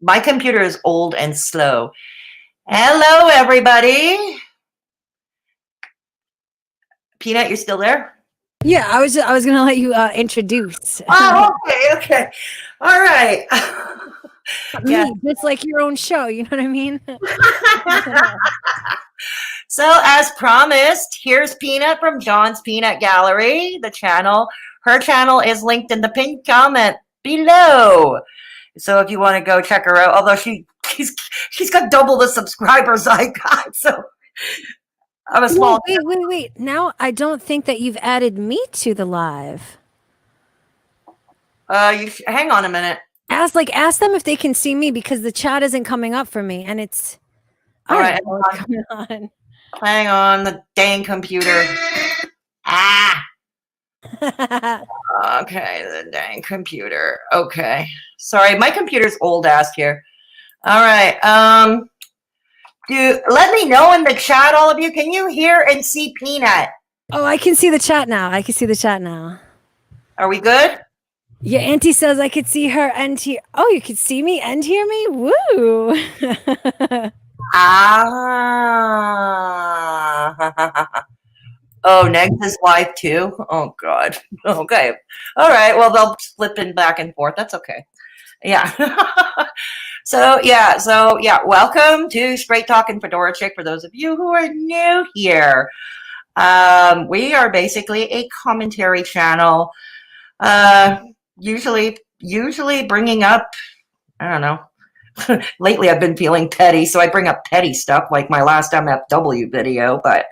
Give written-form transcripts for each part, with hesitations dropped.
My computer is old and slow. Hello, everybody. Peanut, you're still there? Yeah, I was gonna let you introduce. Oh, okay. All right. Me, it's like your own show. You know what I mean? So, as promised, here's Peanut from John's Peanut Gallery, the channel. Her channel is linked in the pinned comment below. So if you want to go check her out, although she's got double the subscribers I got, so I'm a small. Wait. Now I don't think that you've added me to the live. Hang on a minute. Ask them if they can see me because the chat isn't coming up for me, and it's all right. What's going on? Hang on, the dang computer. Ah. Okay, the dang computer. Okay, sorry, my computer's old ass here. All right. Let me know in the chat, all of you. Can you hear and see Peanut? Oh, I can see the chat now. Are we good? Yeah, Auntie says I could see her and hear. Oh, you could see me and hear me? Woo! Oh, Negs is live too? Oh, God. Okay. All right. Well, they'll flip in back and forth. That's okay. Yeah. So, welcome to Straight Talkin' Fedora Chic for those of you who are new here. We are basically a commentary channel, usually bringing up, I don't know. Lately, I've been feeling petty, so I bring up petty stuff like my last MFW video. But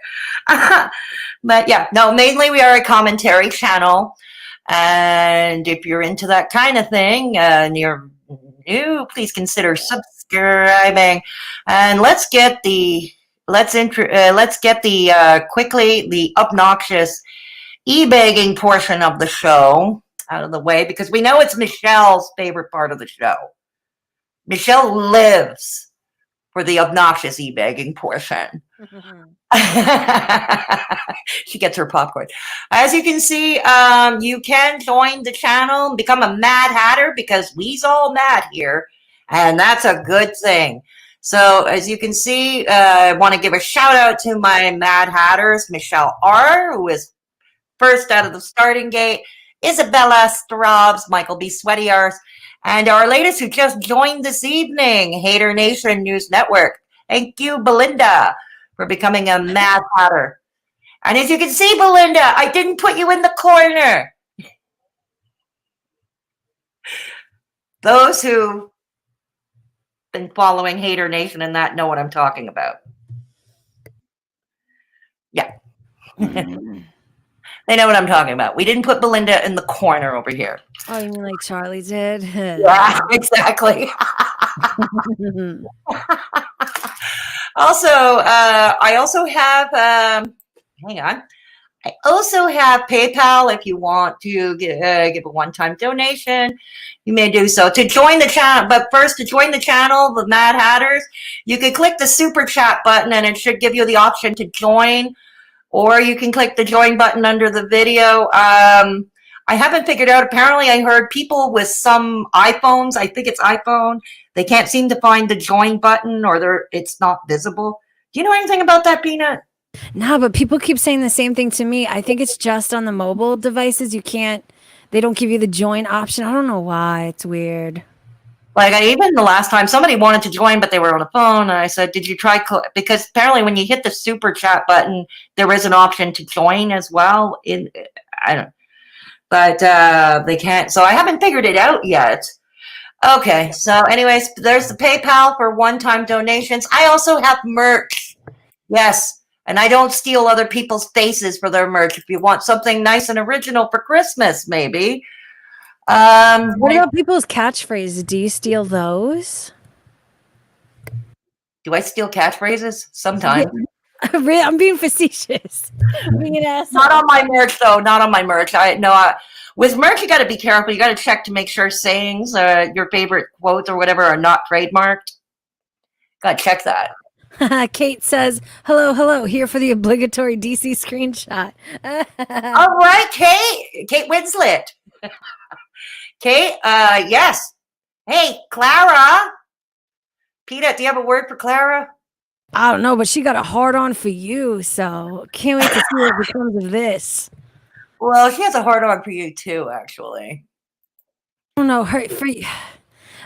yeah, no, mainly we are a commentary channel. And if you're into that kind of thing and you're new, please consider subscribing. And let's get the quickly the obnoxious e-begging portion of the show out of the way, because we know it's Michelle's favorite part of the show. Michelle lives for the obnoxious e-begging portion. She gets her popcorn. As you can see, you can join the channel and become a Mad Hatter, because we's all mad here, and that's a good thing. So as you can see, I want to give a shout out to my Mad Hatters, Michelle R., who is first out of the starting gate, Isabella Straubs, Michael B. Sweaty Arse, and our latest who just joined this evening, Haydur Nation News Network. Thank you, Belinda, for becoming a Mad Hatter. And as you can see, Belinda, I didn't put you in the corner. Those who've been following Haydur Nation and that know what I'm talking about. Yeah. They know what I'm talking about. We didn't put Belinda in the corner over here. Oh, you mean like Charlie did? Yeah, exactly. Also, I also have, hang on. I also have PayPal if you want to give a one-time donation. You may do so. To join the channel, but first, to join the channel, the Mad Hatters, you can click the Super Chat button and it should give you the option to join. Or you can click the join button under the video. I haven't figured out. Apparently, I heard people with some iPhones, I think it's iPhone, they can't seem to find the join button, or it's not visible. Do you know anything about that, Peanut? No, but people keep saying the same thing to me. I think it's just on the mobile devices. They don't give you the join option. I don't know why. It's weird. Like, even the last time somebody wanted to join, but they were on the phone, and I said, did you try? Because apparently when you hit the super chat button, there is an option to join as well. I don't know. But they can't. So I haven't figured it out yet. Okay. So anyways, there's the PayPal for one-time donations. I also have merch. Yes. And I don't steal other people's faces for their merch. If you want something nice and original for Christmas, maybe. What about people's catchphrases? Do you steal those? Do I steal catchphrases? Sometimes. Yeah. I'm being facetious. I'm being an asshole. Not on my merch, though. Not on my merch. With merch, you got to be careful. You got to check to make sure sayings, your favorite quotes or whatever, are not trademarked. Got to check that. Kate says, hello, here for the obligatory DC screenshot. All right, Kate Winslet. Kate, yes. Hey, Clara, Peanut, do you have a word for Clara? I don't know, but she got a hard on for you, so can't wait to see what becomes of this. Well, she has a hard on for you too, actually. I don't know her for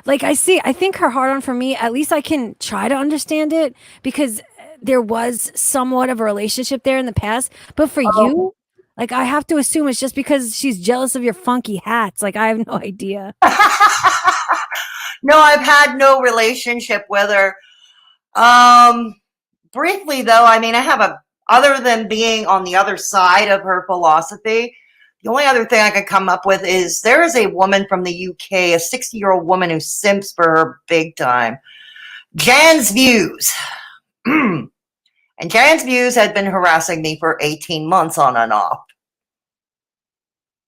like I think her hard on for me, at least I can try to understand it because there was somewhat of a relationship there in the past. But for you, like I have to assume it's just because she's jealous of your funky hats. Like I have no idea. No, I've had no relationship with her. Briefly though, I mean, other than being on the other side of her philosophy, the only other thing I could come up with is there is a woman from the UK, a 60-year-old woman who simps for her big time. Jan's Views. And Jan's Views had been harassing me for 18 months on and off.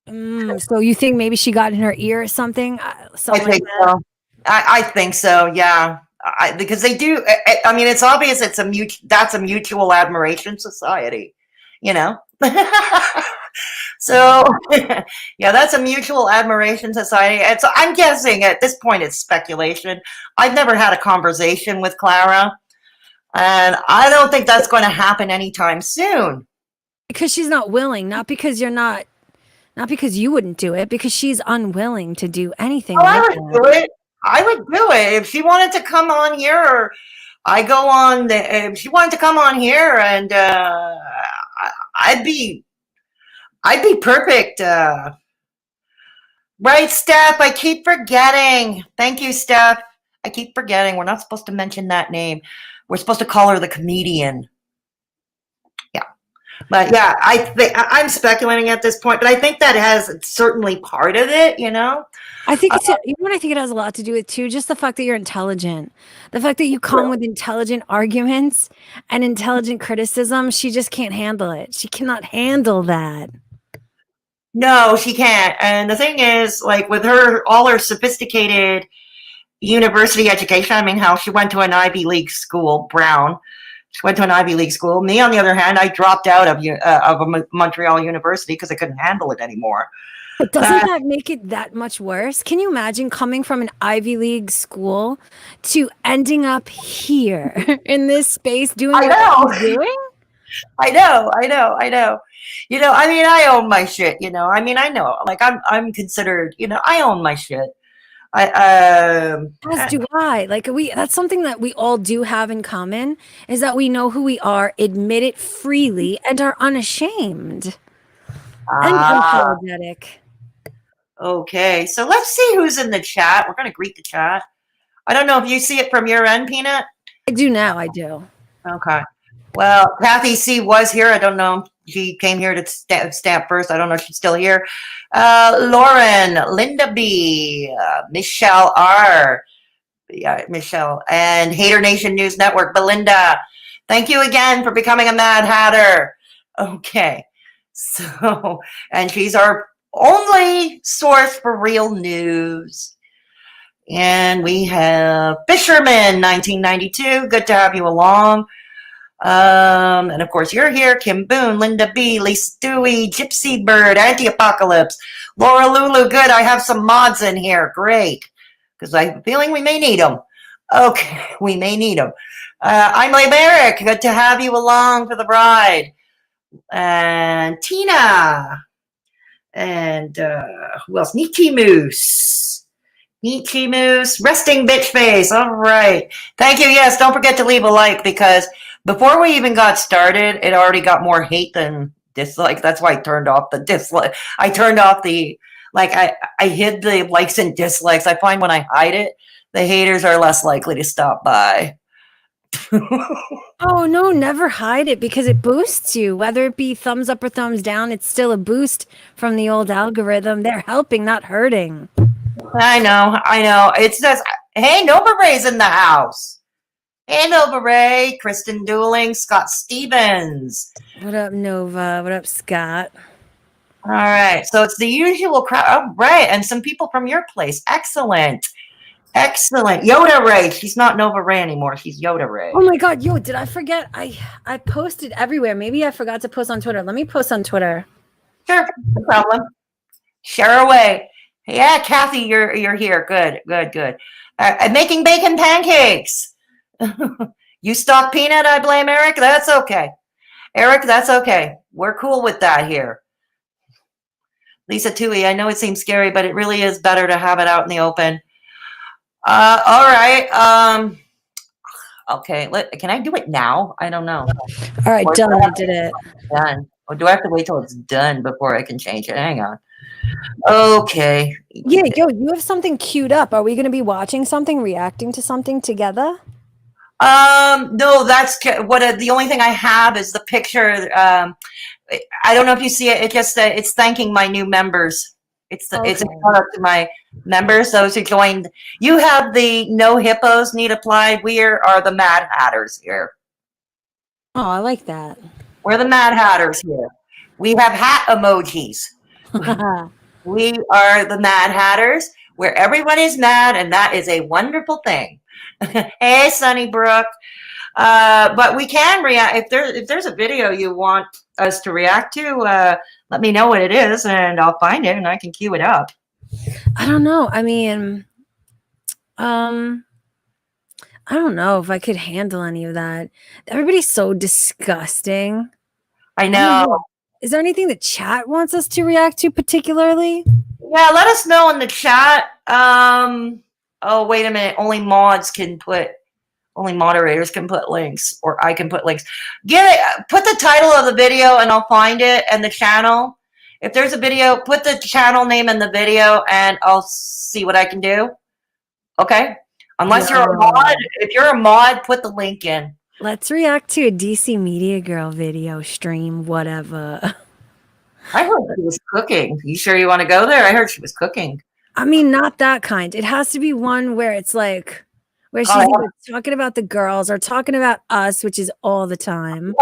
So you think maybe she got in her ear or something? Something I think like that? so. I think so, yeah. Because they do, I mean, it's obvious that's a mutual admiration society, you know? So, yeah, that's a mutual admiration society. And so I'm guessing at this point it's speculation. I've never had a conversation with Clara, and I don't think that's going to happen anytime soon. Because she's not willing, not because because you wouldn't do it, because she's unwilling to do anything. Oh, I would do it. I would do it if she wanted to come on here, or if she wanted to come on here, and I'd be perfect. Right, Steph? I keep forgetting. Thank you, Steph. I keep forgetting. We're not supposed to mention that name. We're supposed to call her the comedian. Yeah. But yeah, I'm speculating at this point, but I think that has certainly part of it, you know? I think it's you know what I think it has a lot to do with too, just the fact that you're intelligent. The fact that you come with intelligent arguments and intelligent criticism, she just can't handle it. She cannot handle that. No, she can't. And the thing is, like with all her sophisticated university education, I mean, how she went to an Ivy League school, Brown. She went to an Ivy League school. Me, on the other hand, I dropped out of a Montreal university because I couldn't handle it anymore. But doesn't that make it that much worse? Can you imagine coming from an Ivy League school to ending up here in this space doing what you're doing? I know. You know, I mean, I own my shit, you know. I mean, I know, like I'm considered, you know, I own my shit. As do I. Like that's something that we all do have in common is that we know who we are, admit it freely, and are unashamed. And unapologetic. Okay, so let's see who's in the chat. We're gonna greet the chat. I don't know if you see it from your end, Peanut. I do now, I do. Okay. Well, Kathy C was here. I don't know. She came here to stamp first. I don't know if she's still here. Lauren, Linda B, Michelle R, yeah, Michelle, and Hater Nation News Network, Belinda. Thank you again for becoming a Mad Hatter. Okay. So, and she's our only source for real news. And we have Fisherman 1992. Good to have you along. And of course, you're here. Kim Boone, Linda B, Lisa Dewey, Gypsy Bird, Anti-Apocalypse, Laura Lulu. Good. I have some mods in here. Great. Because I have a feeling we may need them. Okay. We may need them. I'm Merrick. Good to have you along for the ride. And Tina. And who else? Nietzsche Moose. Nietzsche Moose. Resting Bitch Face. All right. Thank you. Yes, don't forget to leave a like because before we even got started, it already got more hate than dislike. That's why I turned off the dislike. I turned off the, like, I hid the likes and dislikes. I find when I hide it, the haters are less likely to stop by. Oh, no, never hide it because it boosts you. Whether it be thumbs up or thumbs down, it's still a boost from the old algorithm. They're helping, not hurting. I know. It says, hey, Nova Ray's in the house. Hey, Nova Ray, Kristen Dooling, Scott Stevens. What up, Nova? What up, Scott? All right. So it's the usual crowd. Oh, right. And some people from your place. Excellent. Yoda Ray. She's not Nova Ray anymore. She's Yoda Ray. Oh, my God. Yo, did I forget? I posted everywhere. Maybe I forgot to post on Twitter. Let me post on Twitter. Sure. No problem. Share away. Yeah, Kathy, you're here. Good. Making bacon pancakes. You stalk Peanut, I blame Eric. That's okay. Eric, that's okay. We're cool with that here. Lisa Tui, I know it seems scary, but it really is better to have it out in the open. All right. Okay. Can I do it now? I don't know. All right, done. I did it. Done. Or do I have to wait till it's done before I can change it? Hang on. Okay. Yeah, yo, you have something queued up. Are we going to be watching something, reacting to something together? No, that's what the only thing I have is the picture. I don't know if you see it. It just it's thanking my new members. It's a shout out to my members, those who joined. You have the no hippos need applied. We are the Mad Hatters here. Oh, I like that. We're the Mad Hatters here. We have hat emojis. We are the Mad Hatters, where everyone is mad, and that is a wonderful thing. Hey, Sunnybrook. But we can react if there's a video you want us to react to. Let me know what it is, and I'll find it, and I can queue it up. I don't know. I mean, I don't know if I could handle any of that. Everybody's so disgusting. I know. Is there anything the chat wants us to react to particularly? Yeah, let us know in the chat. Oh, wait a minute. Only moderators can put links, or I can put links. Put the title of the video and I'll find it, and the channel. If there's a video, put the channel name in the video and I'll see what I can do. Okay? Unless you're a mod. If you're a mod, put the link in. Let's react to a DC Media Girl video stream, whatever. I heard she was cooking. You sure you want to go there? I heard she was cooking. I mean, not that kind. It has to be one where it's like, where she's either talking about the girls or talking about us, which is all the time.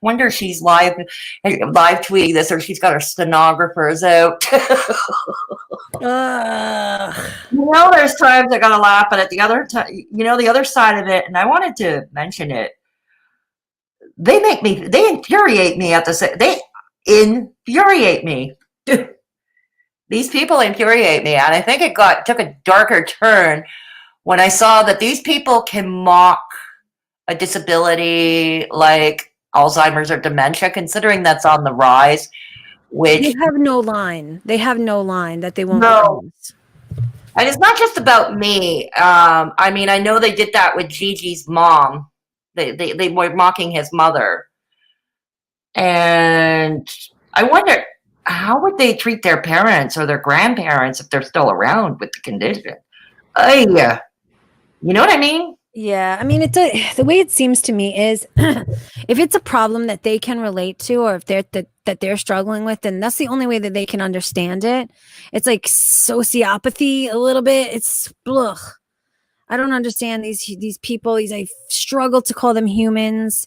Wonder if she's live tweeting this, or she's got her stenographers out. There's times I gotta laugh, but at the other time, the other side of it, and I wanted to mention it. They infuriate me they infuriate me. These people infuriate me, and I think it took a darker turn when I saw that these people can mock a disability like Alzheimer's or dementia, considering that's on the rise. Which they have no line. They have no line that they won't use. And it's not just about me. I mean, I know they did that with Gigi's mom. They were mocking his mother. And I wonder, how would they treat their parents or their grandparents if they're still around with the condition? Yeah. You know what I mean? Yeah, I mean, the way it seems to me is if it's a problem that they can relate to, or if they're struggling with, then that's the only way that they can understand it. It's like sociopathy a little bit. It's ugh. I don't understand these people. I struggle to call them humans,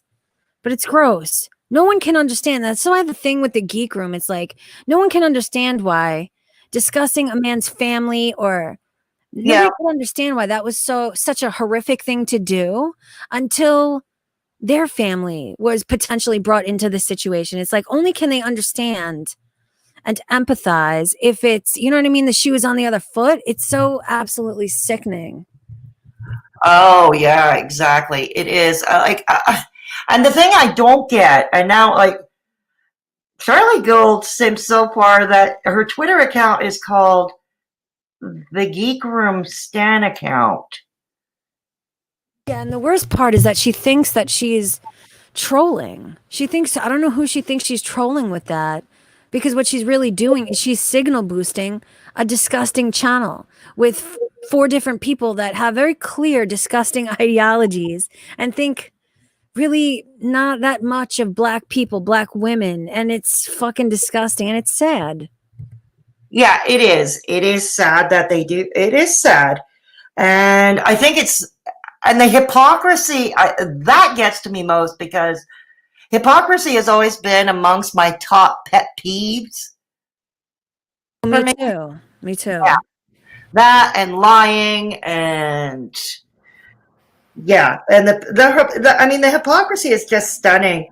but it's gross. No one can understand that. So I have the thing with the geek room. It's like no one can understand why discussing a man's family or nobody can understand why that was such a horrific thing to do until their family was potentially brought into the situation. It's like only can they understand and empathize if it's, you know what I mean? The shoe is on the other foot. It's so absolutely sickening. Oh yeah, exactly. It is and the thing I don't get, and now like Charlie Gold seems so far that her Twitter account is called the Geek Room Stan account. Yeah, and the worst part is that she thinks that she's trolling. She thinks, I don't know who she thinks she's trolling with that, because what she's really doing is she's signal boosting a disgusting channel with 4 different people that have very clear disgusting ideologies and think really not that much of black people, black women, and it's fucking disgusting and it's sad. Yeah, it is. It is sad that they do. It is sad. And I think and the hypocrisy, that gets to me most, because hypocrisy has always been amongst my top pet peeves. Me too. Me too. Yeah. That and lying and yeah. And the hypocrisy is just stunning.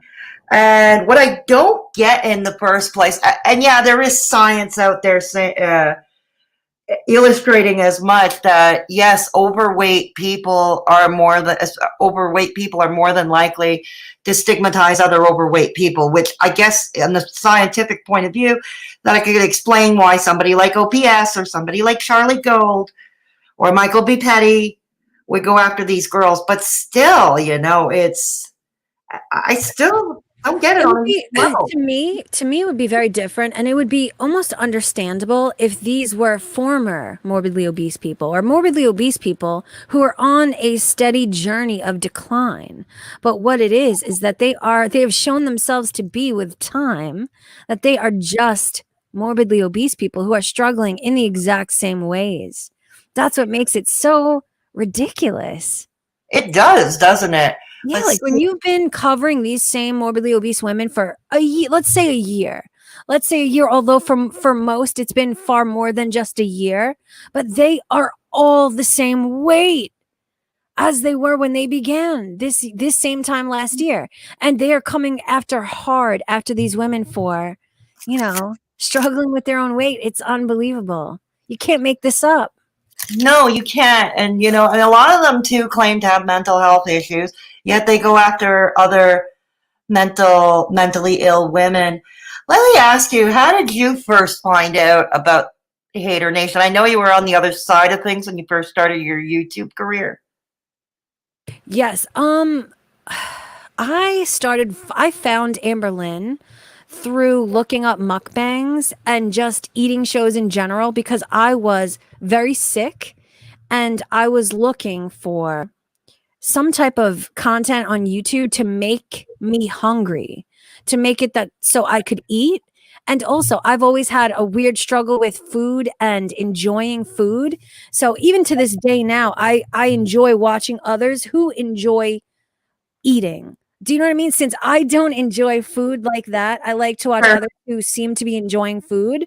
And what I don't get in the first place, and yeah, there is science out there saying, illustrating as much that yes, overweight people are more than likely to stigmatize other overweight people, which I guess in the scientific point of view, that I could explain why somebody like OPS or somebody like Charlie Gold or Michael B. Petty would go after these girls. But still, I still don't get it It would on be, a level. to me, it would be very different, and it would be almost understandable if these were former morbidly obese people or morbidly obese people who are on a steady journey of decline. But what it is that they have shown themselves to be with time that they are just morbidly obese people who are struggling in the exact same ways. That's what makes it so ridiculous. It does, doesn't it? Yeah, Let's like when you've been covering these same morbidly obese women for a year, let's say a year. Let's say a year, although for most it's been far more than just a year, but they are all the same weight as they were when they began this same time last year. And they are coming hard after these women for, struggling with their own weight. It's unbelievable. You can't make this up. No, you can't. And, and a lot of them too claim to have mental health issues, yet they go after other mentally ill women. Let me ask you, how did you first find out about Haydur Nation? I know you were on the other side of things when you first started your YouTube career. Yes. I found Amberlynn through looking up mukbangs and just eating shows in general because I was very sick and I was looking for some type of content on YouTube to make me hungry, to make it that so I could eat. And also, I've always had a weird struggle with food and enjoying food. So even to this day now, I enjoy watching others who enjoy eating. Do you know what I mean? Since I don't enjoy food like that, I like to watch Sure. others who seem to be enjoying food.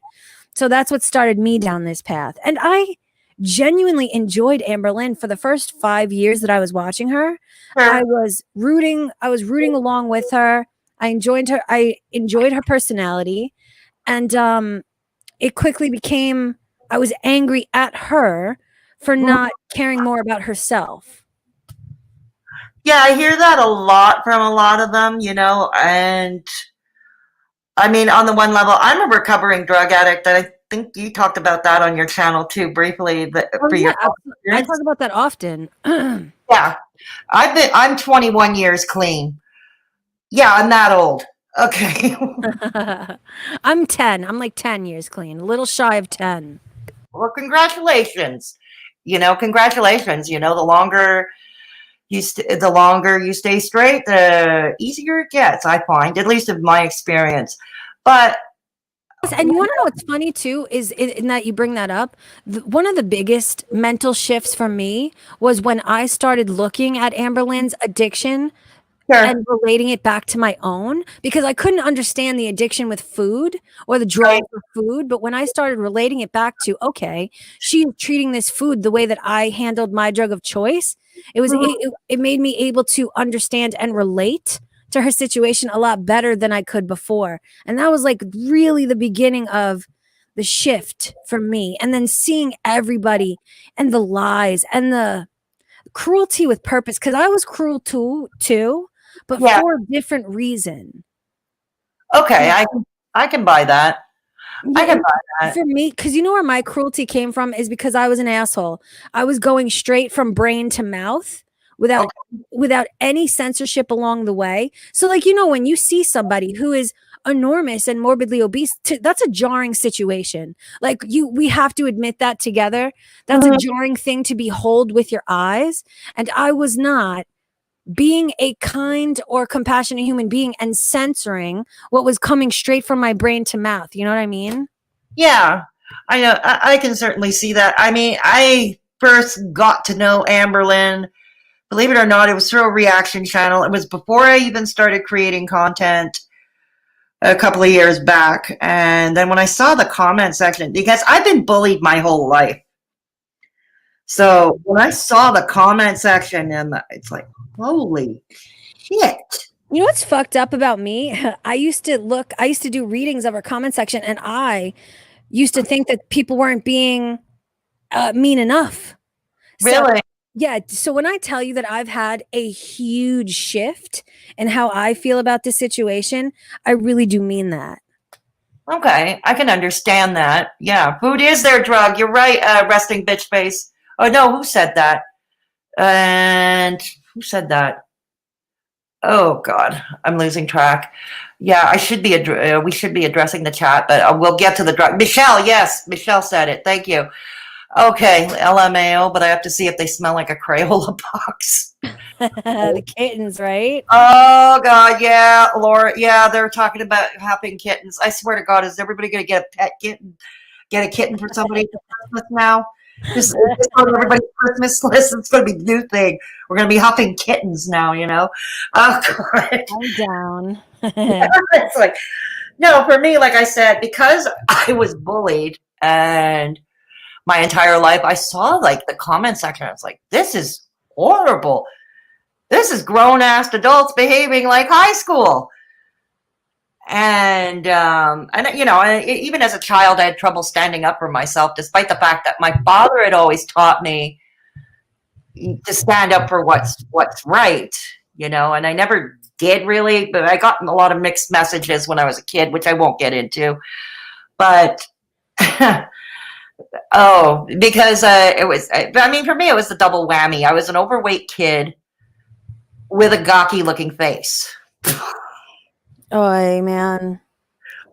So that's what started me down this path. And I genuinely enjoyed Amberlynn for the first 5 years that I was watching her. Sure. I was rooting along with her. I enjoyed her personality. And it quickly became I was angry at her for not caring more about herself. Yeah, I hear that a lot from a lot of them, and I mean, on the one level, I'm a recovering drug addict, and I think you talked about that on your channel too, briefly. I talk about that often. Yeah, I'm 21 years clean. Yeah, I'm that old. Okay. I'm 10. I'm like 10 years clean, a little shy of 10. Well, congratulations. Congratulations. The longer you stay straight, the easier it gets, I find, at least in my experience. But and you want to know what's funny too is in that you bring that up. One of the biggest mental shifts for me was when I started looking at Amberlynn's addiction and relating it back to my own, because I couldn't understand the addiction with food or the drug for food. But when I started relating it back to, okay, she's treating this food the way that I handled my drug of choice, it made me able to understand and relate to her situation a lot better than I could before. And that was like really the beginning of the shift for me. And then seeing everybody and the lies and the cruelty with purpose, because I was cruel too, but for a different reason. Okay, I can buy that. I can buy that. For me, because you know where my cruelty came from is because I was an asshole. I was going straight from brain to mouth without any censorship along the way. So like, when you see somebody who is enormous and morbidly obese, that's a jarring situation. Like we have to admit that together. That's a jarring thing to behold with your eyes. And I was not being a kind or compassionate human being and censoring what was coming straight from my brain to mouth. You know what I mean? Yeah, I know. I can certainly see that. I mean, I first got to know Amberlynn, believe it or not, it was through a reaction channel. It was before I even started creating content a couple of years back. And then when I saw the comment section, because I've been bullied my whole life. So when I saw the comment section, and it's like, holy shit. You know what's fucked up about me? I used to do readings of our comment section, and I used to think that people weren't being mean enough. Really? Yeah. So when I tell you that I've had a huge shift in how I feel about this situation, I really do mean that. Okay, I can understand that. Yeah, food is their drug. You're right, resting bitch face. Oh no, who said that? And who said that? Oh God, I'm losing track. Yeah, I should be. We should be addressing the chat, but we'll get to the drug. Michelle, yes, Michelle said it. Thank you. Okay, LMAO, but I have to see if they smell like a Crayola box. The kittens, right? Oh God, yeah, Laura, yeah, they're talking about having kittens. I swear to God, is everybody going to get a pet kitten? Get a kitten for somebody for Christmas now? This is on everybody's Christmas list. It's going to be the new thing. We're going to be huffing kittens now, you know? Oh God. I'm down. It's like, no, for me, like I said, because I was bullied and my entire life, I saw like the comment section. I was like, this is horrible. This is grown-ass adults behaving like high school. And you know, even as a child, I had trouble standing up for myself, despite the fact that my father had always taught me to stand up for what's right, you know, and I never did really, but I got a lot of mixed messages when I was a kid, which I won't get into. But oh, because it was, I mean, for me, it was the double whammy. I was an overweight kid with a gawky looking face. Oh man.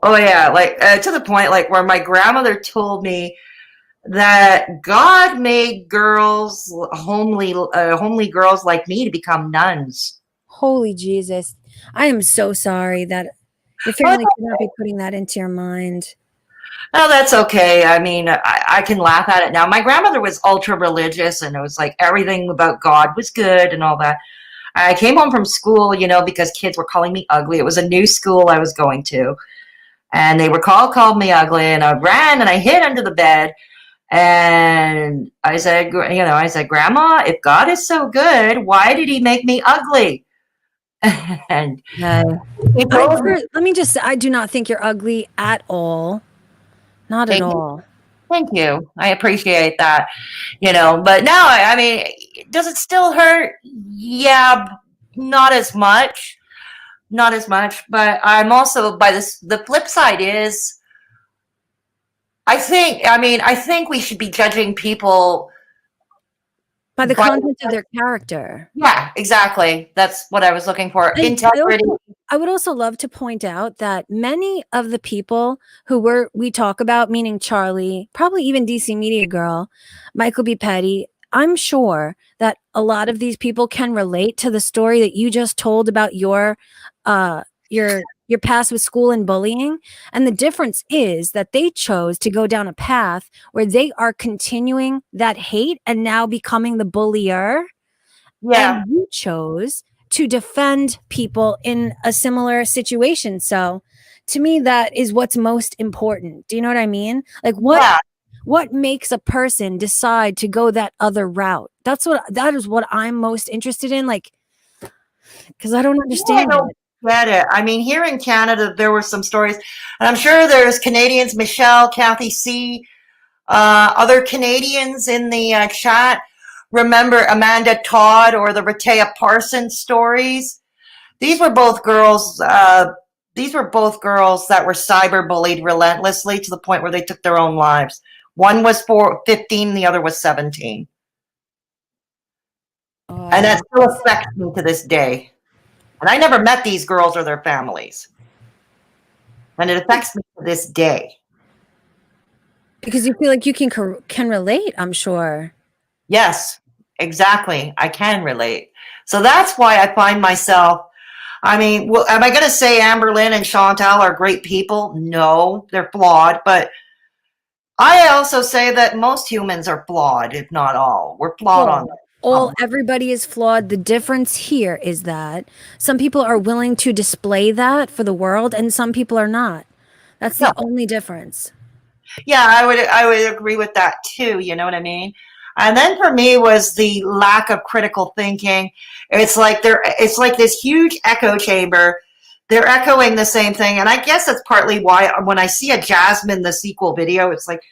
Oh yeah, like to the point like where my grandmother told me that God made girls, homely girls like me to become nuns. Holy Jesus. I am so sorry that your family could not be putting that into your mind. Oh, that's okay. I mean, I can laugh at it now. My grandmother was ultra religious, and it was like everything about God was good and all that. I came home from school, you know, because kids were calling me ugly. It was a new school I was going to. And they were called me ugly. And I ran and I hid under the bed. And I said, you know, I said, Grandma, if God is so good, why did he make me ugly? And let me just say, I do not think you're ugly at all. Not at all. Thank you. I appreciate that, you know, but now, I mean, does it still hurt? Yeah, not as much, but I'm also the flip side is, I think we should be judging people by the content of their character. Yeah, exactly. That's what I was looking for. Integrity. I would also love to point out that many of the people who we talk about, meaning Charlie, probably even DC Media Girl, Michael B. Petty, I'm sure that a lot of these people can relate to the story that you just told about your past with school and bullying. And the difference is that they chose to go down a path where they are continuing that hate and now becoming the bullier. Yeah. And you chose to defend people in a similar situation. So to me, that is what's most important. Do you know what I mean? Like what makes a person decide to go that other route? That is what I'm most interested in. Like, because I don't understand it. Get it. I mean, here in Canada, there were some stories, and I'm sure there's Canadians, Michelle, Kathy C, other Canadians in the chat. Remember Amanda Todd or the Rehtaeh Parsons stories? These were both girls. These were both girls that were cyberbullied relentlessly to the point where they took their own lives. One was 15, the other was 17. And that still affects me to this day. And I never met these girls or their families. And it affects me to this day. Because you feel like you can relate, I'm sure. Yes, exactly. I can relate. So that's why I find myself, I mean, well, am I going to say Amberlynn and Chantal are great people? No, they're flawed. But I also say that most humans are flawed, if not all. We're flawed on them. Everybody is flawed. The difference here is that some people are willing to display that for the world and some people are not. That's the only difference. Yeah, I would agree with that too, you know what I mean? And then for me was the lack of critical thinking. It's like this huge echo chamber. They're echoing the same thing. And I guess that's partly why when I see a Jasmine the sequel video, it's like,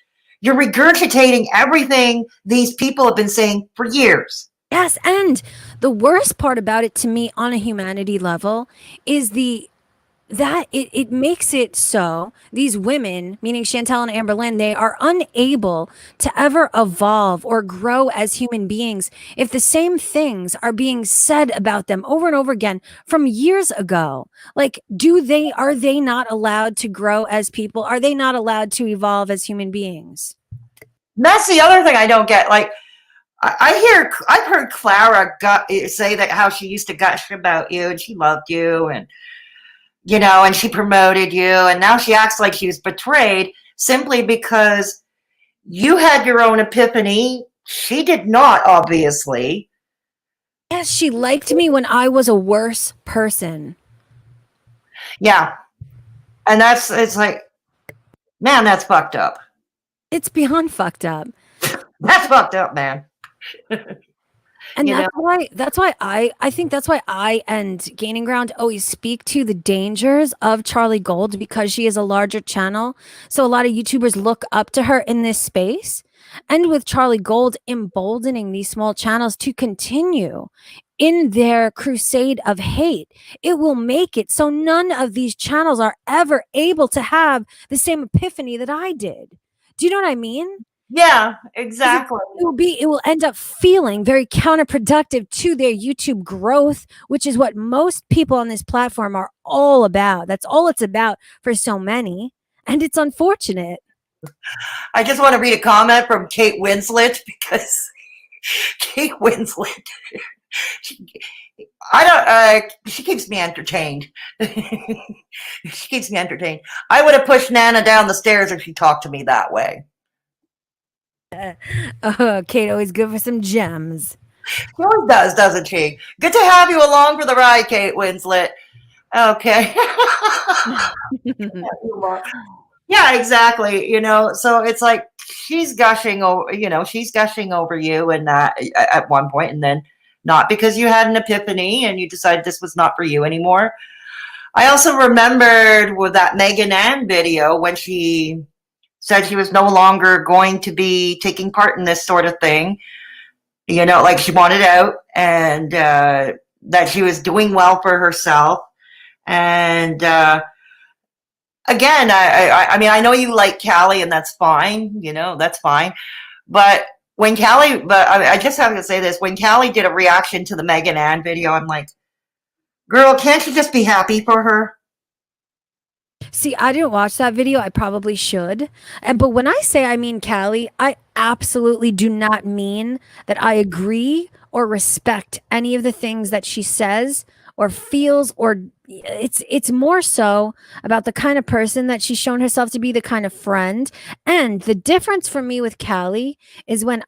You're regurgitating everything these people have been saying for years. Yes, and the worst part about it to me on a humanity level is that it makes it so these women, meaning Chantel and Amberlynn, they are unable to ever evolve or grow as human beings if the same things are being said about them over and over again from years ago. Like, are they not allowed to grow as people? Are they not allowed to evolve as human beings? That's the other thing I don't get. Like, I've heard Clara say that how she used to gush about you and she loved you and and she promoted you, and now she acts like she was betrayed simply because you had your own epiphany. She did not, obviously. Yes, she liked me when I was a worse person. Yeah. And it's like, man, that's fucked up. It's beyond fucked up. That's fucked up, man. And that's why I think that's why I and Gaining Ground always speak to the dangers of Charlie Gold, because she is a larger channel. So a lot of YouTubers look up to her in this space. And with Charlie Gold emboldening these small channels to continue in their crusade of hate, it will make it so none of these channels are ever able to have the same epiphany that I did. Do you know what I mean? Yeah, exactly. It will end up feeling very counterproductive to their YouTube growth, which is what most people on this platform are all about. That's all it's about for so many. And it's unfortunate. I just want to read a comment from Kate Winslet, because Kate Winslet, she keeps me entertained. She keeps me entertained. I would have pushed Nana down the stairs if she talked to me that way. Kate always good for some gems. She always does, doesn't she? Good to have you along for the ride, Kate Winslet. Okay. Yeah, exactly. So it's like she's gushing over, you and at one point, and then not because you had an epiphany and you decided this was not for you anymore. I also remembered with that Megan Ann video when she said she was no longer going to be taking part in this sort of thing, like she wanted out, and that she was doing well for herself. And again, I know you like Callie, and that's fine, that's fine. But I just have to say this, when Callie did a reaction to the Megan Ann video, I'm like, girl, can't you just be happy for her? See, I didn't watch that video. I probably should. But when I say I mean Callie, I absolutely do not mean that I agree or respect any of the things that she says or feels, or it's more so about the kind of person that she's shown herself to be, the kind of friend. And the difference for me with Callie is and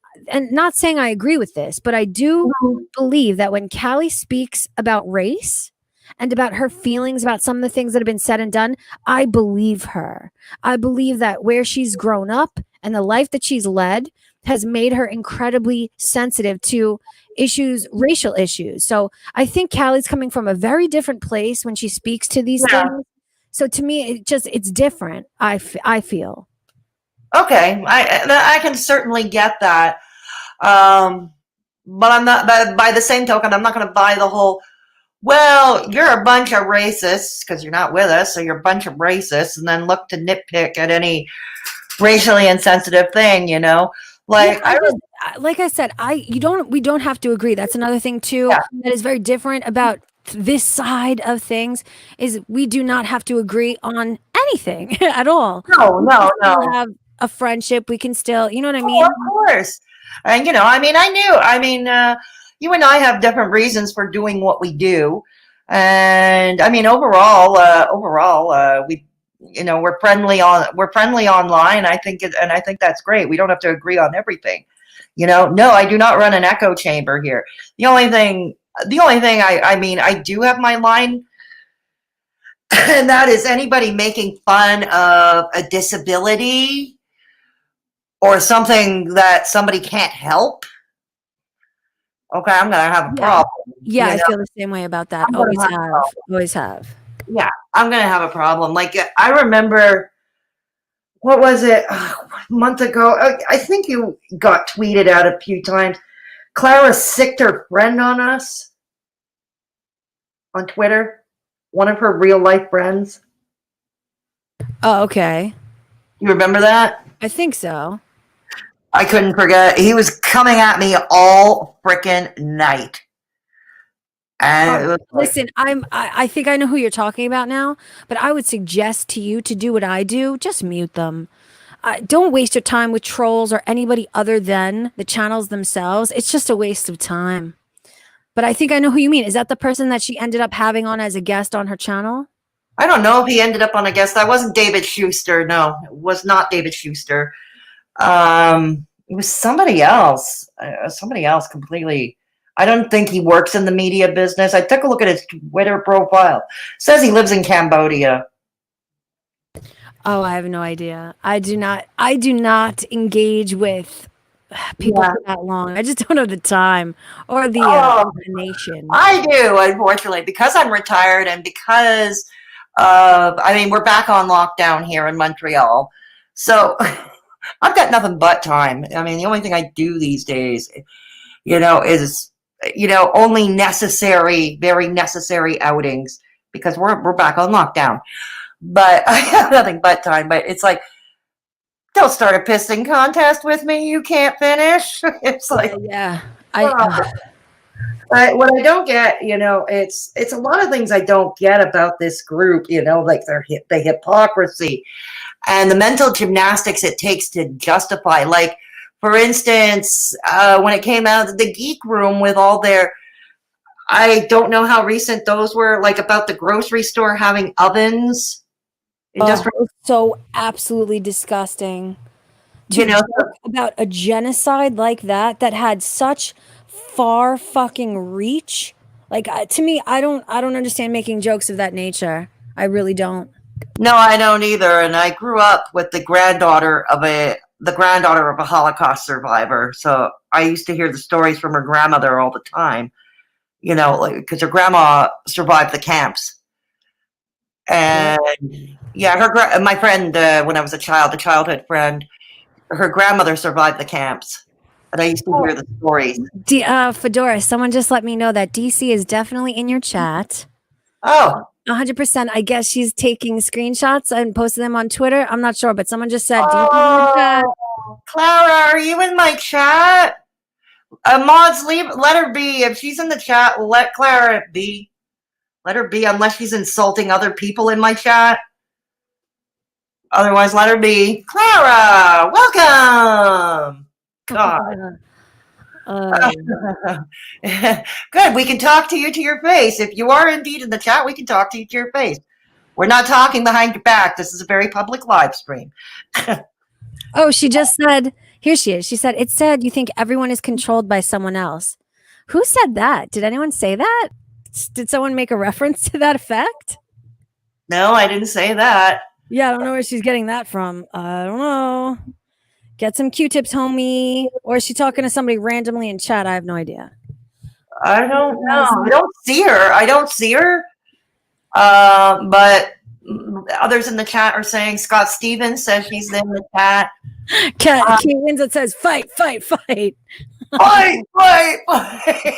not saying I agree with this, but I do believe that when Callie speaks about race and about her feelings about some of the things that have been said and done, I believe her. I believe that where she's grown up and the life that she's led has made her incredibly sensitive to racial issues. So I think Callie's coming from a very different place when she speaks to these things. So to me, it's different. I feel. Okay, I can certainly get that. But I'm not. But by the same token, I'm not going to buy the whole, well, you're a bunch of racists because you're not with us, so you're a bunch of racists, and then look to nitpick at any racially insensitive thing, Like, yeah, like I said, we don't have to agree. That's another thing too that is very different about this side of things, is we do not have to agree on anything at all. No. Have a friendship. We can still, you know what I mean? Of course. And, you and I have different reasons for doing what we do. And I mean, overall, we're friendly online. I think that's great. We don't have to agree on everything. No, I do not run an echo chamber here. The only thing I do have my line, and that is anybody making fun of a disability or something that somebody can't help. Okay, I'm gonna have a problem. Yeah, I feel the same way about that. Always have. Yeah, I'm gonna have a problem. Like, I remember what was it? A month ago. I think you got tweeted out a few times. Clara sicked her friend on us on Twitter. One of her real life friends. Oh, okay. You remember that? I think so. I couldn't forget. He was coming at me all freaking night. And it was like, Listen, I think I know who you're talking about now, but I would suggest to you to do what I do. Just mute them. Don't waste your time with trolls or anybody other than the channels themselves. It's just a waste of time. But I think I know who you mean. Is that the person that she ended up having on as a guest on her channel? I don't know if he ended up on a guest. That wasn't David Schuster. No, it was not David Schuster. It was somebody else. Somebody else completely. I don't think he works in the media business. I took a look at his Twitter profile. It says he lives in Cambodia. Oh, I have no idea. I do not engage with people for that long. I just don't have the time or the nation. I do, unfortunately, because I'm retired and because I mean, we're back on lockdown here in Montreal. So I've got nothing but time. I mean, the only thing I do these days, is, only necessary, very necessary outings because we're back on lockdown. But I have nothing but time. But it's like, don't start a pissing contest with me. You can't finish. It's like, yeah. What I don't get, it's a lot of things I don't get about this group, like the hypocrisy and the mental gymnastics it takes to justify. Like, for instance, when it came out of the geek room with all their, I don't know how recent those were, like about the grocery store having ovens. So absolutely disgusting. To talk about a genocide like that had such far fucking reach. Like, to me, I don't understand making jokes of that nature. I really don't. No, I don't either. And I grew up with the granddaughter of a Holocaust survivor. So I used to hear the stories from her grandmother all the time, because her grandma survived the camps. And yeah, my friend, when I was a childhood friend, her grandmother survived the camps. And I used to hear the stories. Fedora, someone just let me know that DC is definitely in your chat. Oh. 100%. I guess she's taking screenshots and posting them on Twitter. I'm not sure, but someone just said, Clara, are you in my chat? Mods, let her be. If she's in the chat, let Clara be. Let her be, unless she's insulting other people in my chat. Otherwise, let her be. Clara, welcome. God. Good. We can talk to you to your face. If you are indeed in the chat, we can talk to you to your face. We're not talking behind your back. This is a very public live stream. Oh, she just said, here she is. She said, it said you think everyone is controlled by someone else. Who said that? Did anyone say that? Did someone make a reference to that effect? No, I didn't say that. Yeah, I don't know where she's getting that from. I don't know. Get some Q-tips, homie. Or is she talking to somebody randomly in chat? I have no idea. I don't know. I don't see her. But others in the chat are saying Scott Stevens says she's in the chat. Kate Winslet says, fight, fight, fight. Fight, fight, fight.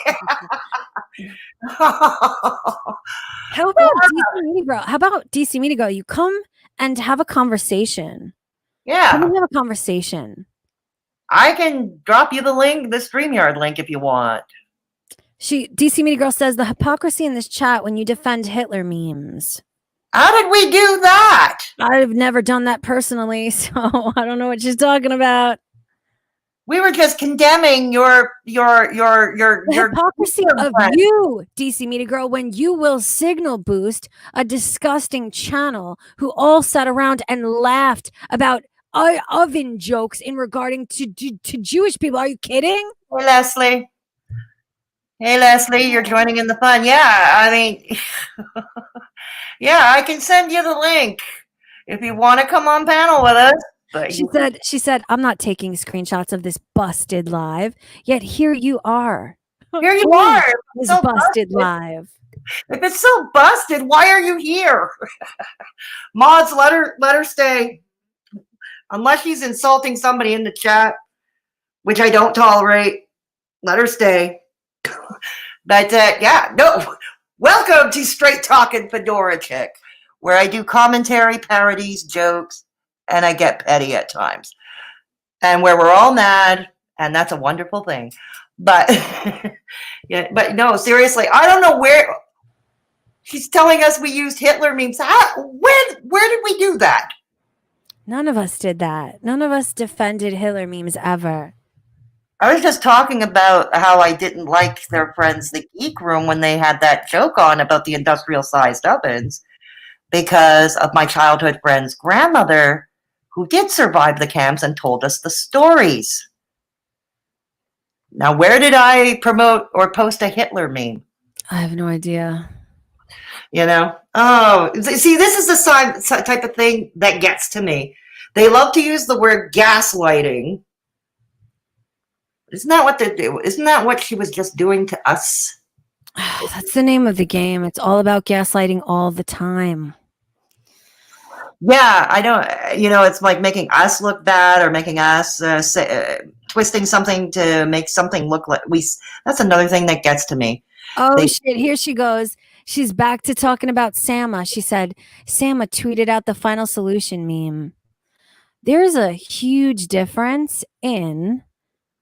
How about DC Media Girl? How about DC Media Girl? You come and have a conversation. Yeah. Come and have a conversation. I can drop you the link, the StreamYard link if you want. DC Media Girl says the hypocrisy in this chat when you defend Hitler memes. How did we do that? I've never done that personally, so I don't know what she's talking about. We were just condemning your hypocrisy of you, DC Media Girl, when you will signal boost a disgusting channel who all sat around and laughed about oven jokes in regarding to Jewish people. Are you kidding? Hey, Leslie. Hey, Leslie, you're joining in the fun. Yeah, I mean, yeah, I can send you the link if you want to come on panel with us. But she said, I'm not taking screenshots of this busted live, yet here you are. Here you are. This so busted live. If it's so busted, why are you here? Mods, let her stay. unless she's insulting somebody in the chat, which I don't tolerate. Let her stay. But yeah, no. Welcome to Straight Talkin' Fedora Chick, where I do commentary, parodies, jokes, and I get petty at times. And where we're all mad, and that's a wonderful thing. But yeah, but no, seriously, I don't know where she's telling us we used Hitler memes. Where did we do that? None of us did that. None of us defended Hitler memes ever. I was just talking about how I didn't like their friends, the Geek Room, when they had that joke on about the industrial-sized ovens because of my childhood friend's grandmother who did survive the camps and told us the stories. Now, where did I promote or post a Hitler meme? I have no idea. You know? Oh, see, this is the type of thing that gets to me. They love to use the word gaslighting. Isn't that what they do? Isn't that what she was just doing to us? That's the name of the game. It's all about gaslighting all the time. Yeah, I don't, it's like making us look bad or making us twisting something to make something look like that's another thing that gets to me. Oh, shit. Here she goes. She's back to talking about Sama. She said, Sama tweeted out the final solution meme. There's a huge difference in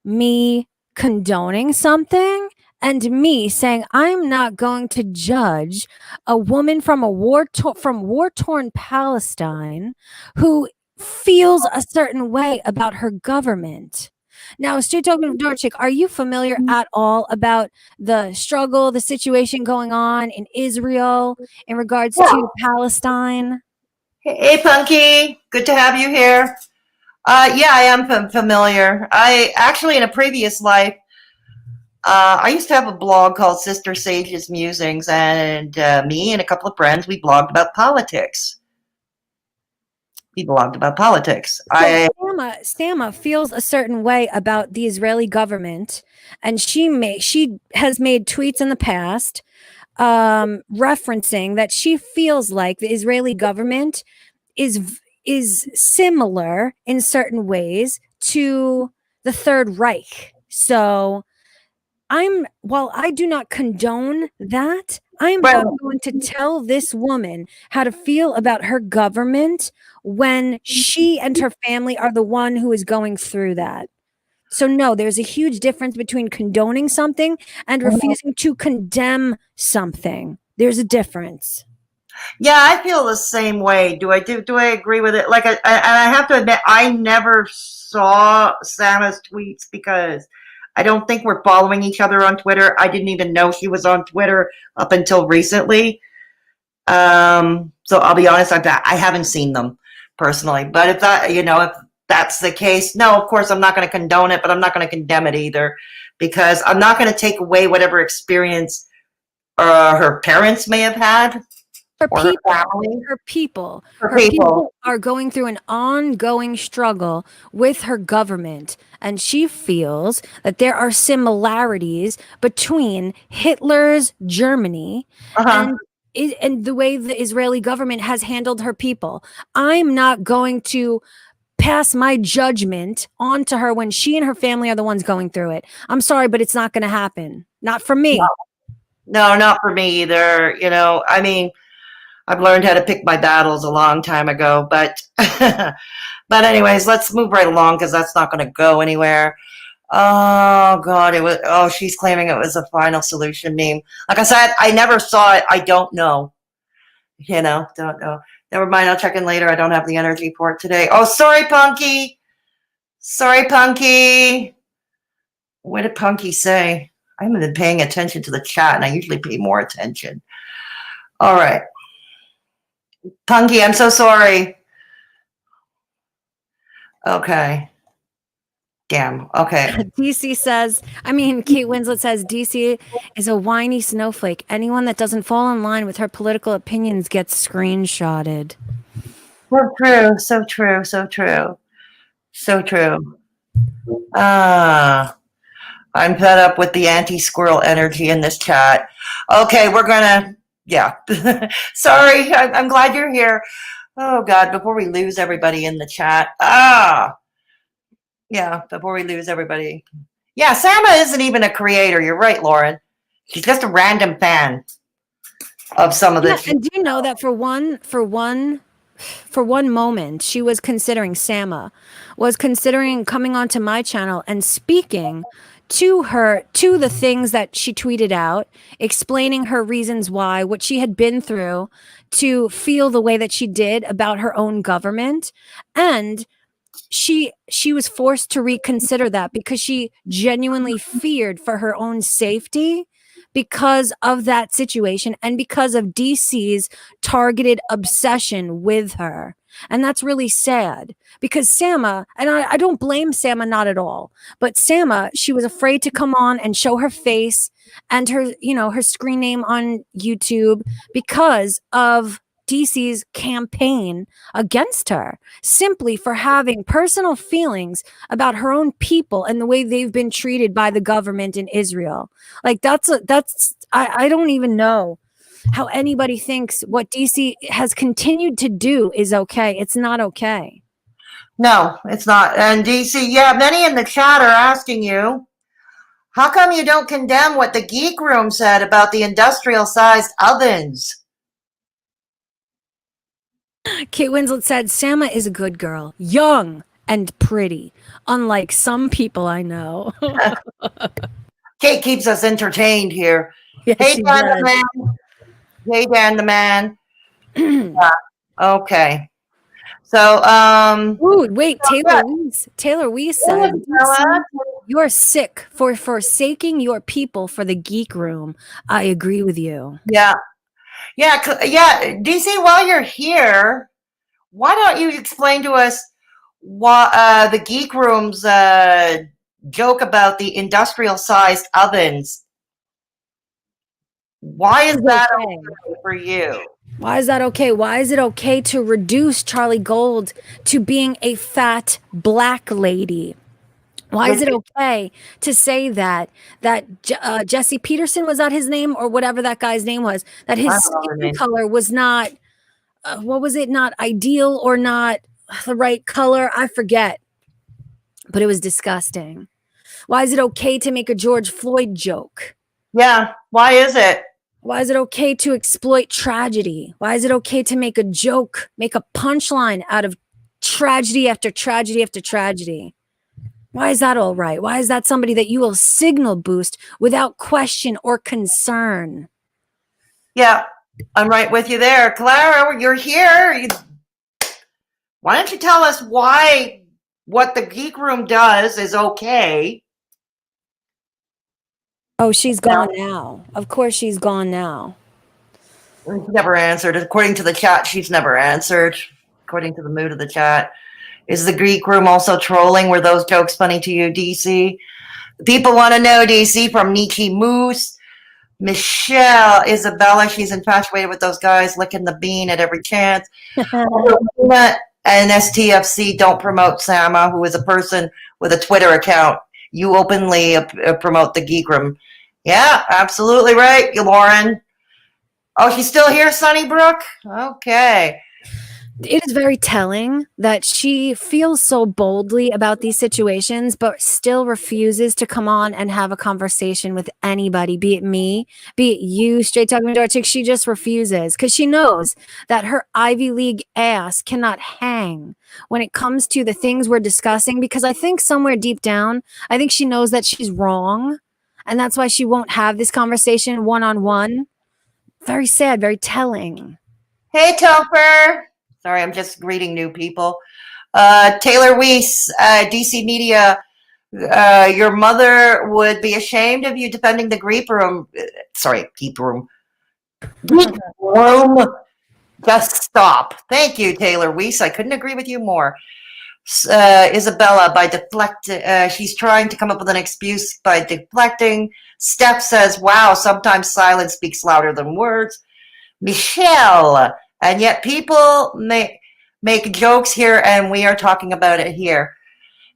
me condoning something and me saying I'm not going to judge a woman from war-torn Palestine who feels a certain way about her government. Now, Straight Talking Fedora Chick, are you familiar at all about the struggle, the situation going on in Israel in regards to Palestine? Hey, Punky. Good to have you here. Yeah, I am familiar. I actually, in a previous life, I used to have a blog called Sister Sage's Musings, and me and a couple of friends, we blogged about politics. So Sama feels a certain way about the Israeli government, and she has made tweets in the past referencing that she feels like the Israeli government is similar in certain ways to the Third Reich. So while I do not condone that, I'm not going to tell this woman how to feel about her government when she and her family are the one who is going through that. So no, there's a huge difference between condoning something and refusing to condemn something. There's a difference. Yeah, I feel the same way. Do I agree with it? Like, I have to admit, I never saw Sama's tweets because I don't think we're following each other on Twitter. I didn't even know she was on Twitter up until recently. So I'll be honest, I haven't seen them personally. But if that's the case, no, of course I'm not going to condone it, but I'm not going to condemn it either, because I'm not going to take away whatever experience her parents may have had. Her people are going through an ongoing struggle with her government, and she feels that there are similarities between Hitler's Germany and the way the Israeli government has handled her people. I'm not going to pass my judgment on to her when she and her family are the ones going through it. I'm sorry, but it's not going to happen. Not for me. No, not for me either. I mean, I've learned how to pick my battles a long time ago, but anyways, let's move right along because that's not going to go anywhere. Oh God, she's claiming it was a final solution meme. Like I said, I never saw it. I don't know. Don't know. Never mind. I'll check in later. I don't have the energy for it today. Oh, sorry, Punky. What did Punky say? I haven't been paying attention to the chat, and I usually pay more attention. All right. Punky, I'm so sorry. Okay. Damn. Okay. DC says, Kate Winslet says, DC is a whiny snowflake. Anyone that doesn't fall in line with her political opinions gets screenshotted. So true. I'm fed up with the anti-squirrel energy in this chat. Okay, we're gonna, yeah. Sorry, I'm glad you're here. Oh God, before we lose everybody in the chat. Yeah, before we lose everybody. Yeah, Sama isn't even a creator. You're right, Lauren. She's just a random fan of some of Yeah, the. and do you know that for one moment she was considering Sama, was considering coming onto my channel and speaking to the things that she tweeted out, explaining her reasons why, what she had been through to feel the way that she did about her own government. And she was forced to reconsider that because she genuinely feared for her own safety because of that situation and because of DC's targeted obsession with her. And that's really sad because Sama, and I don't blame Sama, not at all, but Sama, she was afraid to come on and show her face and her, her screen name on YouTube because of DC's campaign against her, simply for having personal feelings about her own people and the way they've been treated by the government in Israel. Like I don't even know how anybody thinks what DC has continued to do is okay. It's not okay. No, it's not. And DC, yeah, many in the chat are asking you, how come you don't condemn what the Geek Room said about the industrial-sized ovens? Kate Winslet said, Sama is a good girl, young and pretty, unlike some people I know. Kate keeps us entertained here. Yes, Hey, she Dan does. the Man. Hey, Dan the Man. Yeah. Okay. So, Ooh, wait, Taylor Weiss said, you're sick for forsaking your people for the Geek Room. I agree with you. Yeah. Yeah. DC, while you're here, why don't you explain to us what the Geek Room's joke about the industrial-sized ovens? Why is that okay for you? Why is that okay? Why is it okay to reduce Charlie Gold to being a fat black lady? Why is it okay to say that Jesse Peterson, was that his name, or whatever that guy's name was, that his skin color was not, what was it, not ideal or not the right color? I forget, but it was disgusting. Why is it okay to make a George Floyd joke? Yeah, why is it? Why is it okay to exploit tragedy? Why is it okay to make a joke, make a punchline out of tragedy after tragedy after tragedy? Why is that all right? Why is that somebody that you will signal boost without question or concern? Yeah, I'm right with you there. Clara, you're here. Why don't you tell us why what the Geek Room does is okay? Oh, she's gone now. Of course she's gone now. She's never answered. According to the chat, she's never answered. According to the mood of the chat. Is the Geek Room also trolling? Were those jokes funny to you, DC? People want to know, DC, from Nietzsche Moose. Michelle, Isabella, she's infatuated with those guys licking the bean at every chance. And STFC don't promote Sama, who is a person with a Twitter account. You openly promote the Geek Room. Yeah, absolutely right, Lauren. Oh, she's still here, Sunnybrook? Okay. It is very telling that she feels so boldly about these situations, but still refuses to come on and have a conversation with anybody, be it me, be it you, Straight Talking Fedora Chick. She just refuses because she knows that her Ivy League ass cannot hang when it comes to the things we're discussing, because I think somewhere deep down, I think she knows that she's wrong, and that's why she won't have this conversation one-on-one. Very sad, very telling. Hey, Topher. Sorry, I'm just greeting new people. Taylor Weiss, DC Media, your mother would be ashamed of you defending the Geek Room. Geek Room. Geek Room. Just stop. Thank you, Taylor Weiss. I couldn't agree with you more. Isabella, she's trying to come up with an excuse by deflecting. Steph says, wow, sometimes silence speaks louder than words. Michelle, and yet people make jokes here, and we are talking about it here.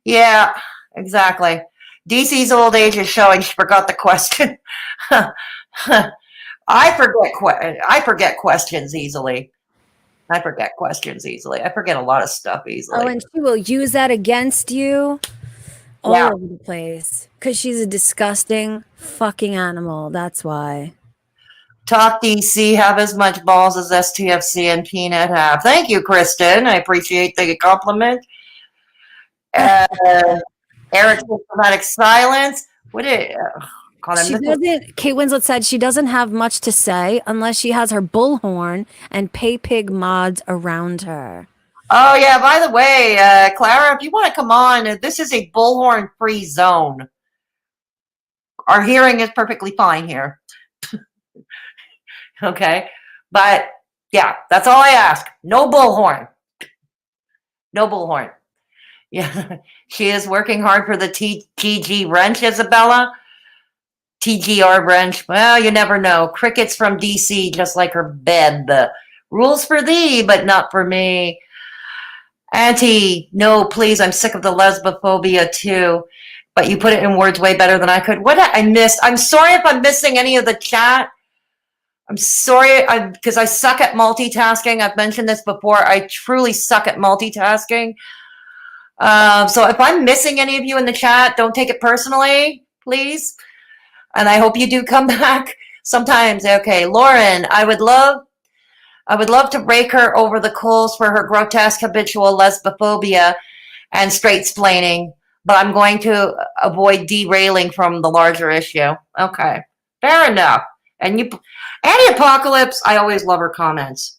Yeah, exactly. DC's old age is showing. She forgot the question. I forget questions easily. I forget questions easily. I forget a lot of stuff easily. Oh, and she will use that against you all over the place because she's a disgusting fucking animal. That's why. Talk DC have as much balls as STFC and Peanut have. Thank you, Kristen. I appreciate the compliment. Eric's diplomatic silence. What is? She doesn't. Kate Winslet said she doesn't have much to say unless she has her bullhorn and pay pig mods around her. Oh yeah. By the way, Clara, if you want to come on, this is a bullhorn free zone. Our hearing is perfectly fine here. Okay, but yeah, that's all I ask. No bullhorn. No bullhorn. Yeah, she is working hard for the TG wrench, Isabella. TGR wrench. Well, you never know. Crickets from DC, just like her bed. The rules for thee, but not for me. Auntie, no, please. I'm sick of the lesbophobia too. But you put it in words way better than I could. What I missed? I'm sorry if I'm missing any of the chat. I'm sorry, because I suck at multitasking. I've mentioned this before. I truly suck at multitasking. So if I'm missing any of you in the chat, don't take it personally, please. And I hope you do come back sometimes. Okay, Lauren, I would love to rake her over the coals for her grotesque habitual lesbophobia and straight-splaining, but I'm going to avoid derailing from the larger issue. Okay, fair enough. And Anti-Apocalypse, I always love her comments.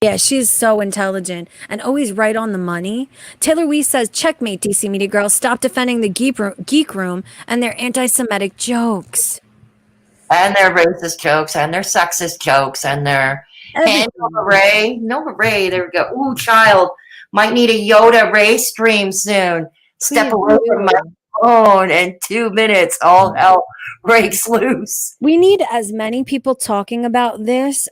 Yeah, she's so intelligent and always right on the money. Taylor Weiss says, checkmate, DC Media Girls. Stop defending the geek room and their anti-Semitic jokes. And their racist jokes and their sexist jokes and their... And Nova Ray, there we go. Ooh, child, might need a Yoda Ray stream soon. Step away from my phone in 2 minutes. All hell breaks loose. We need as many people talking about this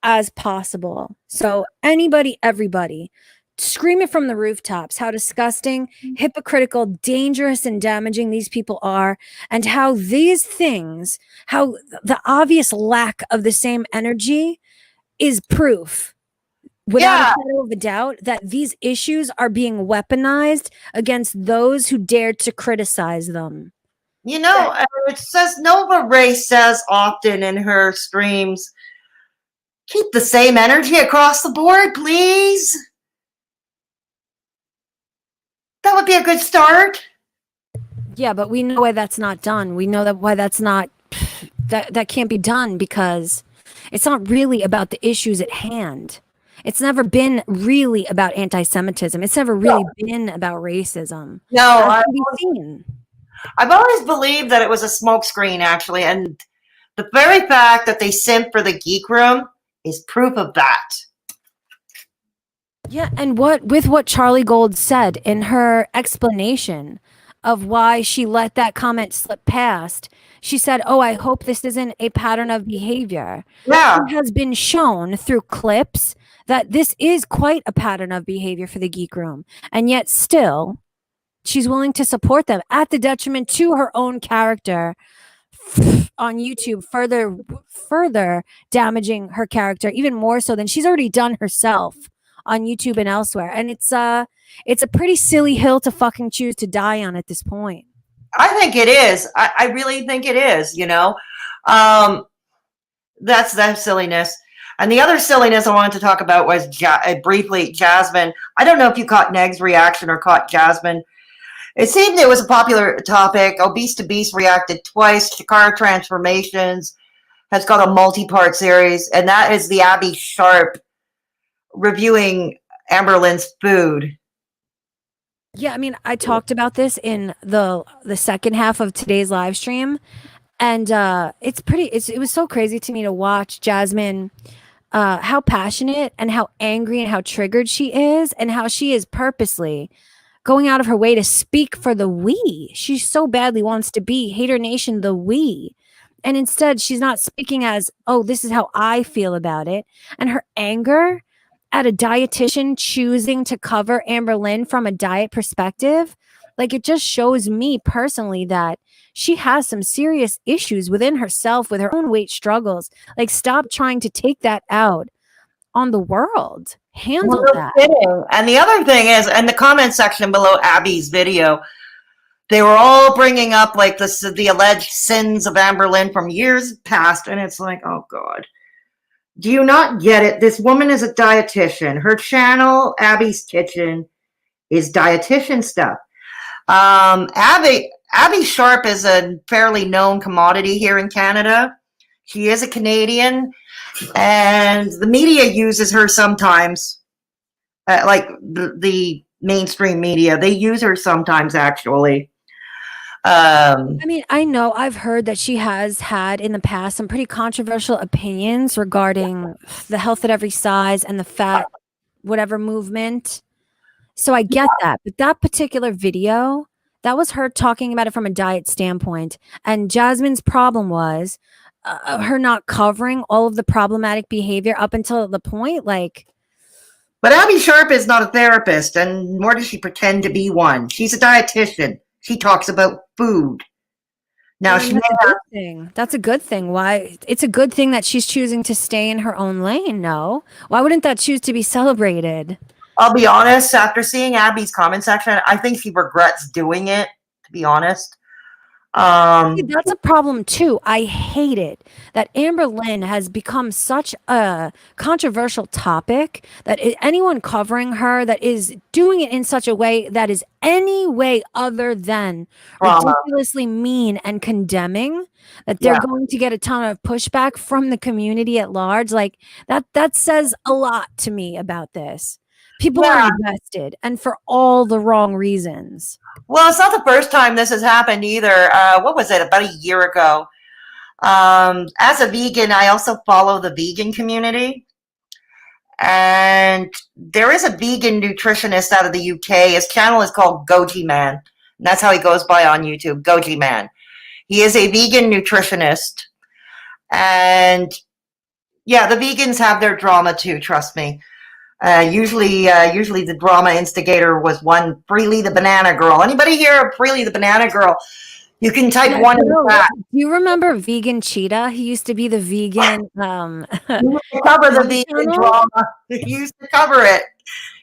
as possible. So anybody, everybody, scream it from the rooftops how disgusting, hypocritical, dangerous, and damaging these people are, and how these things, how the obvious lack of the same energy is proof without a shadow of a doubt that these issues are being weaponized against those who dared to criticize them. You know, it says Nova Ray says often in her streams, keep the same energy across the board, please. That would be a good start. Yeah, but we know why that's not done. We know that why that's not, that can't be done because it's not really about the issues at hand. It's never been really about anti-Semitism. It's never really been about racism. No, I've always believed that it was a smokescreen, actually, and the very fact that they simp for the geek room is proof of that. Yeah, and what Charlie Gold said in her explanation of why she let that comment slip past, she said, "Oh, I hope this isn't a pattern of behavior." Yeah, it has been shown through clips that this is quite a pattern of behavior for the geek room, and yet still she's willing to support them at the detriment to her own character on YouTube, further damaging her character even more so than she's already done herself on YouTube and elsewhere. And it's a pretty silly hill to fucking choose to die on at this point. I think it is. I really think it is, you know. That's that silliness. And the other silliness I wanted to talk about was briefly Jasmine. I don't know if you caught Neg's reaction or caught Jasmine. It seemed it was a popular topic. Obese to Beast reacted twice. Shakara Transformations has got a multi-part series, and that is the Abby Sharp reviewing Amberlynn's food. Yeah, I mean, I talked about this in the second half of today's live stream, and it was so crazy to me to watch Jasmine, how passionate and how angry and how triggered she is, and how she is purposely going out of her way to speak for the we. She so badly wants to be Hater Nation the we. And instead, she's not speaking as, oh, this is how I feel about it. And her anger at a dietitian choosing to cover Amberlynn from a diet perspective, like, it just shows me personally that she has some serious issues within herself with her own weight struggles. Like, stop trying to take that out on the world. Handle Well, no that. kidding. And the other thing is, in the comment section below Abby's video, they were all bringing up like the alleged sins of Amberlynn from years past, and it's like, oh God. Do you not get it? This woman is a dietitian. Her channel, Abby's Kitchen, is dietitian stuff. Abby Sharp is a fairly known commodity here in Canada. She is a Canadian, and the media uses her sometimes, like the mainstream media. They use her sometimes, actually. I mean, I know I've heard that she has had in the past some pretty controversial opinions regarding the health at every size and the fat whatever movement. So I get that. But that particular video, that was her talking about it from a diet standpoint. And Jasmine's problem was her not covering all of the problematic behavior up until the point, like. But Abby Sharp is not a therapist, and nor does she pretend to be one. She's a dietitian. She talks about food. Now, that's a good thing. That's a good thing. Why? It's a good thing that she's choosing to stay in her own lane. No, why wouldn't that choose to be celebrated? I'll be honest. After seeing Abby's comment section, I think she regrets doing it. To be honest, that's a problem too. I hate it that Amberlynn has become such a controversial topic that anyone covering her that is doing it in such a way that is any way other than ridiculously mean and condemning, that they're going to get a ton of pushback from the community at large. Like that says a lot to me about this. People are invested, and for all the wrong reasons. Well, it's not the first time this has happened either. What was it? About a year ago. As a vegan, I also follow the vegan community. And there is a vegan nutritionist out of the UK. His channel is called Goji Man. And that's how he goes by on YouTube, Goji Man. He is a vegan nutritionist. And yeah, the vegans have their drama too, trust me. Usually the drama instigator was one Freelee the Banana Girl. Anybody hear of Freelee the Banana Girl? You can type one in the chat. Do you remember Vegan Cheetah? He used to be the vegan. He used to cover the vegan drama. He used to cover it.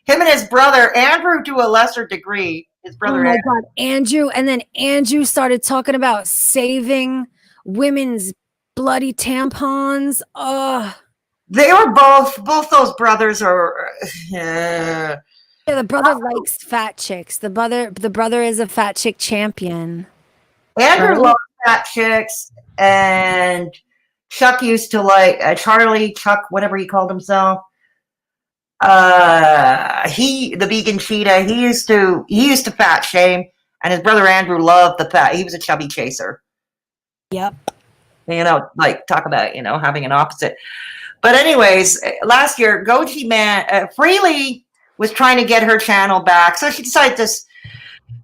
Him and his brother Andrew, to a lesser degree. His brother. Oh my God, Andrew! And then Andrew started talking about saving women's bloody tampons. Oh. They were both those brothers are. Yeah, the brother likes fat chicks. The brother is a fat chick champion. Andrew loves fat chicks, and Chuck used to like Chuck, whatever he called himself. The vegan cheetah. He used to fat shame, and his brother Andrew loved the fat. He was a chubby chaser. Yep. Like talk about having an opposite. But anyways, last year, Goji Man, Freelee was trying to get her channel back. So she decided to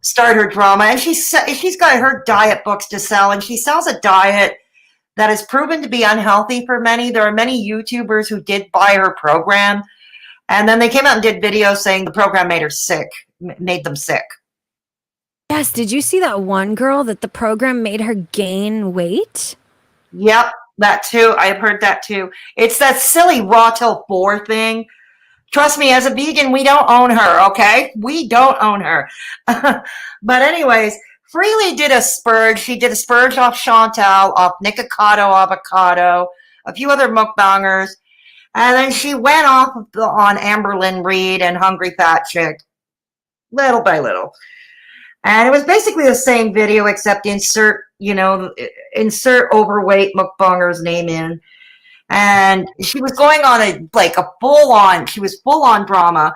start her drama. And she's got her diet books to sell. And she sells a diet that is proven to be unhealthy for many. There are many YouTubers who did buy her program. And then they came out and did videos saying the program made them sick. Yes. Did you see that one girl that the program made her gain weight? Yep. That too. I've heard that too. It's that silly raw till 4 thing. Trust me, as a vegan, we don't own her, okay? We don't own her. But anyways, Freelee did a spurge. She did a spurge off Chantal, off Nikocado Avocado, a few other mukbangers. And then she went off on Amberlynn Reid and Hungry Fat Chick, little by little. And it was basically the same video, except insert overweight mukbanger's name in. And she was going on she was full on drama.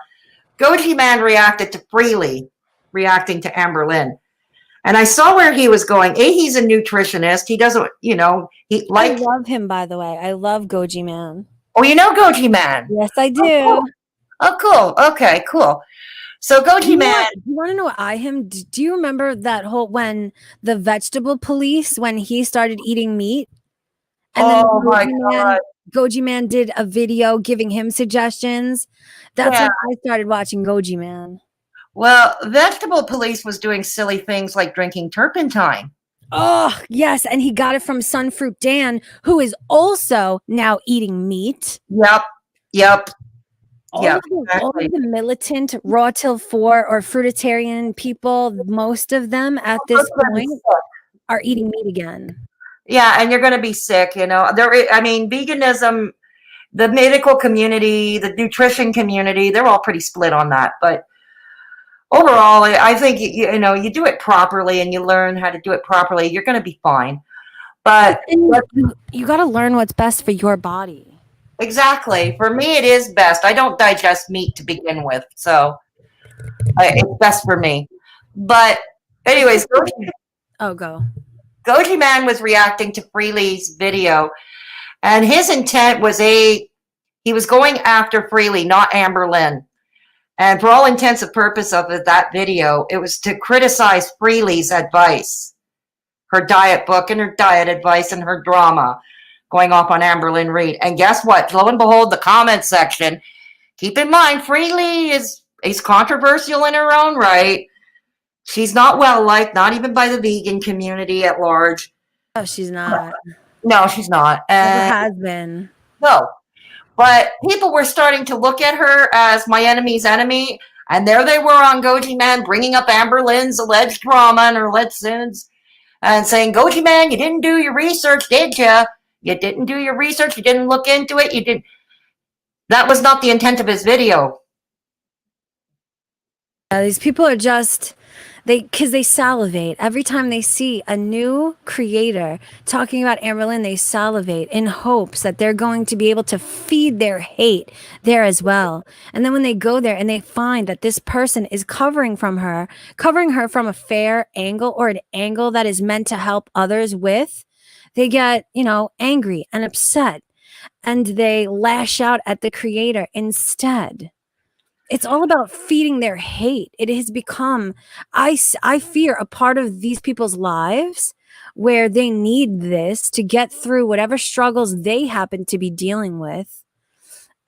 Goji Man reacted to Freelee, reacting to Amberlynn. And I saw where he was going. He's a nutritionist. He doesn't, I love him, by the way. I love Goji Man. Oh, you know Goji Man? Yes, I do. Oh, cool. Okay, cool. So Goji Man. You want to know what do you remember that when the vegetable police, when he started eating meat? And then Goji Man did a video giving him suggestions. That's when I started watching Goji Man. Well, vegetable police was doing silly things like drinking turpentine. Oh, yes. And he got it from Sunfruit Dan, who is also now eating meat. Yep. Yep. All Yep. of the all Exactly. of the militant raw till 4 or fruitarian people, most of them at this point are eating meat again. Yeah, and you're going to be sick. I mean, veganism, the medical community, the nutrition community, they're all pretty split on that. But overall, I think you do it properly and you learn how to do it properly, you're going to be fine. But you got to learn what's best for your body. Exactly. For me, it is best. I don't digest meat to begin with, so it's best for me. But anyways, go. Goji Man was reacting to Freelee's video, and his intent was he was going after Freelee, not Amberlynn. And for all intents and purposes of that video, it was to criticize Freelee's advice, her diet book and her diet advice and her drama, going off on Amberlynn Reid. And guess what? Lo and behold, the comment section, keep in mind, Freelee is controversial in her own right. She's not well-liked, not even by the vegan community at large. Oh, she's not. No, she's not. Never has been. No. But people were starting to look at her as my enemy's enemy, and there they were on Goji Man, bringing up Amberlynn's alleged drama and her alleged sins, and saying, Goji Man, you didn't do your research, did you? You didn't do your research. You didn't look into it. You didn't. That was not the intent of his video. These people are just, because they salivate. Every time they see a new creator talking about Amberlynn, they salivate in hopes that they're going to be able to feed their hate there as well. And then when they go there and they find that this person is covering her from a fair angle or an angle that is meant to help others with, they get, angry and upset, and they lash out at the creator instead. It's all about feeding their hate. It has become, I fear, a part of these people's lives where they need this to get through whatever struggles they happen to be dealing with.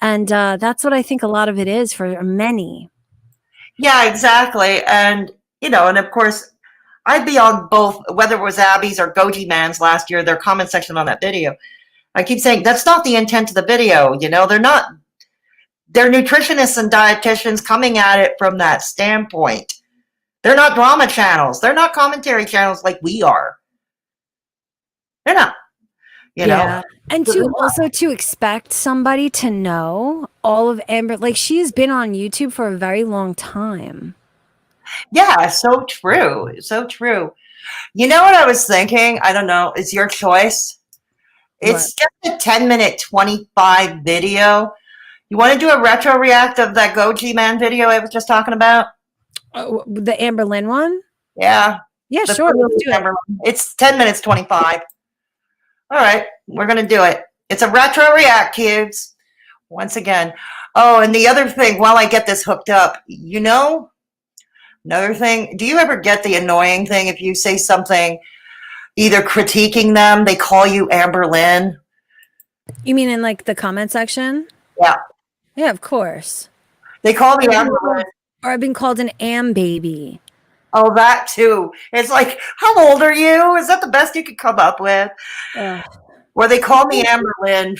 And that's what I think a lot of it is for many. Yeah, exactly. And, and of course, I'd be on both, whether it was Abby's or Goji Man's last year, their comment section on that video. I keep saying, that's not the intent of the video. They're nutritionists and dietitians coming at it from that standpoint. They're not drama channels. They're not commentary channels like we are. They're not, you know. And to expect somebody to know all of Amber, like she's been on YouTube for a very long time. Yeah, so true. So true. You know what I was thinking? I don't know. It's your choice. It's just a 10-minute, 25 video. You want to do a retro react of that Goji Man video I was just talking about? Oh, the Amberlynn one? Yeah. Yeah, sure. Let's do it. It's 10 minutes, 25. All right. We're going to do it. It's a retro react, kids. Once again. Oh, and the other thing, while I get this hooked up, another thing, do you ever get the annoying thing if you say something, either critiquing them, they call you Amberlynn? You mean in like the comment section? Yeah. Yeah, of course. They call me Amberlynn. Or I've been called an am baby. Oh, that too. It's like, how old are you? Is that the best you could come up with? Or they call me Amberlynn.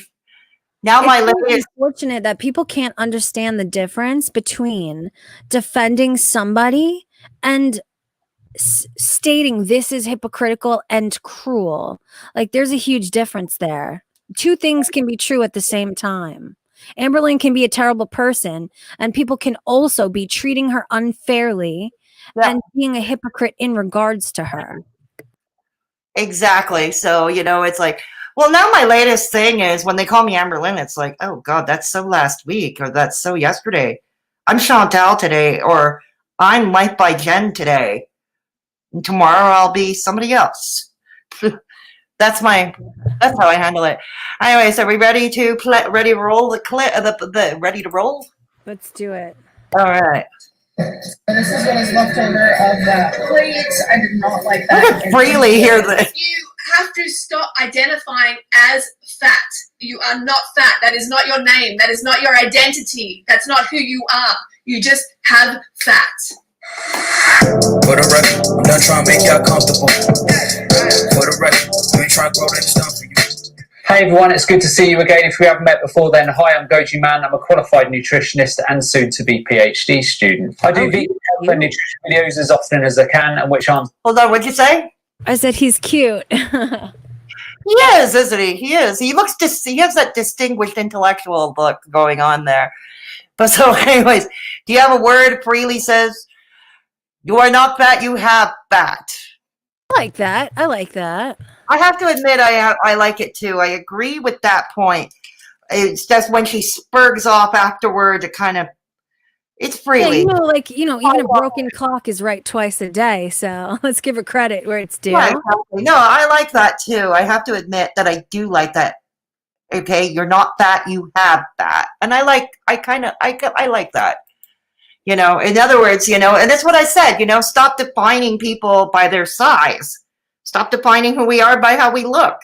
Now it's unfortunate that people can't understand the difference between defending somebody and stating this is hypocritical and cruel. Like there's a huge difference there. Two things can be true at the same time. Amberlynn can be a terrible person, and people can also be treating her unfairly and being a hypocrite in regards to her. Exactly. So, it's like, well, now my latest thing is when they call me Amberlynn, it's like, oh, God, that's so last week, or that's so yesterday. I'm Chantal today, or I'm Life by Jen today. And tomorrow I'll be somebody else. That's how I handle it. Anyways, are we ready to ready to roll the clip? Ready to roll? Let's do it. All right. And this is what is left over of that plate. I did not like that. Look at Freelee here. You have to stop identifying as fat. You are not fat. That is not your name. That is not your identity. That's not who you are. You just have fat. For the record, I'm not trying to make y'all comfortable. For the record, we ain't trying to grow that stuff for you. Hey everyone, it's good to see you again. If we haven't met before, then hi, I'm Goji Man. I'm a qualified nutritionist and soon to be PhD student. I do vegan health and nutrition videos as often as I can, and which aren't. Hold on, what'd you say? I said he's cute. He is, isn't he? He is. He looks he has that distinguished intellectual look going on there. But so, anyways, do you have a word? Freelee says, "You are not fat. You have fat." I like that. I like that. I have to admit, I like it too. I agree with that point. It's just when she spurgs off afterward, it kind of, it's Freelee. Yeah, even a broken clock is right twice a day. So let's give her credit where it's due. Right, exactly. No, I like that too. I have to admit that I do like that. Okay, you're not fat, you have fat, and I like that. In other words, and that's what I said. Stop defining people by their size. Stop defining who we are by how we look.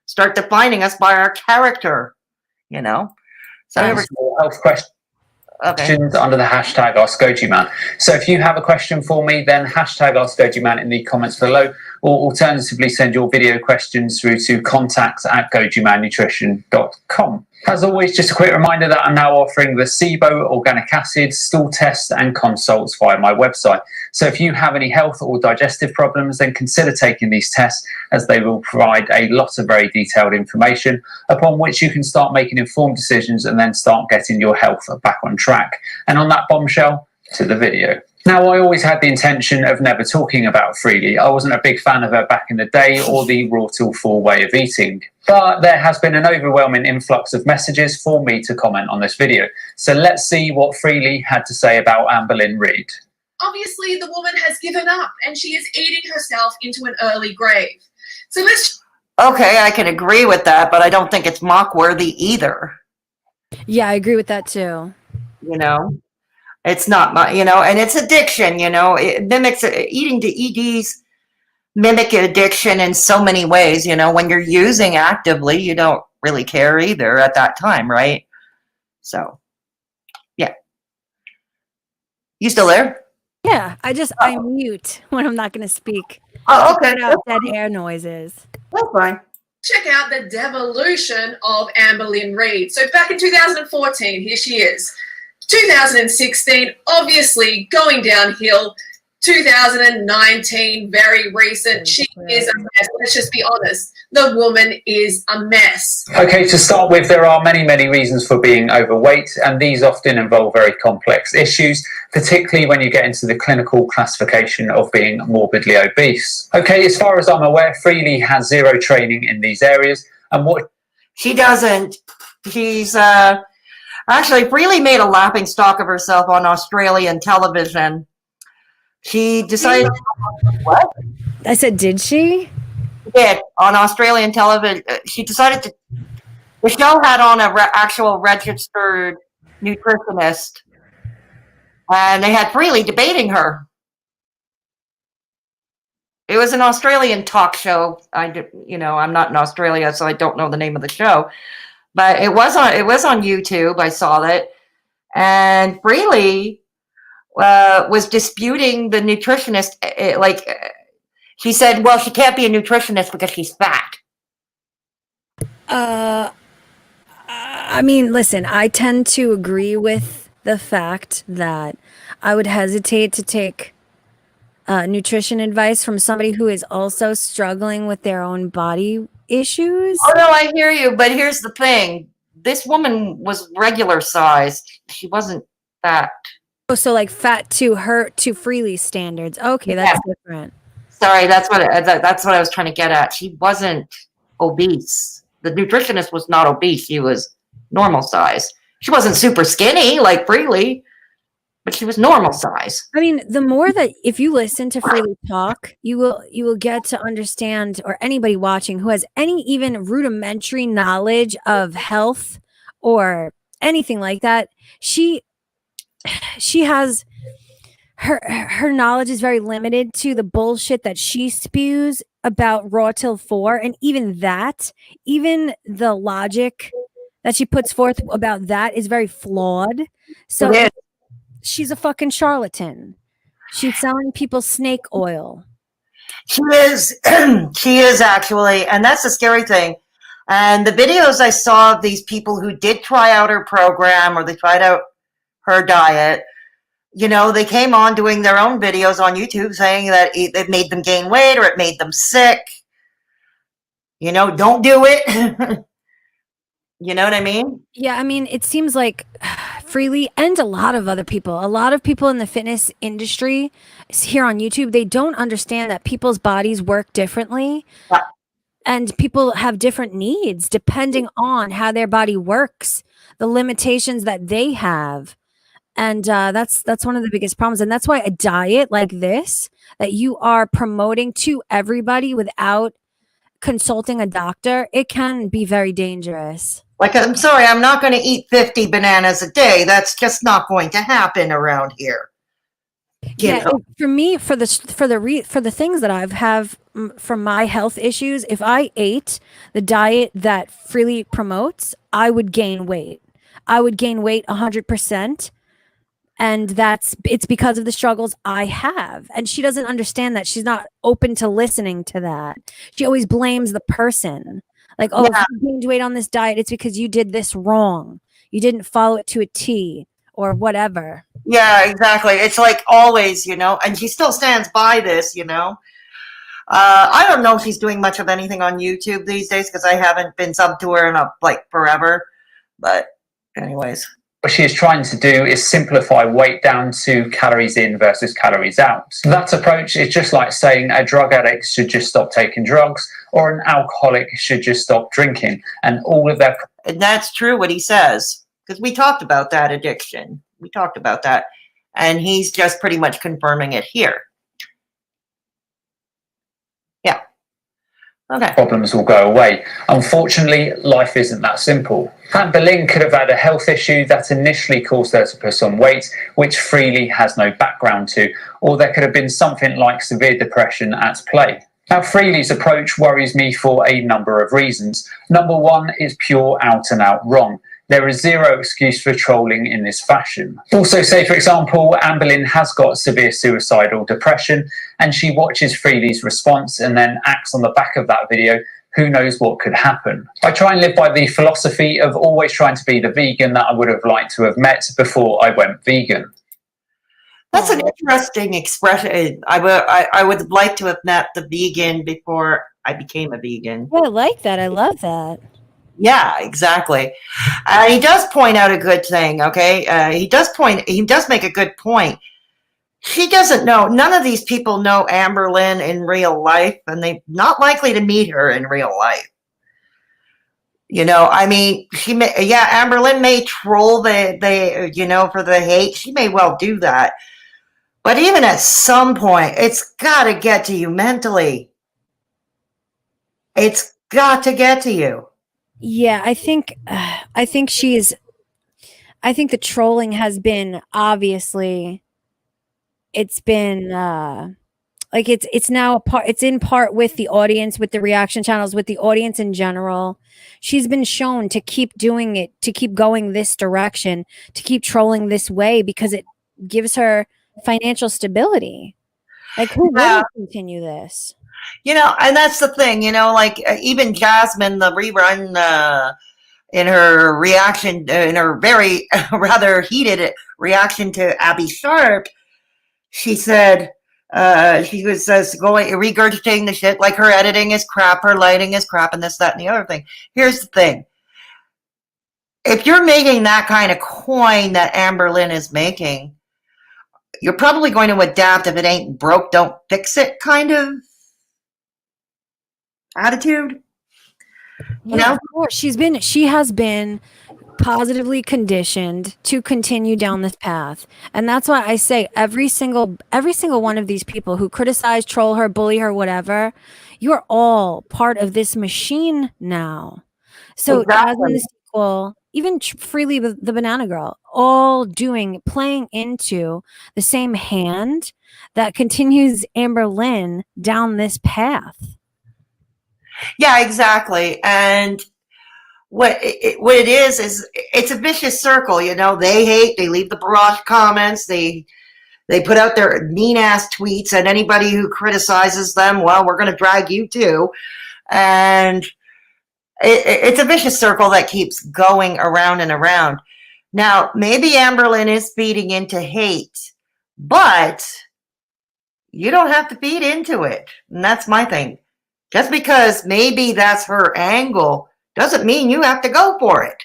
Start defining us by our character. So Health questions under the hashtag AskGojiman. So if you have a question for me, then hashtag AskGojiman in the comments below, or alternatively send your video questions through to contacts@gojimannutrition.com. As always, just a quick reminder that I'm now offering the SIBO, organic acid, stool tests and consults via my website. So if you have any health or digestive problems, then consider taking these tests, as they will provide a lot of very detailed information upon which you can start making informed decisions and then start getting your health back on track. And on that bombshell, to the video. Now, I always had the intention of never talking about Freelee. I wasn't a big fan of her back in the day or the raw till full way of eating. But there has been an overwhelming influx of messages for me to comment on this video. So let's see what Freelee had to say about Amberlynn Reid. Obviously, the woman has given up and she is eating herself into an early grave. So let's... Okay, I can agree with that, but I don't think it's mock-worthy either. Yeah, I agree with that too. It's not my, and it's addiction, it mimics eating to EDs mimic addiction in so many ways. When you're using actively, you don't really care either at that time, right? So, yeah. You still there? Yeah, I mute when I'm not going to speak. Oh, okay. Cut out dead air noises. That's fine. check out the devolution of Amberlynn Reid. So back in 2014, here she is. 2016, obviously going downhill. 2019, very recent. She is a mess. Let's just be honest. The woman is a mess. Okay, to start with, there are many, many reasons for being overweight, and these often involve very complex issues, particularly when you get into the clinical classification of being morbidly obese. Okay, as far as I'm aware, Freelee has zero training in these areas, and what... She doesn't. She's, actually, Freelee made a laughing stock of herself on Australian television. She decided... What? I said, did she? Did on Australian television. She decided to. The show had on a actual registered nutritionist, and they had Freelee debating her. It was an Australian talk show. I'm not in Australia, so I don't know the name of the show, but it was on YouTube. I saw it, and Freelee was disputing the nutritionist, she said, well, she can't be a nutritionist because she's fat. I mean, listen, I tend to agree with the fact that I would hesitate to take nutrition advice from somebody who is also struggling with their own body issues. Oh, no, I hear you, but here's the thing. This woman was regular sized. She wasn't fat. Oh, so like fat to Freelee standards. Okay, that's different. Sorry, that's what I was trying to get at. She wasn't obese. The nutritionist was not obese. She was normal size. She wasn't super skinny like Freelee, but she was normal size. I mean, the more that if you listen to Freelee talk, you will get to understand, or anybody watching who has any even rudimentary knowledge of health or anything like that, she has her knowledge is very limited to the bullshit that she spews about raw till 4, and even the logic that she puts forth about that is very flawed. So she's a fucking charlatan. She's selling people snake oil. She is. She is actually, and that's the scary thing. And the videos I saw of these people who did try out her program or they tried out her diet, you know, they came on doing their own videos on YouTube saying that it made them gain weight or it made them sick. You know, don't do it. You know what I mean? Yeah, I mean, it seems like Freelee and a lot of people in the fitness industry here on YouTube, they don't understand that people's bodies work differently. Yeah. And people have different needs depending on how their body works, the limitations that they have. And that's one of the biggest problems. And that's why a diet like this that you are promoting to everybody without consulting a doctor, it can be very dangerous. Like, I'm sorry, I'm not going to eat 50 bananas a day. That's just not going to happen around here. Yeah, for me, for the things that I've have from my health issues, if I ate the diet that Freelee promotes, I would gain weight. I would gain weight 100%. And it's because of the struggles I have. And she doesn't understand that. She's not open to listening to that. She always blames the person. Like, oh, if you gained weight on this diet, it's because you did this wrong. You didn't follow it to a T or whatever. Yeah, exactly. It's like always, you know, and she still stands by this, you know. I don't know if she's doing much of anything on YouTube these days because I haven't been subbed to her in forever. But anyways. What she is trying to do is simplify weight down to calories in versus calories out. That approach is just like saying a drug addict should just stop taking drugs or an alcoholic should just stop drinking. And all of their... And that's true what he says, because we talked about that addiction. We talked about that. And he's just pretty much confirming it here. Yeah. Okay. Problems will go away. Unfortunately, life isn't that simple. Amberlynn could have had a health issue that initially caused her to put on weight, which Freelee has no background to, or there could have been something like severe depression at play. Now, Freelee's approach worries me for a number of reasons. Number one is pure out and out wrong. There is zero excuse for trolling in this fashion. Also, say for example, Amberlynn has got severe suicidal depression and she watches Freelee's response and then acts on the back of that video. Who knows what could happen? I try and live by the philosophy of always trying to be the vegan that I would have liked to have met before I went vegan. That's an interesting expression. I would like to have met the vegan before I became a vegan. Yeah, I like that. I love that. Yeah, exactly. He does point out a good thing, okay? He does make a good point. She doesn't know, none of these people know Amberlynn in real life, and they're not likely to meet her in real life. You know, I mean, Amberlynn may troll you know, for the hate. She may well do that. But even at some point, it's got to get to you mentally. It's got to get to you. Yeah, I think the trolling has been obviously, it's been like it's now a part, it's in part with the audience, with the reaction channels, with the audience in general. She's been shown to keep doing it, to keep going this direction, to keep trolling this way because it gives her financial stability. Like, who wouldn't continue this? You know, and that's the thing, you know, like even Jasmine, the rerun, in her reaction, in her very rather heated reaction to Abby Sharp, she said, she was regurgitating the shit, like her editing is crap, her lighting is crap, and this, that, and the other thing. Here's the thing. If you're making that kind of coin that Amberlynn is making, you're probably going to adapt if it ain't broke, don't fix it kind of attitude. You know? Of course. She has been positively conditioned to continue down this path. And that's why I say every single one of these people who criticize, troll her, bully her, whatever, you're all part of this machine now. So Jasmine the sequel, even Freelee the Banana Girl, all playing into the same hand that continues Amberlynn down this path. Yeah, exactly. And what it is it's a vicious circle, you know. They hate, they leave the barrage comments, they put out their mean ass tweets, and anybody who criticizes them, well, we're going to drag you too. And it's a vicious circle that keeps going around and around. Now, maybe Amberlynn is feeding into hate, but you don't have to feed into it. And that's my thing. Just because maybe that's her angle doesn't mean you have to go for it.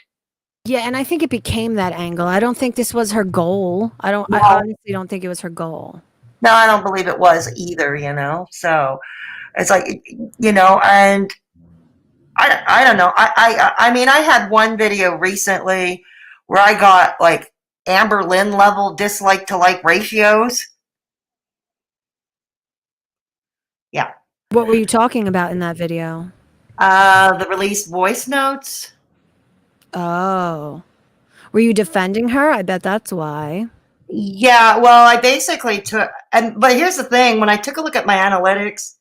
Yeah, and I think it became that angle. I don't think this was her goal. I honestly don't think it was her goal. No, I don't believe it was either, you know. So it's like, you know, and I don't know. I mean, I had one video recently where I got like Amberlynn level dislike to like ratios. Yeah. What were you talking about in that video? The released voice notes. Oh. Were you defending her? I bet that's why. Yeah, well, I basically took, but here's the thing, when I took a look at my analytics,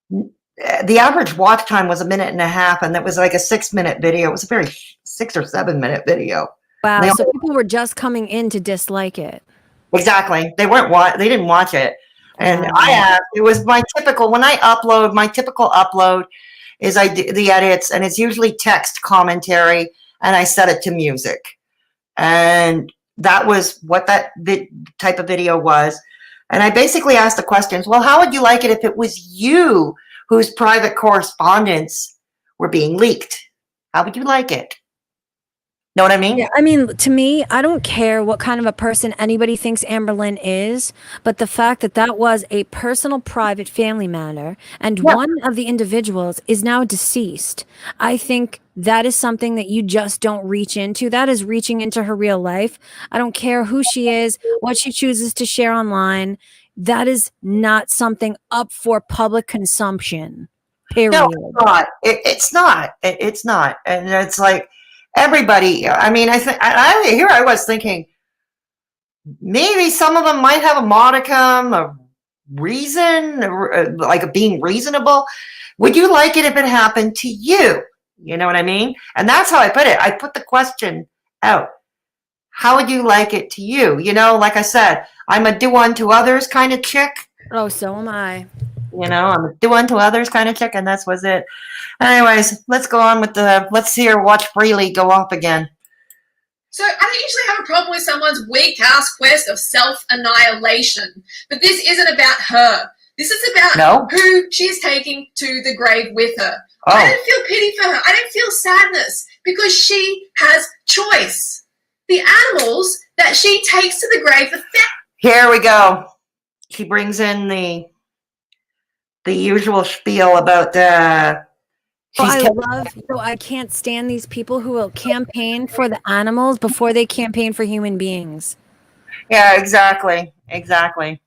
the average watch time was 1.5 minutes, and that was like a 6-minute video. It was a very 6 or 7 minute video. Wow, so people were just coming in to dislike it. Exactly. They didn't watch it. And it was my typical, when I upload, my typical upload is I do the edits, and it's usually text commentary, and I set it to music. And that was what that type of video was. And I basically asked the questions, well, how would you like it if it was you whose private correspondence were being leaked? How would you like it? Know what I mean? Yeah, I mean, to me, I don't care what kind of a person anybody thinks Amberlynn is, but the fact that that was a personal, private family matter, and one of the individuals is now deceased, I think that is something that you just don't reach into. That is reaching into her real life. I don't care who she is, what she chooses to share online. That is not something up for public consumption. Period. No, it's not. It's not. It's not. And it's like, everybody, I mean, I think I was thinking maybe some of them might have a modicum of reason, like being reasonable. Would you like it if it happened to you? You know what I mean? And that's how I put it. I put the question out. How would you like it to you? You know, like I said, I'm a do unto others kind of chick. Oh, so am I. You know, I'm a do unto others kind of chick, and that was it. Anyways, let's go on with let's see her watch Freelee go off again. So I don't usually have a problem with someone's weak-ass quest of self-annihilation, but this isn't about her. This is about who she's taking to the grave with her. Oh. I don't feel pity for her. I don't feel sadness because she has choice. The animals that she takes to the grave, here we go. She brings in the usual spiel about I can't stand these people who will campaign for the animals before they campaign for human beings. Yeah, exactly. Exactly.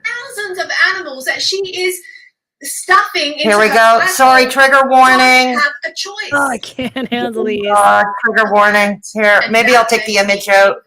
Thousands of animals that she is stuffing into Here we go. Sorry, trigger warning. Have a choice. Oh, I can't handle these. Trigger warning. Here, maybe I'll take the image out.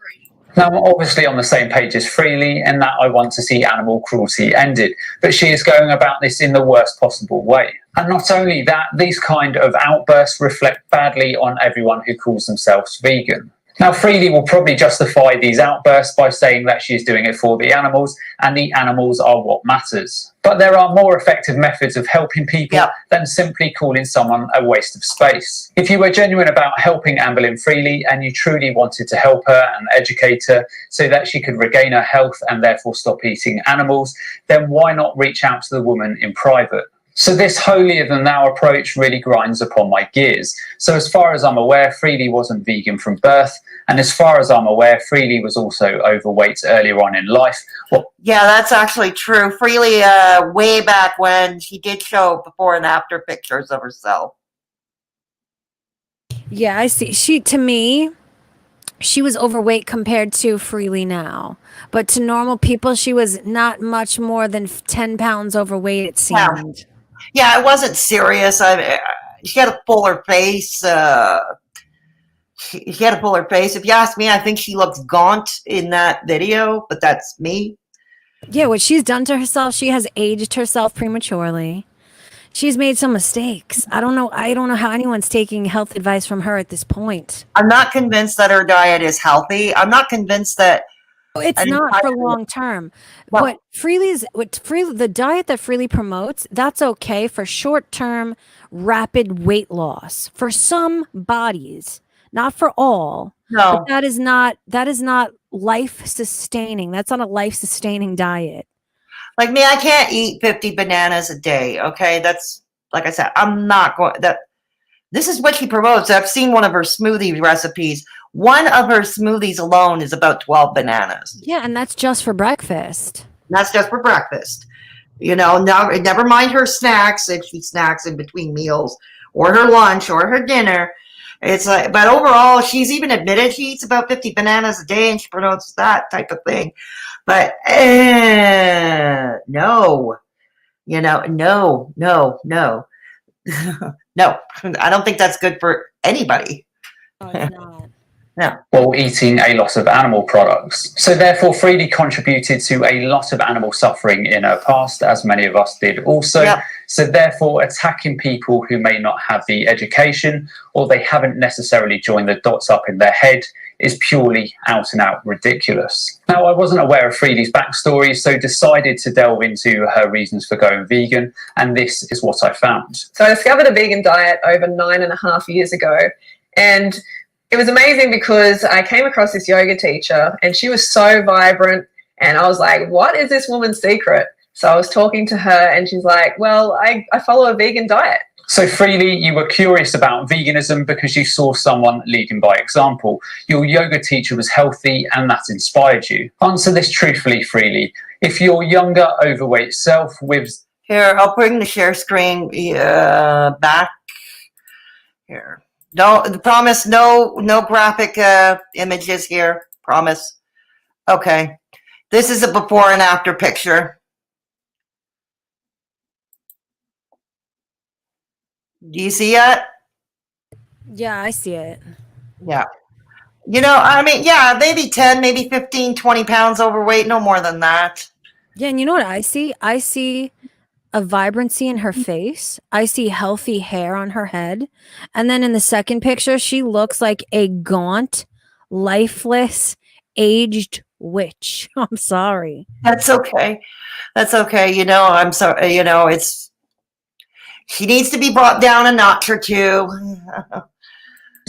Now, I'm obviously on the same page as Freelee in that I want to see animal cruelty ended, but she is going about this in the worst possible way. And not only that, these kind of outbursts reflect badly on everyone who calls themselves vegan. Now, Freelee will probably justify these outbursts by saying that she is doing it for the animals, and the animals are what matters. But there are more effective methods of helping people than simply calling someone a waste of space. If you were genuine about helping Amberlynn Freelee and you truly wanted to help her and educate her so that she could regain her health and therefore stop eating animals, then why not reach out to the woman in private? So this holier-than-thou approach really grinds upon my gears. So as far as I'm aware, Freelee wasn't vegan from birth. And as far as I'm aware, Freelee was also overweight earlier on in life. Yeah, that's actually true. Freelee, way back when, she did show before and after pictures of herself. Yeah, I see. To me, she was overweight compared to Freelee now. But to normal people, she was not much more than 10 pounds overweight, it seemed. Yeah, it wasn't serious. She had a fuller face. She had a fuller face. If you ask me, I think she looks gaunt in that video, but that's me. Yeah, what she's done to herself, she has aged herself prematurely. She's made some mistakes. I don't know how anyone's taking health advice from her at this point. I'm not convinced that her diet is healthy. I'm not convinced that It's an not for entire- long term. Well- What the diet that Freelee promotes, that's okay for short term rapid weight loss for some bodies, not for all. No, But that is not life sustaining. That's not a life sustaining diet. like me, I can't eat 50 bananas a day. Okay, that's like I said, I'm not going. This is what she promotes. I've seen one of her smoothie recipes. One of her smoothies alone is about 12 bananas. Yeah, and that's just for breakfast. That's just for breakfast. Now, never mind her snacks, if she snacks in between meals, or her lunch, or her dinner. It's like, but overall, she's even admitted she eats about 50 bananas a day, and she promotes that type of thing. But no, no, no. I don't think that's good for anybody. No, it's not. While eating a lot of animal products. So therefore, Freelee contributed to a lot of animal suffering in her past, as many of us did also. Yep. So therefore, attacking people who may not have the education or they haven't necessarily joined the dots up in their head is purely out and out ridiculous. Now, I wasn't aware of Freelee's backstory, so decided to delve into her reasons for going vegan, and this is what I found. So I discovered a vegan diet over 9.5 years ago, and it was amazing because I came across this yoga teacher and she was so vibrant, and I was like, what is this woman's secret? So I was talking to her and she's like, well, I follow a vegan diet. So Freelee, you were curious about veganism because you saw someone leading by example. Your yoga teacher was healthy and that inspired you. Answer this truthfully, Freelee. If your younger, overweight self with... Here, I'll bring the share screen back. Here. Don't promise no graphic images here. Promise. Okay. This is a before and after picture. Do you see it? Yeah, I see it. Yeah. I mean, yeah, maybe 10, maybe 15, 20 pounds overweight, no more than that. Yeah, and you know what I see? I see a vibrancy in her face. I see healthy hair on her head. And then in the second picture, she looks like a gaunt, lifeless, aged witch. I'm sorry. That's okay. That's okay. I'm sorry. She needs to be brought down a notch or two.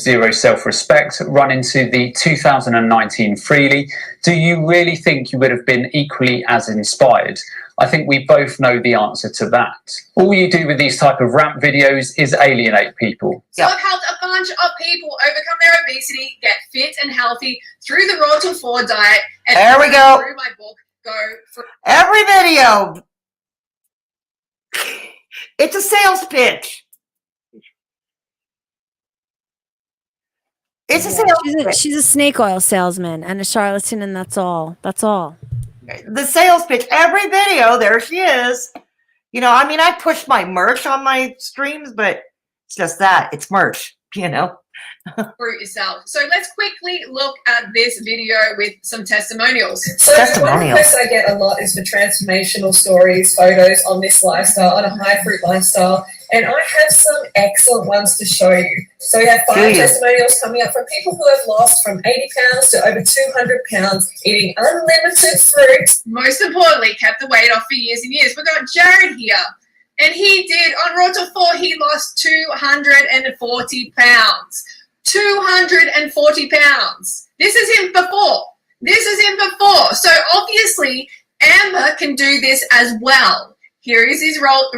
Zero self-respect run into the 2019 Freelee. Do you really think you would have been equally as inspired? I think we both know the answer to that. All you do with these type of rant videos is alienate people. So I've helped a bunch of people overcome their obesity, get fit and healthy through the Raw to 4 diet. And there we go. Through my book, every video. It's a sales pitch. It's a sales pitch. She's a snake oil salesman and a charlatan, and that's all. That's all. The sales pitch. Every video, there she is. I mean, I push my merch on my streams, but it's just that. It's merch, Fruit yourself. So let's quickly look at this video with some testimonials. So one request I get a lot is for transformational stories, photos on this lifestyle, on a high fruit lifestyle, and I have some excellent ones to show you. So we have 5 testimonials coming up from people who have lost from 80 pounds to over 200 pounds eating unlimited fruit. Most importantly, kept the weight off for years and years. We've got Jared here. And he did, on Raw to 4, he lost 240 pounds. 240 pounds. This is him before. So obviously, Amber can do this as well. Here is his result.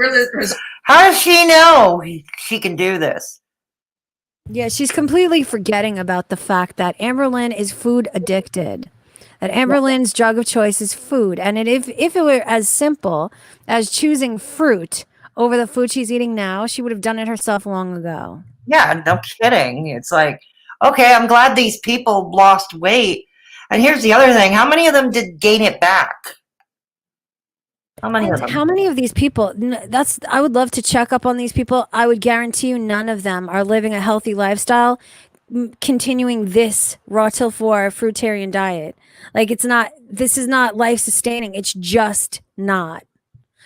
How does she know she can do this? Yeah, she's completely forgetting about the fact that Amberlynn is food addicted. That Amberlynn's drug of choice is food. And if it were as simple as choosing fruit over the food she's eating now, she would have done it herself long ago. Yeah, no kidding. It's like, okay, I'm glad these people lost weight. And here's the other thing. How many of them did gain it back? How many of them? How many of these people, I would love to check up on these people. I would guarantee you none of them are living a healthy lifestyle, continuing this Raw till 4 fruitarian diet. Like this is not life sustaining. It's just not.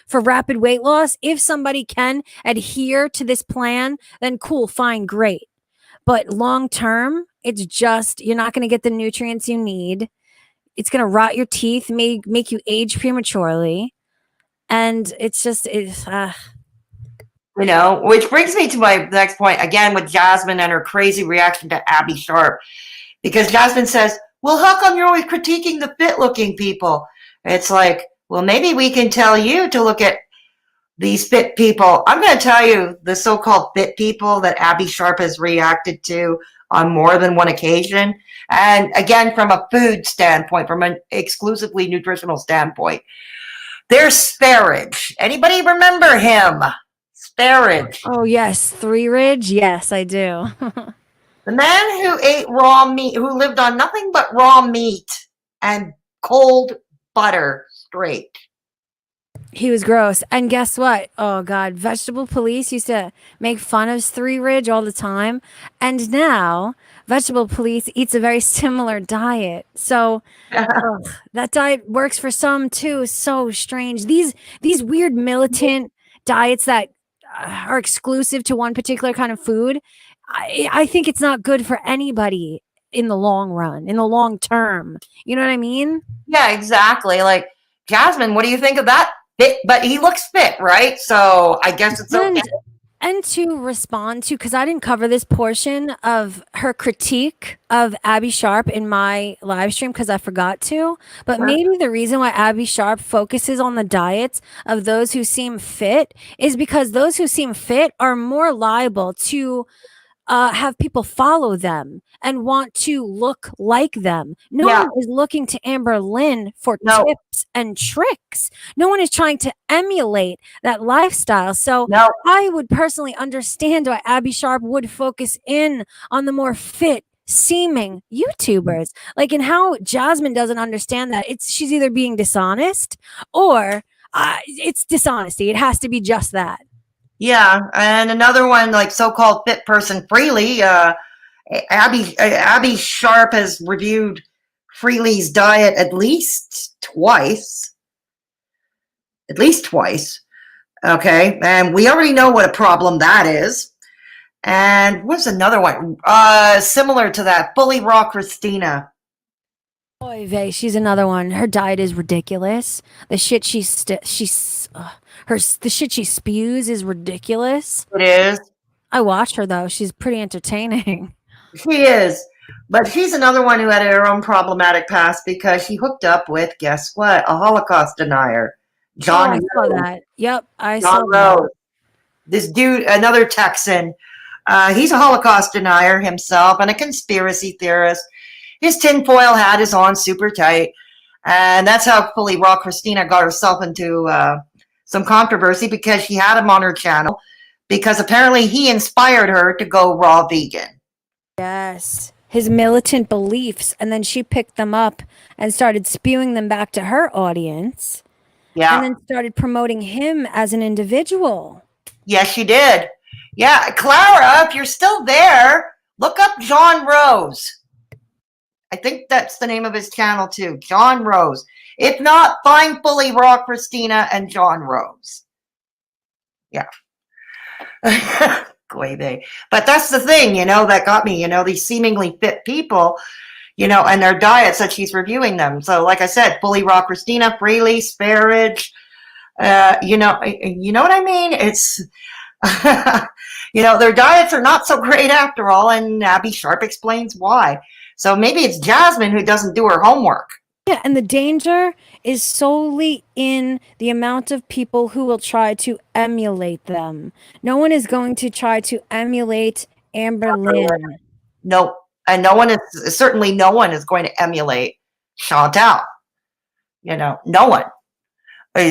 For rapid weight loss, if somebody can adhere to this plan, then cool, fine, great. But long term, it's just, you're not going to get the nutrients you need. it's gonna rot your teeth, make you age prematurely, and it's just You know, which brings me to my next point again with Jasmine and her crazy reaction to Abby Sharp, because Jasmine says, "Well, how come you're always critiquing the fit-looking people?" It's like, well, maybe we can tell you to look at these fit people. I'm going to tell you the so-called fit people that Abby Sharp has reacted to on more than one occasion. And again, from a food standpoint, from an exclusively nutritional standpoint, there's Sparridge. Anybody remember him? Sparridge. oh yes, Three Ridge. Yes, I do. The man who ate raw meat, who lived on nothing but raw meat and cold butter straight. He was gross. And guess what? Oh God, Vegetable Police used to make fun of Three Ridge all the time. And now Vegetable Police eats a very similar diet. So ugh, that diet works for some too. So strange. These weird militant diets that are exclusive to one particular kind of food. I think it's not good for anybody in the long run, in the long term. You know what I mean? Yeah, exactly. Like, Jasmine, what do you think of that? Fit, but he looks fit, right? So I guess it's okay. And to respond to, because I didn't cover this portion of her critique of Abby Sharp in my live stream because I forgot to, but maybe the reason why Abby Sharp focuses on the diets of those who seem fit is because those who seem fit are more liable to have people follow them and want to look like them. No one is looking to Amberlynn for tips and tricks. No one is trying to emulate that lifestyle. So I would personally understand why Abby Sharp would focus in on the more fit seeming YouTubers. Like, and how Jasmine doesn't understand that she's either being dishonest or it's dishonesty. It has to be just that. Yeah, and another one, like so-called fit person, Freelee. Abby Sharp has reviewed Freelee's diet at least twice. Okay, and we already know what a problem that is. And what's another one? Similar to that, Bully Raw Christina. Oy vey, she's another one. Her diet is ridiculous. The shit the shit she spews is ridiculous. It is. I watch her though. She's pretty entertaining. She is. But she's another one who had her own problematic past because she hooked up with, guess what? A Holocaust denier. John I saw that. Yep, I John saw that. Rose. This dude, another Texan. He's a Holocaust denier himself and a conspiracy theorist. His tinfoil hat is on super tight. And that's how Fully Raw Christina got herself into some controversy because she had him on her channel because apparently he inspired her to go raw vegan. Yes. His militant beliefs. And then she picked them up and started spewing them back to her audience. Yeah. And then started promoting him as an individual. Yes, she did. Yeah. Clara, if you're still there, look up John Rose. I think that's the name of his channel too. John Rose. If not, find Fully Raw Christina and John Rose. Yeah. But that's the thing, that got me, these seemingly fit people, and their diets that she's reviewing them. So like I said, Fully Raw Christina, Freelee, Sparridge, you know what I mean? It's, their diets are not so great after all. And Abby Sharp explains why. So maybe it's Jasmine who doesn't do her homework. Yeah, and the danger is solely in the amount of people who will try to emulate them. No one is going to try to emulate Amberlynn. Nope. And no one is going to emulate Chantal. No one.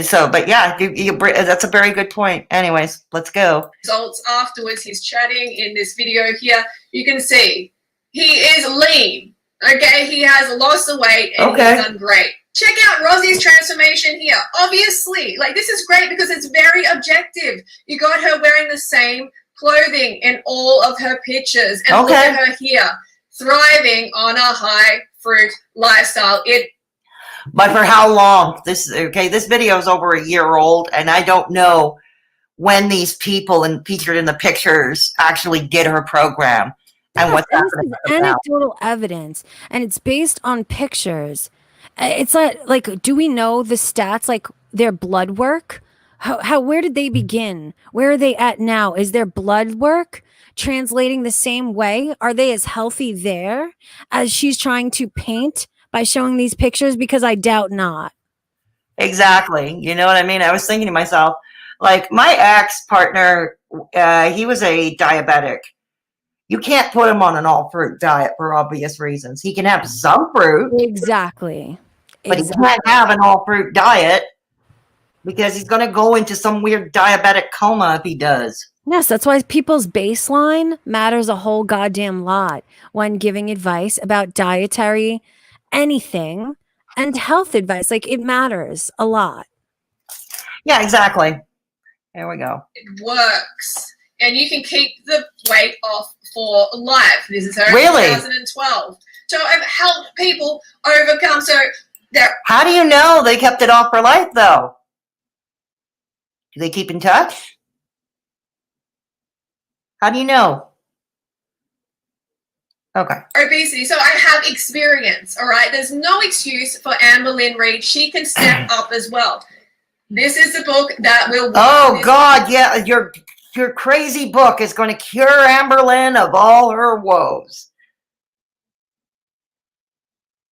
So, but yeah, that's a very good point. Anyways, let's go. Results afterwards, he's chatting in this video here. You can see he is lean. Okay, he has lost the weight and he's done great. Check out Rosie's transformation here. Obviously, this is great because it's very objective. You got her wearing the same clothing in all of her pictures. And look at her here, thriving on a high fruit lifestyle. But for how long? This video is over a year old, and I don't know when these people featured in the pictures actually did her program. And what's this is anecdotal evidence, and it's based on pictures. It's like, do we know the stats, like their blood work? Where did they begin? Where are they at now? Is their blood work translating the same way? Are they as healthy there as she's trying to paint by showing these pictures? Because I doubt not. Exactly. You know what I mean? I was thinking to myself, like my ex-partner, he was a diabetic. You can't put him on an all-fruit diet for obvious reasons. He can have some fruit. Exactly. But he can't have an all-fruit diet because he's going to go into some weird diabetic coma if he does. Yes, that's why people's baseline matters a whole goddamn lot when giving advice about dietary anything and health advice. Like, it matters a lot. Yeah, exactly. There we go. It works. And you can keep the weight off for life. This is her Really? 2012. So I've helped people overcome. So they're. How do you know they kept it off for life, though? Do they keep in touch? How do you know? Okay. Obesity. So I have experience, all right? There's no excuse for Amberlynn Reid. She can step up as well. This is the book that will work. Oh, God, yeah. Your crazy book is going to cure Amberlynn of all her woes.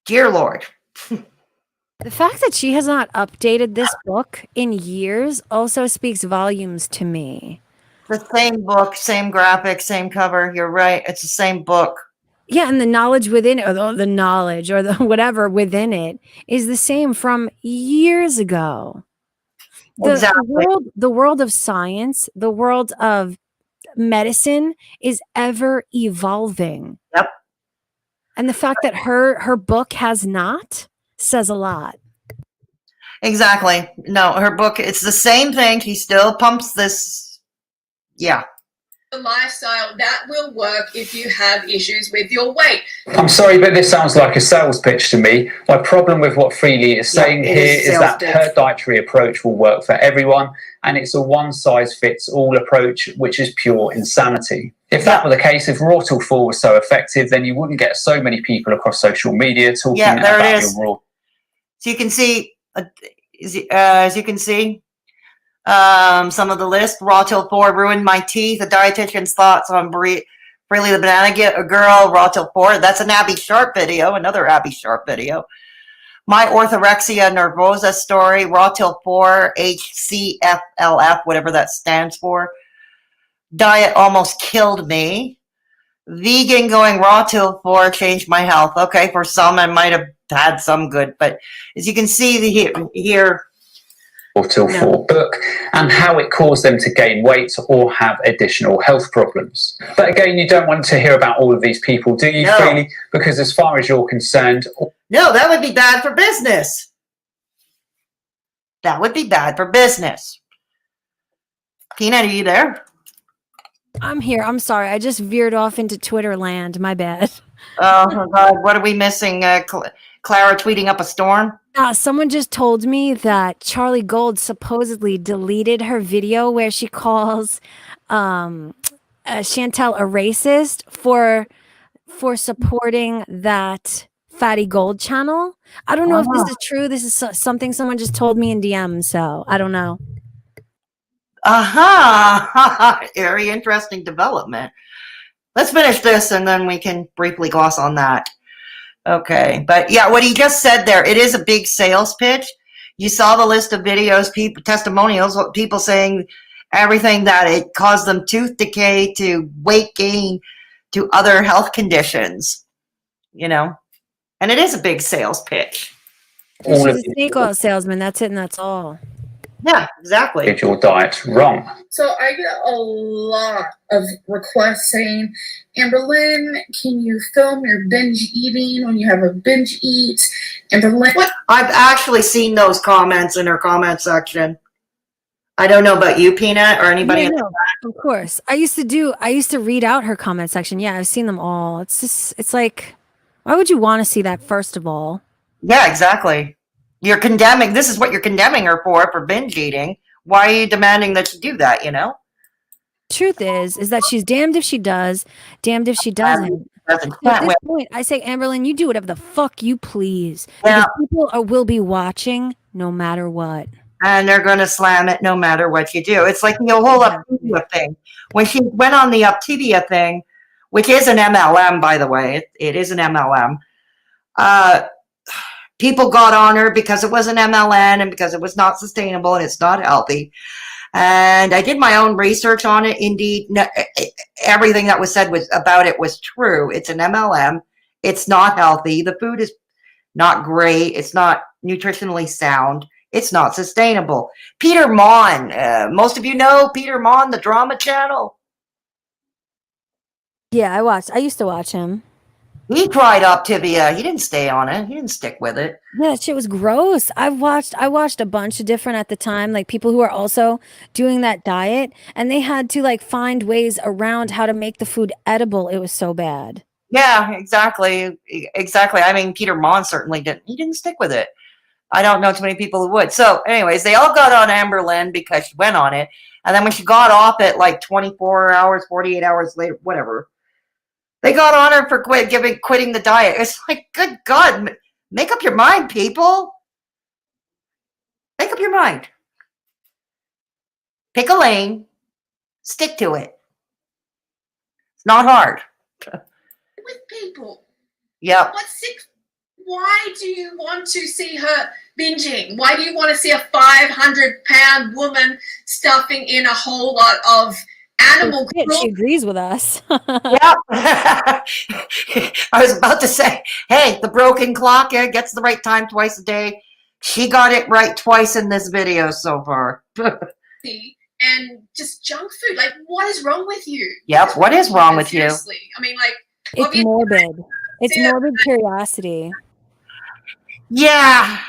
Dear Lord. The fact that she has not updated this book in years also speaks volumes to me. The same book, same graphic, same cover. You're right. It's the same book. Yeah, and the knowledge within it, or the knowledge or the whatever within it is the same from years ago. Exactly. The world of science, the world of medicine is ever evolving. Yep. And the fact that her book has not says a lot. Exactly. No, her book, it's the same thing. She still pumps this. Yeah. The lifestyle that will work if you have issues with your weight. I'm sorry, but this sounds like a sales pitch to me. My problem with what Freelee is saying here is that her dietary approach will work for everyone, and it's a one-size-fits-all approach, which is pure insanity. If that were the case, if Raw Till 4 was so effective, then you wouldn't get so many people across social media talking about your Raw. So you can see, as you can see, some of the list. Raw Till 4 ruined my teeth. A dietitian's thoughts on Freelee the Banana Girl. Raw Till 4. That's an Abby Sharp video. Another Abby Sharp video. My orthorexia nervosa story. Raw Till 4. HCFLF, whatever that stands for. Diet almost killed me. Vegan going Raw Till 4 changed my health. Okay, for some I might have had some good, but as you can see here. Till 4 book, and how it caused them to gain weight or have additional health problems. But again, you don't want to hear about all of these people, do you, Freelee? Because as far as you're concerned... No, that would be bad for business. That would be bad for business. Peanut, are you there? I'm here. I'm sorry. I just veered off into Twitter land. My bad. Oh, God. What are we missing? Clara tweeting up a storm? Someone just told me that Charlie Gold supposedly deleted her video where she calls Chantel a racist for supporting that Fatty Gold channel. I don't know if this is true. This is something someone just told me in DM, so I don't know. Aha! Very interesting development. Let's finish this and then we can briefly gloss on that. Okay, but yeah, what he just said there, it is a big sales pitch. You saw the list of videos, people, testimonials, people saying everything that it caused them tooth decay to weight gain to other health conditions, you know, and it is a big sales pitch. She's a snake oil salesman. That's it, and that's all. Yeah, exactly. Get your diet wrong. So I get a lot of requests saying, Amberlynn, can you film your binge eating when you have a binge eat? Amberlynn. What? I've actually seen those comments in her comment section. I don't know about you, Peanut, or anybody. Yeah, no, of course. I used to read out her comment section. Yeah, I've seen them all. It's like, why would you want to see that, first of all? Yeah, exactly. You're condemning, this is what you're condemning her for binge eating. Why are you demanding that she do that, you know? Truth is that she's damned if she does, damned if she doesn't. doesn't. So at this point, I say, Amberlynn, you do whatever the fuck you please. Yeah. Because people will be watching no matter what. And they're going to slam it no matter what you do. It's like the whole Uptibia thing. When she went on the Uptibia thing, which is an MLM, by the way, it is an MLM. People got on her because it was an MLM and because it was not sustainable and it's not healthy. And I did my own research on it. Indeed, everything that was said about it was true. It's an MLM. It's not healthy. The food is not great. It's not nutritionally sound. It's not sustainable. Peter Mon. Most of you know Peter Mon, the drama channel. Yeah, I used to watch him. He tried Uptibia. He didn't stay on it. He didn't stick with it. Yeah, that shit was gross. I watched a bunch of different at the time, like people who are also doing that diet, and they had to like find ways around how to make the food edible. It was so bad. Yeah, exactly. Exactly. I mean, Peter Mon certainly didn't. He didn't stick with it. I don't know too many people who would. So anyways, they all got on Amberlynn because she went on it. And then when she got off it like 24 hours, 48 hours later, whatever, they got on her for quitting the diet. It's like, good God, make up your mind, people. Make up your mind. Pick a lane. Stick to it. It's not hard. With people. Yep. Why do you want to see her binging? Why do you want to see a 500-pound woman stuffing in a whole lot of animal cruelty? She agrees with us. Yeah. I was about to say, hey, the broken clock gets the right time twice a day. She got it right twice in this video so far. And just junk food. Like, what is wrong with you? Yep. What is wrong with you? Seriously. I mean, like, it's morbid. It's morbid curiosity. Yeah.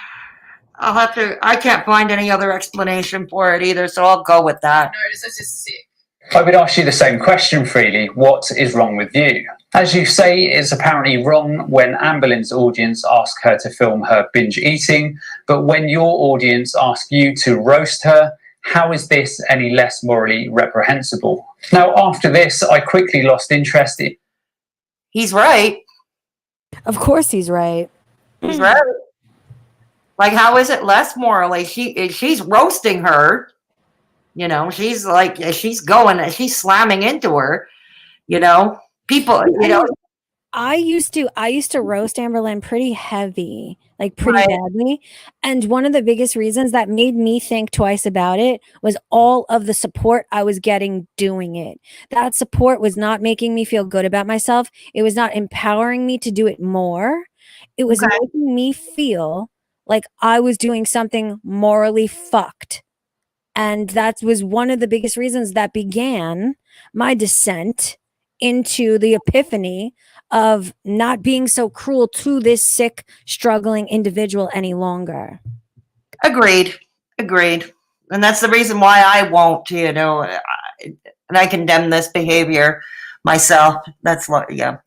I can't find any other explanation for it either, so I'll go with that. No, that's just sick. I would ask you the same question, Freelee. What is wrong with you? As you say, it's apparently wrong when Amberlynn's audience ask her to film her binge eating, but when your audience ask you to roast her, how is this any less morally reprehensible? Now, after this, I quickly lost interest. He's right. Of course he's right. He's right. Like, how is it less morally? She's roasting her. You know, she's like, she's slamming into her. You know, people, you know. I used to roast Amberlynn pretty heavy, like pretty badly. And one of the biggest reasons that made me think twice about it was all of the support I was getting doing it. That support was not making me feel good about myself. It was not empowering me to do it more. It was making me feel like I was doing something morally fucked. And that was one of the biggest reasons that began my descent into the epiphany of not being so cruel to this sick, struggling individual any longer. Agreed. And that's the reason why I won't, you know, and I condemn this behavior myself. That's what, yeah.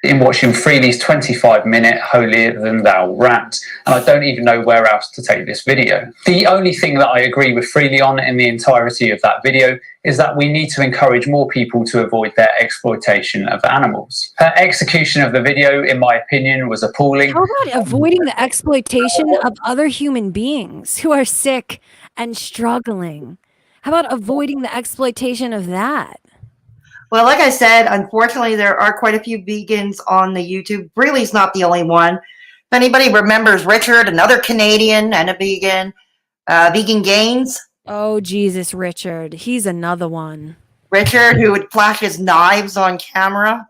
In watching Freelee's 25-minute holier than thou rant, and I don't even know where else to take this video. The only thing that I agree with Freelee on in the entirety of that video is that we need to encourage more people to avoid their exploitation of animals. Her execution of the video, in my opinion, was appalling. How about avoiding the exploitation of other human beings who are sick and struggling? How about avoiding the exploitation of that? Well, like I said, unfortunately, there are quite a few vegans on the YouTube. Freelee's not the only one. If anybody remembers Richard, another Canadian and a vegan, Vegan Gains. Oh, Jesus, Richard. He's another one. Richard, who would flash his knives on camera.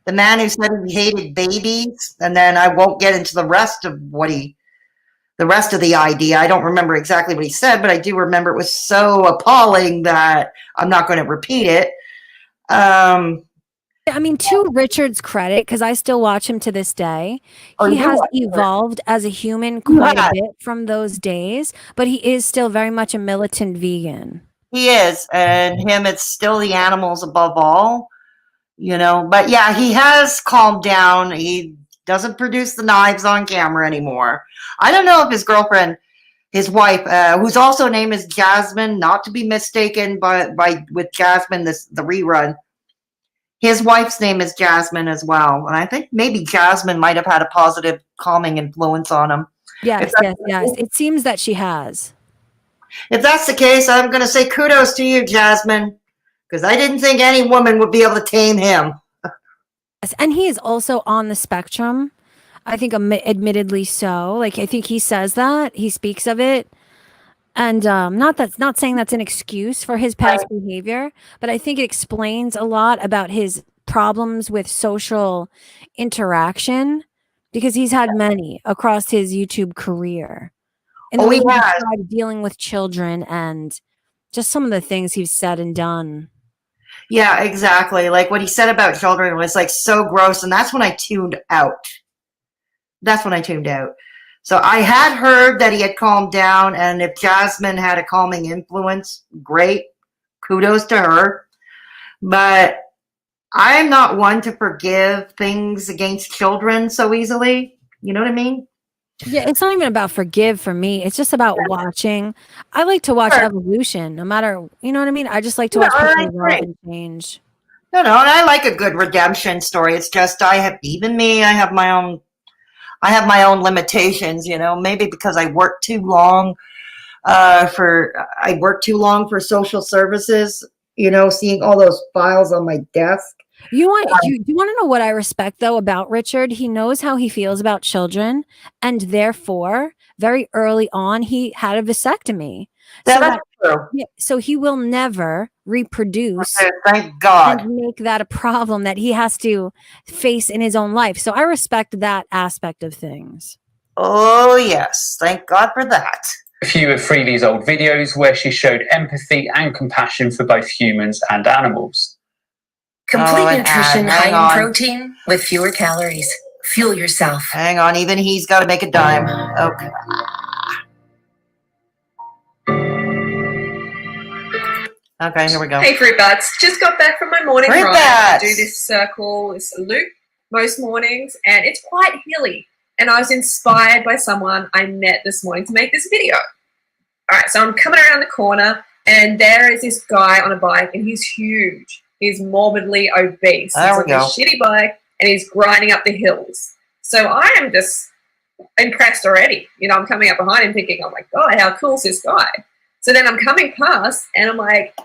The man who said he hated babies. And then I won't get into the rest of the idea. I don't remember exactly what he said, but I do remember it was so appalling that I'm not going to repeat it. I mean, to Richard's credit, because I still watch him to this day, he has evolved as a human quite a bit from those days, but he is still very much a militant vegan. He is, and it's still the animals above all, you know. But yeah, he has calmed down. He doesn't produce the knives on camera anymore. I don't know if his girlfriend, his wife, whose also name is Jasmine, not to be mistaken with Jasmine, the rerun. His wife's name is Jasmine as well. And I think maybe Jasmine might have had a positive calming influence on him. Yes. It seems that she has. If that's the case, I'm going to say kudos to you, Jasmine, because I didn't think any woman would be able to tame him. Yes, and he is also on the spectrum. I think admittedly so. Like, I think he says that. He speaks of it. And not saying that's an excuse for his past behavior, but I think it explains a lot about his problems with social interaction, because he's had many across his YouTube career. And he has. Dealing with children and just some of the things he's said and done. Yeah, exactly. Like what he said about children was like so gross. And that's when I tuned out. So I had heard that he had calmed down. And if Jasmine had a calming influence, great. Kudos to her. But I'm not one to forgive things against children so easily. You know what I mean? Yeah, it's not even about forgive for me. It's just about watching. I like to watch evolution, no matter, you know what I mean? I just like to watch people grow and change. No, and I like a good redemption story. It's just I have my own limitations, you know, maybe because I work too long for social services, you know, seeing all those files on my desk. You want to know what I respect though about Richard? He knows how he feels about children, and therefore, very early on, he had a vasectomy. That's true. So he will never reproduce. Okay, thank God. And make that a problem that he has to face in his own life. So I respect that aspect of things. Oh yes, thank God for that. A few of Freelee's old videos where she showed empathy and compassion for both humans and animals. Complete nutrition, high in protein, with fewer calories. Fuel yourself. Hang on, even he's got to make a dime. Okay. Okay, here we go. Hey, Fruit Bats. Just got back from my morning Fruit ride. Bats. I do this circle, this loop, most mornings, and it's quite hilly. And I was inspired by someone I met this morning to make this video. All right, so I'm coming around the corner, and there is this guy on a bike, and he's huge. He's morbidly obese. There we go. He's on a shitty bike, and he's grinding up the hills. So I am just impressed already. You know, I'm coming up behind him thinking, oh my God, how cool is this guy? So then I'm coming past, and I'm like,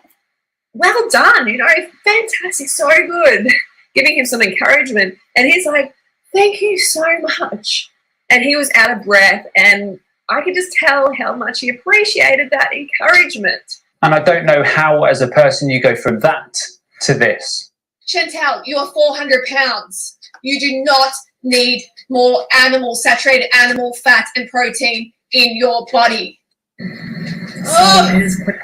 well done, you know, fantastic, so good. Giving him some encouragement. And he's like, thank you so much. And he was out of breath, and I could just tell how much he appreciated that encouragement. And I don't know how, as a person, you go from that to this. Chantal, you are 400 pounds. You do not need more saturated animal fat and protein in your body.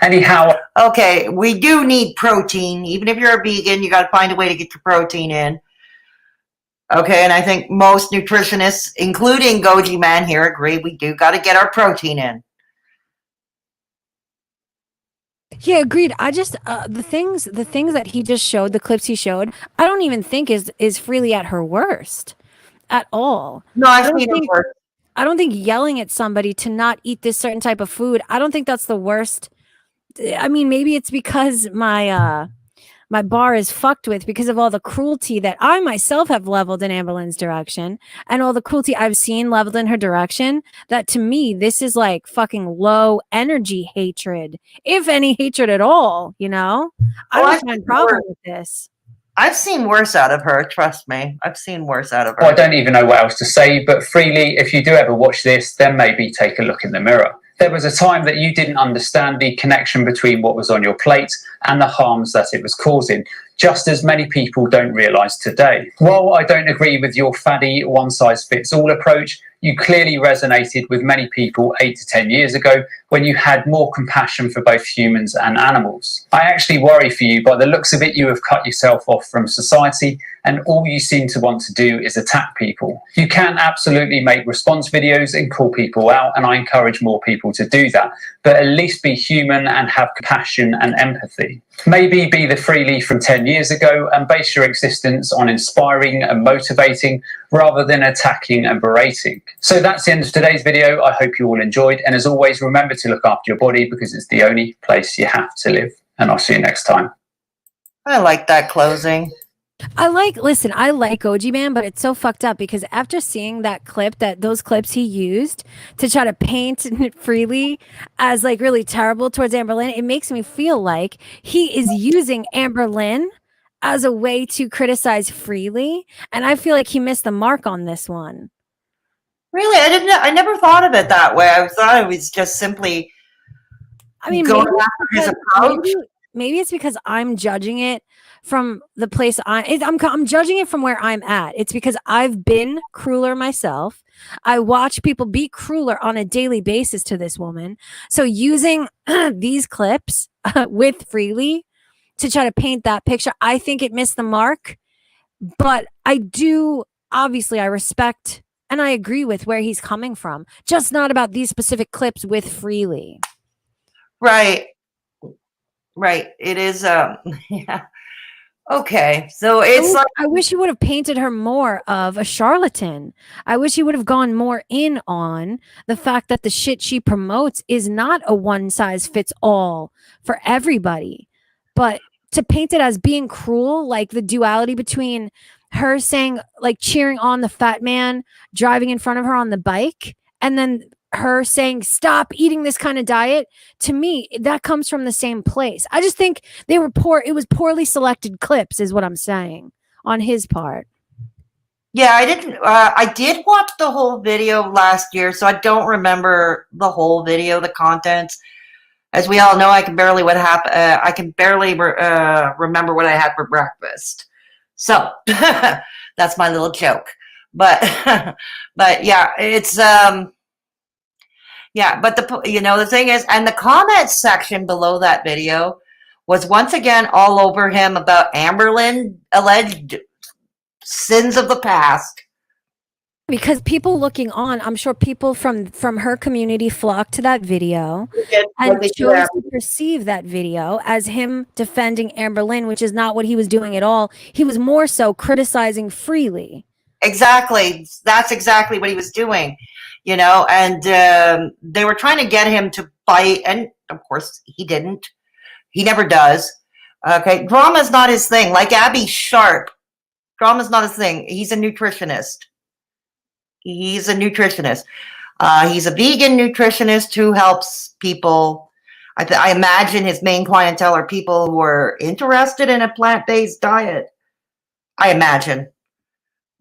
Anyhow. Okay, we do need protein. Even if you're a vegan, you got to find a way to get your protein in. Okay, and I think most nutritionists, including Goji Man here, agree we do got to get our protein in. Yeah, agreed. I just the things that he just showed, the clips he showed, I don't even think is Freelee at her worst at all. No, I don't think yelling at somebody to not eat this certain type of food, I don't think that's the worst. I mean, maybe it's because my bar is fucked with because of all the cruelty that I myself have leveled in Amberlynn's direction, and all the cruelty I've seen leveled in her direction, that to me, this is like fucking low energy hatred, if any hatred at all, you know? I don't find a problem with this. I've seen worse out of her, trust me. I've seen worse out of her. Well, I don't even know what else to say, but Freelee, if you do ever watch this, then maybe take a look in the mirror. There was a time that you didn't understand the connection between what was on your plate and the harms that it was causing, just as many people don't realise today. While I don't agree with your faddy one-size-fits-all approach, you clearly resonated with many people 8 to 10 years ago when you had more compassion for both humans and animals. I actually worry for you. By the looks of it, you have cut yourself off from society, and all you seem to want to do is attack people. You can absolutely make response videos and call people out, and I encourage more people to do that, but at least be human and have compassion and empathy. Maybe be the Freelee from 10 years ago and base your existence on inspiring and motivating rather than attacking and berating. So that's the end of today's video. I hope you all enjoyed, and as always, remember to look after your body because it's the only place you have to live, and I'll see you next time. I like that closing. I like Goji Man, but it's so fucked up because after seeing those clips he used to try to paint Freelee as like really terrible towards Amberlynn, it makes me feel like he is using Amberlynn as a way to criticize Freelee, and I feel like he missed the mark on this one. Really, I never thought of it that way. I thought it was just simply. I mean, going after his approach. Maybe it's because I'm judging it from the place I'm judging it from where I'm at. It's because I've been crueler myself. I watch people be crueler on a daily basis to this woman. So using these clips with Freelee to try to paint that picture, I think it missed the mark. But I respect and I agree with where he's coming from. Just not about these specific clips with Freelee. Right. It is yeah. Okay. So it's like I wish he would have painted her more of a charlatan. I wish he would have gone more in on the fact that the shit she promotes is not a one size fits all for everybody. But to paint it as being cruel, like the duality between her saying, like cheering on the fat man driving in front of her on the bike, and then her saying stop eating this kind of diet, to me that comes from the same place. I just think they were it was poorly selected clips is what I'm saying on his part. Yeah, I did watch the whole video last year, so I don't remember the whole video, the contents. As we all know, I can barely remember what I had for breakfast. So that's my little joke. But yeah, it's yeah, but the thing is, and the comment section below that video was once again all over him about Amberlynn alleged sins of the past. Because people looking on, I'm sure people from her community flocked to that video and chose to perceive that video as him defending Amberlynn, which is not what he was doing at all. He was more so criticizing Freelee. Exactly. That's exactly what he was doing. And they were trying to get him to bite, and of course he didn't. He never does. Okay, drama's not his thing. Like Abby Sharp, drama's not his thing. He's a nutritionist. He's a vegan nutritionist who helps people. I imagine his main clientele are people who are interested in a plant-based diet. I imagine.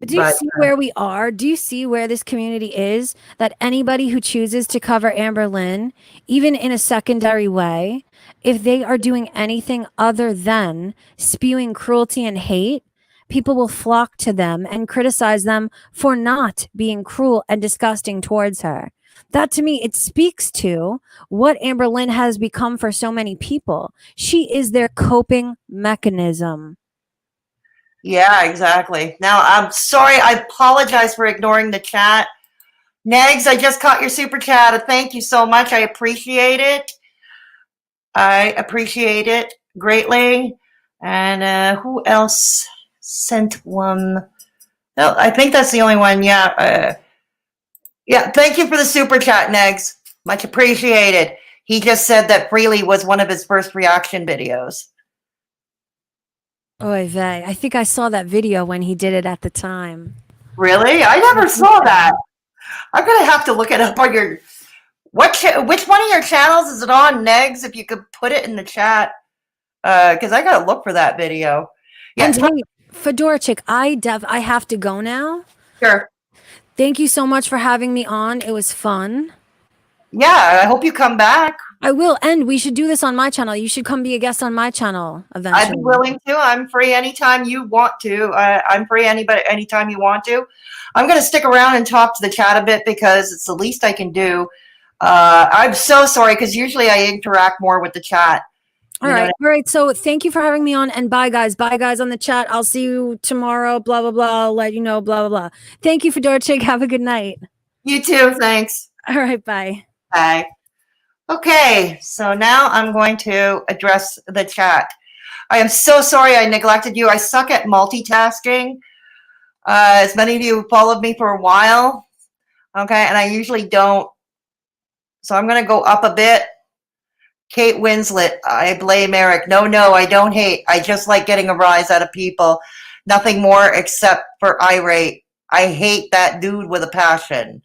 Do you see where we are? Do you see where this community is? That anybody who chooses to cover Amberlynn, even in a secondary way, if they are doing anything other than spewing cruelty and hate, people will flock to them and criticize them for not being cruel and disgusting towards her. That, to me, it speaks to what Amberlynn has become for so many people. She is their coping mechanism. Yeah, exactly. Now, I'm sorry. I apologize for ignoring the chat. Negs, I just caught your super chat. Thank you so much. I appreciate it. I appreciate it greatly. And who else sent one? No, I think that's the only one. Yeah. Yeah, thank you for the super chat, Negs. Much appreciated. He just said that Freelee was one of his first reaction videos. Oy vey. I think I saw that video when he did it at the time. Really? I never saw that. I'm going to have to look it up on your... which one of your channels is it on, Negs? If you could put it in the chat. Because I got to look for that video. Yeah. And hey, Fedora Chick, I have to go now. Sure. Thank you so much for having me on. It was fun. Yeah, I hope you come back. I will, and we should do this on my channel. You should come be a guest on my channel eventually. I'd be willing to. I'm free anytime you want to. I'm free anytime you want to. I'm going to stick around and talk to the chat a bit because it's the least I can do. I'm so sorry because usually I interact more with the chat. All right. So thank you for having me on, and bye guys. Bye guys on the chat. I'll see you tomorrow. Blah blah blah. I'll let you know. Blah blah blah. Thank you, Fedora Chick. Have a good night. You too. Thanks. All right. Bye. Bye. Okay, so now I'm going to address the chat. I am so sorry I neglected you. I suck at multitasking. As many of you have followed me for a while, okay, and I usually don't. So I'm going to go up a bit. Kate Winslet, I blame Eric. No, I don't hate. I just like getting a rise out of people. Nothing more except for irate. I hate that dude with a passion.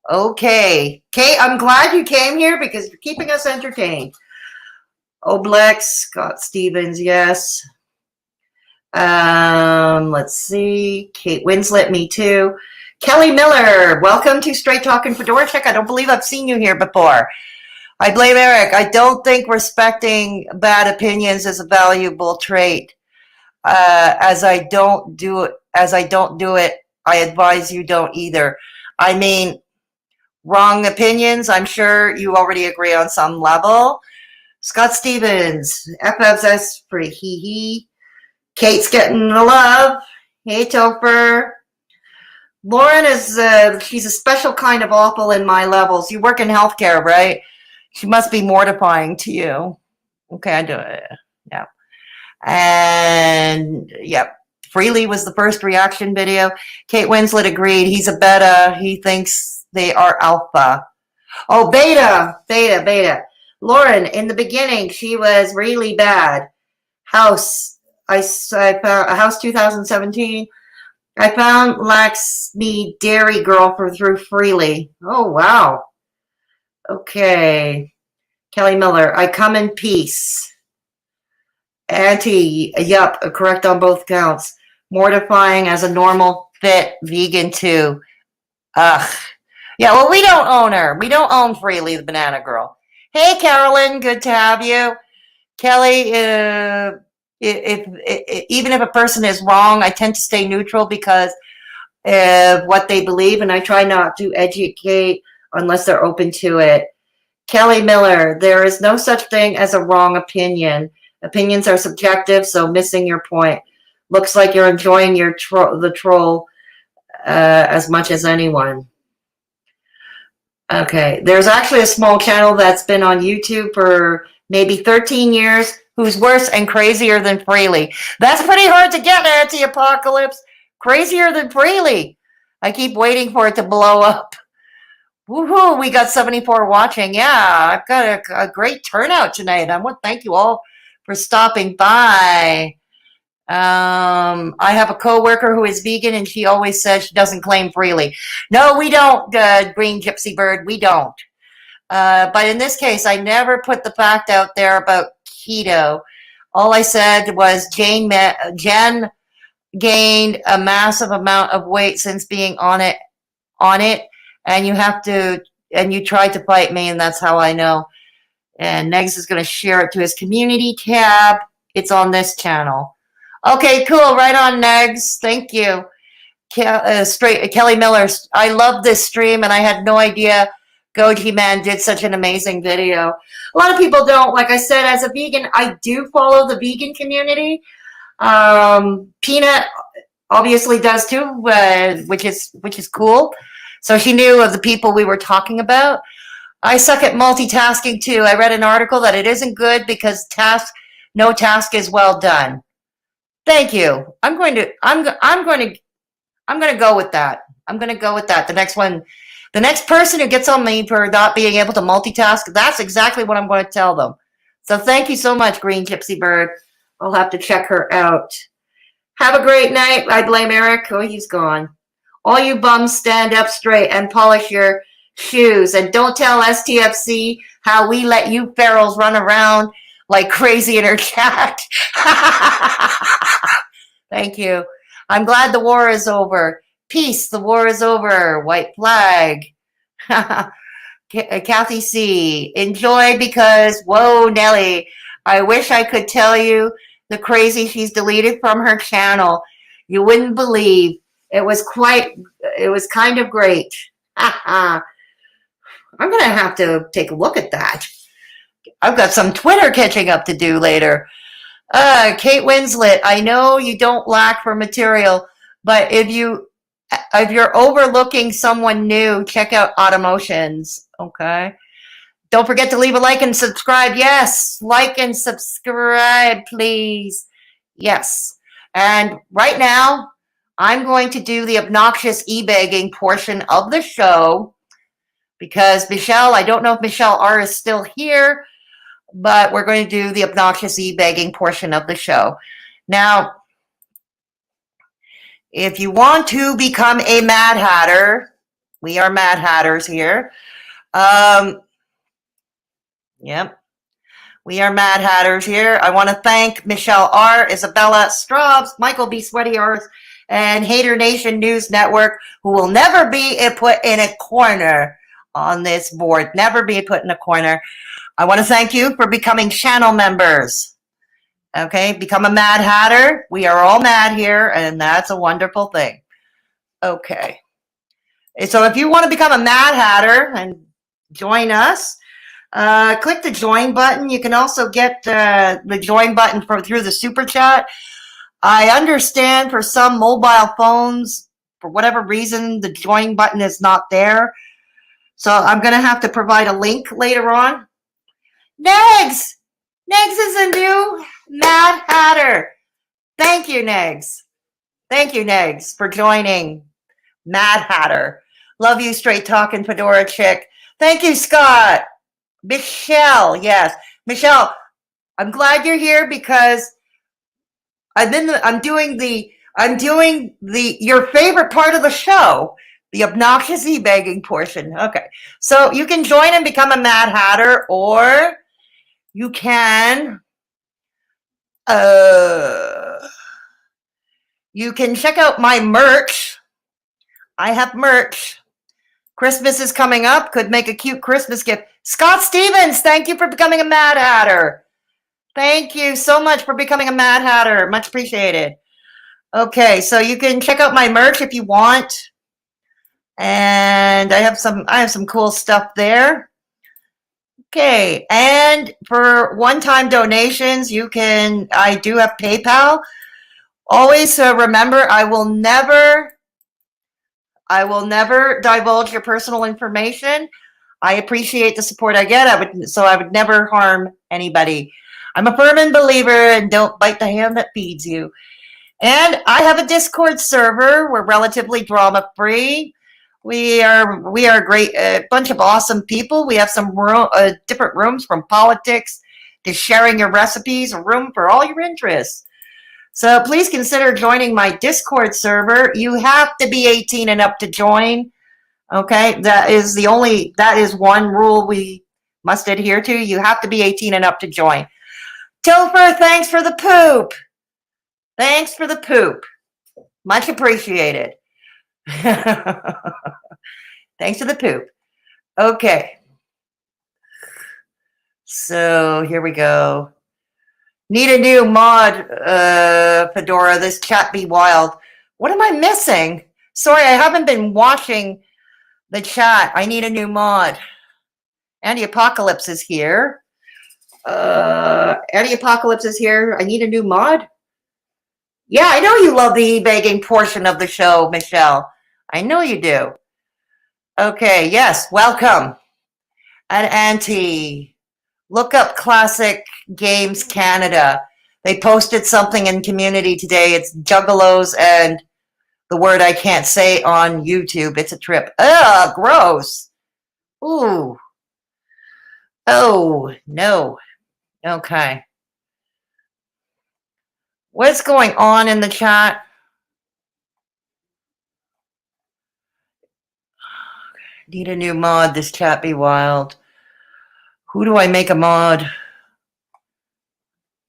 Okay. Kate, I'm glad you came here because you're keeping us entertained. Oblex, Scott Stevens, yes. Let's see. Kate Winslet, me too. Kelly Miller, welcome to Straight Talkin' Fedora Check. I don't believe I've seen you here before. I blame Eric. I don't think respecting bad opinions is a valuable trait. As I don't do it, I advise you don't either. I mean, wrong opinions, I'm sure you already agree on some level. Scott Stevens, FFS for hee. Kate's getting the love. Hey, Topher. Lauren is, she's a special kind of awful in my levels. You work in healthcare, right? She must be mortifying to you. Okay, I do it. Yeah. And, yep. Freelee was the first reaction video. Kate Winslet agreed. He's a beta. He thinks they are alpha. Oh, beta. Lauren, in the beginning, she was really bad. House, I found House 2017. I found Lax Me Dairy Girl through Freelee. Oh, wow. Okay. Kelly Miller, I come in peace. Yup, correct on both counts. Mortifying as a normal, fit vegan too. Ugh. Yeah, well, we don't own her. We don't own Freelee, the banana girl. Hey, Carolyn, good to have you. Kelly, even if a person is wrong, I tend to stay neutral because of what they believe, and I try not to educate unless they're open to it. Kelly Miller, there is no such thing as a wrong opinion. Opinions are subjective, so missing your point. Looks like you're enjoying your the troll as much as anyone. Okay, there's actually a small channel that's been on YouTube for maybe 13 years who's worse and crazier than Freelee. That's pretty hard to get, Anti-Apocalypse. Crazier than Freelee. I keep waiting for it to blow up. Woohoo, we got 74 watching. Yeah, I've got a great turnout tonight. I want to thank you all for stopping by. I have a coworker who is vegan, and she always says she doesn't claim Freelee. No, we don't, Green Gypsy Bird. We don't. But in this case, I never put the fact out there about keto. All I said was Jen gained a massive amount of weight since being on it, and you tried to fight me, and that's how I know. And Negs is going to share it to his community tab. It's on this channel. Okay, cool. Right on, Negs. Thank you. Kelly Miller, I love this stream, and I had no idea Goji Man did such an amazing video. A lot of people don't. Like I said, as a vegan, I do follow the vegan community. Peanut obviously does too, which is cool. So she knew of the people we were talking about. I suck at multitasking too. I read an article that it isn't good because no task is well done. Thank you. I'm going to go with that. I'm going to go with that. The next person who gets on me for not being able to multitask, that's exactly what I'm going to tell them. So thank you so much, Green Gypsy Bird. I'll have to check her out. Have a great night. I blame Eric. Oh, he's gone. All you bums stand up straight and polish your shoes. And don't tell STFC how we let you ferals run around like crazy in her chat. Thank you. I'm glad the war is over. Peace, the war is over. White flag. Kathy C. Enjoy because, whoa, Nelly. I wish I could tell you the crazy she's deleted from her channel. You wouldn't believe. It was kind of great. I'm going to have to take a look at that. I've got some Twitter catching up to do later. Kate Winslet, I know you don't lack for material, but if you're overlooking someone new, check out Automotions, okay? Don't forget to leave a like and subscribe. Yes, like and subscribe, please. Yes. And right now, I'm going to do the obnoxious e-begging portion of the show because Michelle, I don't know if Michelle R. is still here, but we're going to do the obnoxious e-begging portion of the show. Now, if you want to become a Mad Hatter, we are Mad Hatters here. Yep. We are Mad Hatters here. I want to thank Michelle R., Isabella Straubs, Michael B. Sweaty Earth, and Hater Nation News Network, who will never be put in a corner on this board. Never be put in a corner. I want to thank you for becoming channel members. Okay, become a Mad Hatter. We are all mad here, and that's a wonderful thing. Okay. So if you want to become a Mad Hatter and join us, click the join button. You can also get the join button through the super chat. I understand for some mobile phones, for whatever reason, the join button is not there. So I'm going to have to provide a link later on. Negs! Negs is a new Mad Hatter. Thank you, Negs. Thank you, Negs, for joining Mad Hatter. Love you, Straight Talkin' Fedora Chick. Thank you, Scott. Michelle, yes. Michelle, I'm glad you're here because I'm doing your favorite part of the show, the obnoxious e-begging portion. Okay. So you can join and become a Mad Hatter, or you can check out my merch. I have merch. Christmas is coming up. Could make a cute Christmas gift. Scott Stevens, thank you for becoming a Mad Hatter. Thank you so much for becoming a Mad Hatter. Much appreciated. Okay, so you can check out my merch if you want. And I have some cool stuff there. Okay, and for one-time donations, I do have PayPal. Always remember, I will never divulge your personal information. I appreciate the support I get. I would never harm anybody. I'm a firm believer and don't bite the hand that feeds you. And I have a Discord server. We're relatively drama-free. We are a great bunch of awesome people. We have some different rooms, from politics to sharing your recipes, a room for all your interests. So please consider joining my Discord server. You have to be 18 and up to join. Okay, that is one rule we must adhere to. You have to be 18 and up to join. Topher, thanks for the poop. Thanks for the poop. Much appreciated. Thanks for the poop. Okay. So here we go. Need a new mod, Fedora. This chat be wild. What am I missing? Sorry, I haven't been watching the chat. I need a new mod. Anti-Apocalypse is here. Anti-Apocalypse is here. I need a new mod. Yeah, I know you love the e-begging portion of the show, Michelle. I know you do. Okay, yes, welcome. And Auntie, look up Classic Games Canada. They posted something in community today. It's Juggalos and the word I can't say on YouTube. It's a trip. Ugh, gross. Ooh. Oh, no. Okay. What's going on in the chat? Need a new mod. This chat be wild. Who do I make a mod?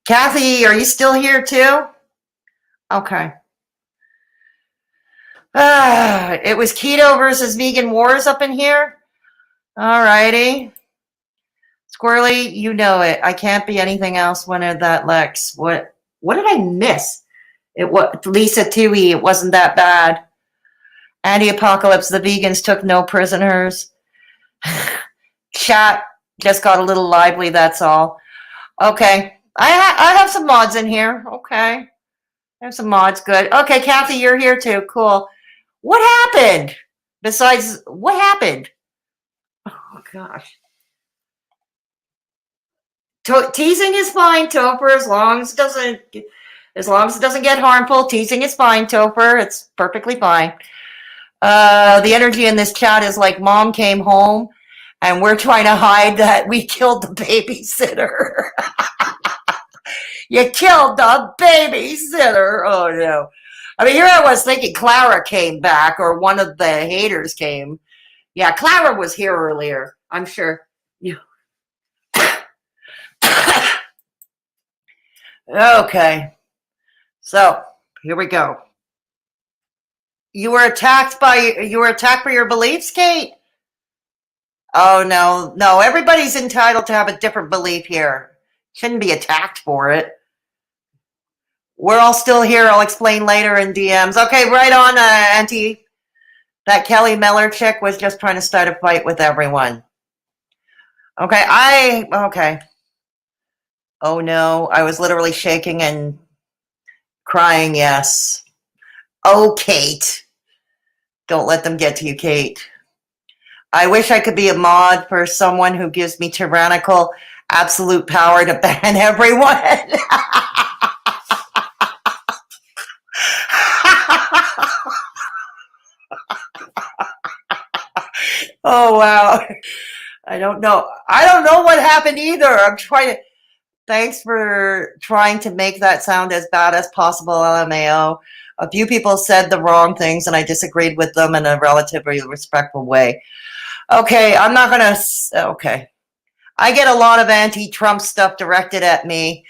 Kathy, are you still here too? Okay. It was keto versus vegan wars up in here. All righty. Squirrely, you know it. I can't be anything else when that Lex. What did I miss? Lisa Tui, it wasn't that bad. Anti-Apocalypse, the vegans took no prisoners. Chat just got a little lively, that's all. Okay. I have some mods in here. Okay. I have some mods, good. Okay, Kathy, you're here too. Cool. What happened? What happened? Oh, gosh. Teasing is fine, Topher, as long as it doesn't get harmful. Teasing is fine, Topher. It's perfectly fine. The energy in this chat is like mom came home and we're trying to hide that we killed the babysitter. You killed the babysitter. Oh no. I mean, here I was thinking Clara came back or one of the haters came. Yeah, Clara was here earlier. I'm sure. Yeah. Okay. So here we go. You were attacked for your beliefs, Kate? Oh no. Everybody's entitled to have a different belief here. Shouldn't be attacked for it. We're all still here. I'll explain later in DMs. Okay, right on, Auntie. That Kelly Miller chick was just trying to start a fight with everyone. Okay, okay. Oh no, I was literally shaking and crying, yes. Oh, Kate. Don't let them get to you, Kate. I wish I could be a mod for someone who gives me tyrannical, absolute power to ban everyone. Oh, wow. I don't know. I don't know what happened either. I'm trying to... Thanks for trying to make that sound as bad as possible, LMAO. A few people said the wrong things, and I disagreed with them in a relatively respectful way. Okay, I'm not going to... Okay. I get a lot of anti-Trump stuff directed at me.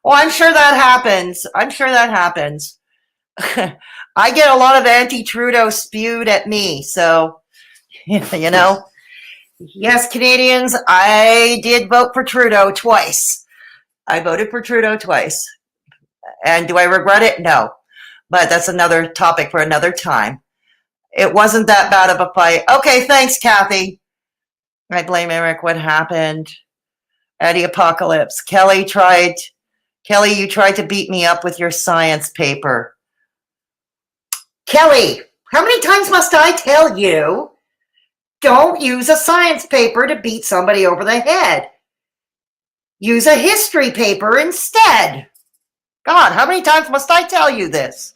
Well, I'm sure that happens. I'm sure that happens. I get a lot of anti-Trudeau spewed at me, so... You know, yes, Canadians, I did vote for Trudeau twice. I voted for Trudeau twice. And do I regret it? No. But that's another topic for another time. It wasn't that bad of a fight. Okay, thanks, Kathy. I blame Eric. What happened? Eddie Apocalypse. Kelly, you tried to beat me up with your science paper. Kelly, how many times must I tell you? Don't use a science paper to beat somebody over the head. Use a history paper instead. God, how many times must I tell you this?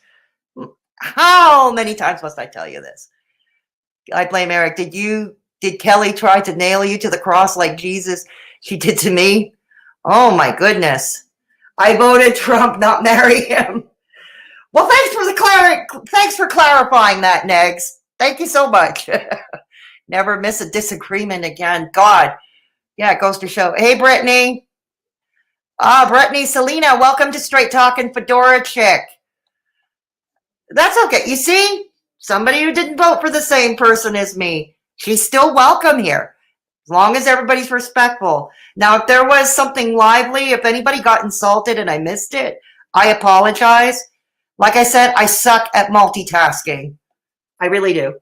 How many times must I tell you this? I blame Eric. Did Kelly try to nail you to the cross like Jesus she did to me? Oh my goodness. I voted Trump, not marry him. Well, thanks for clarifying that, Negs. Thank you so much. Never miss a disagreement again. God. Yeah, it goes to show. Hey, Brittany. Brittany, Selena, welcome to Straight Talkin' Fedora Chick. That's okay. You see? Somebody who didn't vote for the same person as me. She's still welcome here. As long as everybody's respectful. Now, if there was something lively, if anybody got insulted and I missed it, I apologize. Like I said, I suck at multitasking. I really do.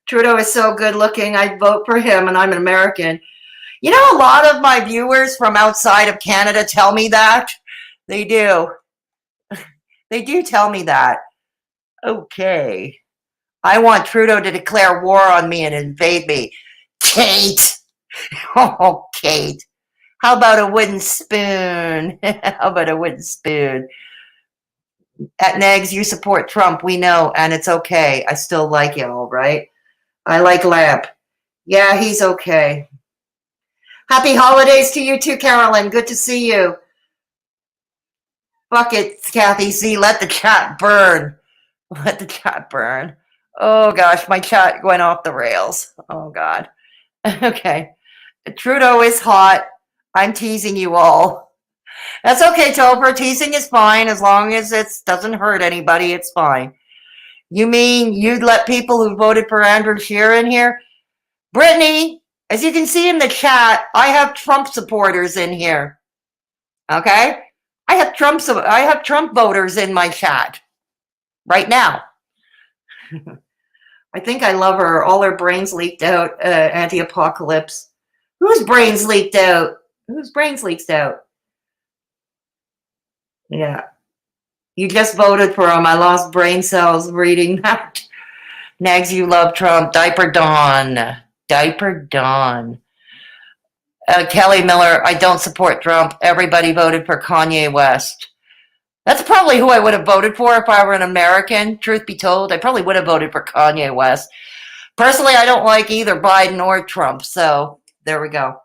Trudeau is so good looking. I'd vote for him, and I'm an American. You know, a lot of my viewers from outside of Canada tell me that. They do. They do tell me that. Okay. I want Trudeau to declare war on me and invade me. Kate. Oh, Kate. How about a wooden spoon? How about a wooden spoon? At Negs, you support Trump. We know, and it's okay. I still like you, all right? I like Lamp. Yeah, he's okay. Happy holidays to you too, Carolyn. Good to see you. Fuck it, Kathy Z. Let the chat burn. Let the chat burn. Oh, gosh, my chat went off the rails. Oh, God. Okay. Trudeau is hot. I'm teasing you all. That's okay, Topher. Teasing is fine as long as it doesn't hurt anybody. It's fine. You mean you'd let people who voted for Andrew Scheer in here? Brittany, as you can see in the chat, I have Trump supporters in here. Okay? I have Trump voters in my chat right now. I think I love her. All her brains leaked out. Anti-apocalypse. Whose brains leaked out? Whose brains leaked out? Yeah. You just voted for him. I lost brain cells reading that. Nags, you love Trump. Diaper Dawn. Diaper Dawn. Kelly Miller, I don't support Trump. Everybody voted for Kanye West. That's probably who I would have voted for if I were an American. Truth be told, I probably would have voted for Kanye West. Personally, I don't like either Biden or Trump. So there we go.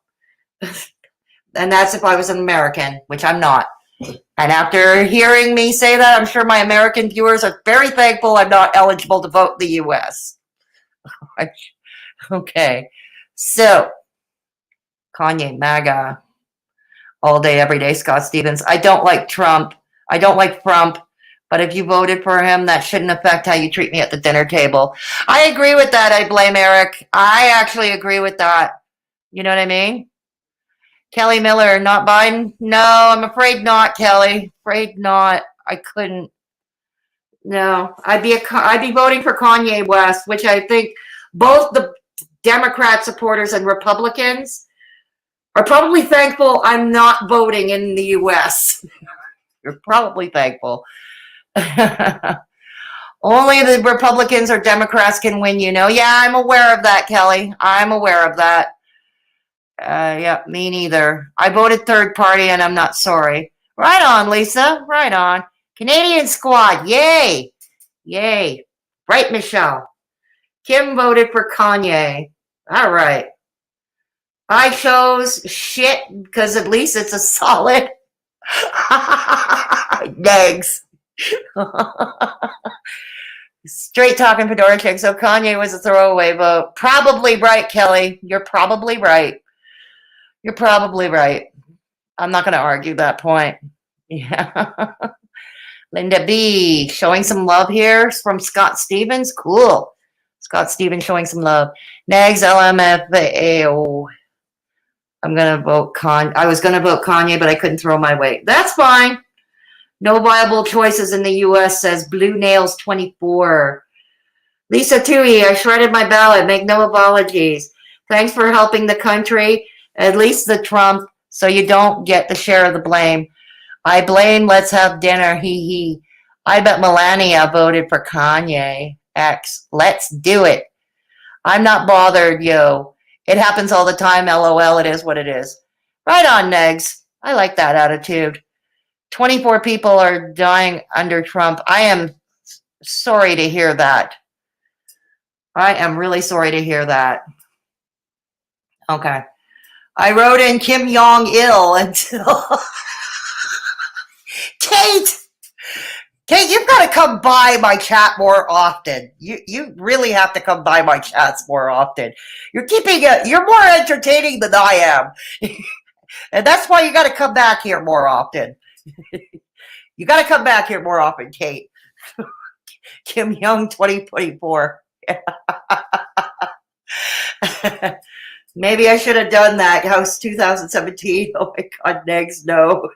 And that's if I was an American, which I'm not. And after hearing me say that, I'm sure my American viewers are very thankful I'm not eligible to vote in the U.S. Okay, so Kanye, MAGA, all day, every day, Scott Stevens. I don't like Trump. I don't like Trump. But if you voted for him, that shouldn't affect how you treat me at the dinner table. I agree with that. I blame Eric. I actually agree with that. You know what I mean? Kelly Miller, not Biden? No, I'm afraid not, Kelly. Afraid not. I couldn't. No, I'd be voting for Kanye West, which I think both the Democrat supporters and Republicans are probably thankful I'm not voting in the U.S. You're probably thankful. Only the Republicans or Democrats can win, you know. Yeah, I'm aware of that, Kelly. I'm aware of that. Yeah, me neither. I voted third party and I'm not sorry. Right on, Lisa. Right on. Canadian squad. Yay. Yay. Right, Michelle. Kim voted for Kanye. All right. I chose shit because at least it's a solid. Negs. Straight talking Fedora chick. So Kanye was a throwaway vote. Probably right, Kelly. You're probably right. You're probably right. I'm not going to argue that point. Yeah. Linda B. Showing some love here from Scott Stevens. Cool. Scott Stevens showing some love. Nags LMFAO. I'm going to vote I was going to vote Kanye, but I couldn't throw my weight. That's fine. No viable choices in the U.S., says Blue Nails 24. Lisa Tui, I shredded my ballot. Make no apologies. Thanks for helping the country, at least the Trump, so you don't get the share of the blame. I blame let's have dinner, hee hee. I bet Melania voted for Kanye. X, let's do it. I'm not bothered, yo. It happens all the time, LOL, it is what it is. Right on, Negs. I like that attitude. 24 people are dying under Trump. I am sorry to hear that. I am really sorry to hear that. Okay. I wrote in Kim Jong-il until... Kate, you've got to come by my chat more often. You really have to come by my chats more often. You're more entertaining than I am. And that's why you got to come back here more often. You got to come back here more often, Kate. Kim Young 2024. Maybe I should have done that. House 2017. Oh my God, Negs, no.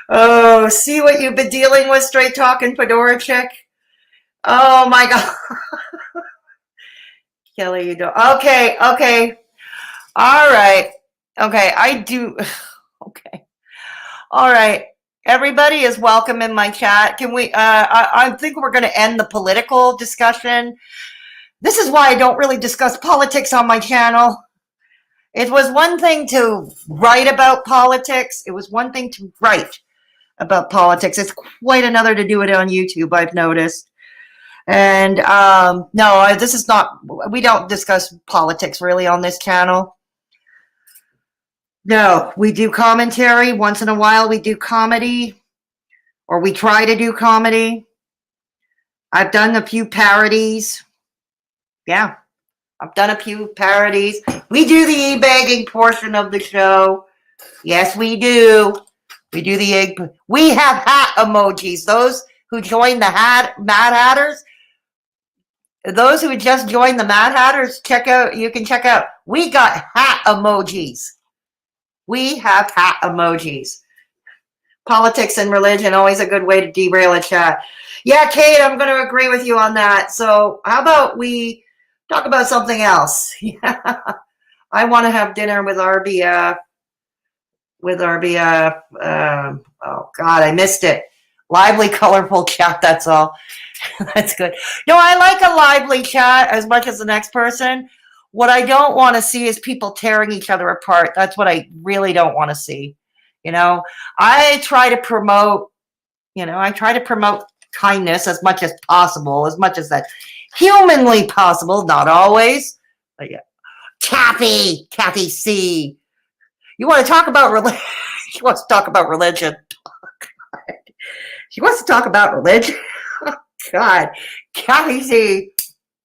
Oh, see what you've been dealing with, straight talking Fedora chick. Oh my God. Kelly, you don't. Okay. All right. Okay, I do. Okay. All right. Everybody is welcome in my chat. Can we, I think we're going to end the political discussion. This is why I don't really discuss politics on my channel. It was one thing to write about politics. It was one thing to write about politics. It's quite another to do it on YouTube, I've noticed. And no, this is not, we don't discuss politics really on this channel. No, we do commentary. Once in a while we do comedy, or we try to do comedy. I've done a few parodies. Yeah, I've done a few parodies. We do the e-bagging portion of the show. Yes, we do. We do the egg. We have hat emojis. Those who join the Mad Hatters, those who just joined the Mad Hatters, you can check out. We got hat emojis. We have hat emojis. Politics and religion, always a good way to derail a chat. Yeah, Kate, I'm going to agree with you on that. So how about we talk about something else? I want to have dinner with RBF. Oh God, I missed it. Lively, colorful chat, that's all. That's good. No, I like a lively chat as much as the next person. What I don't want to see is people tearing each other apart. That's what I really don't want to see. You know, I try to promote kindness as much as possible, as much as that humanly possible, not always. But yeah. Kathy C. You want to talk about religion? She wants to talk about religion. She wants to talk about religion. God, Kathy Z.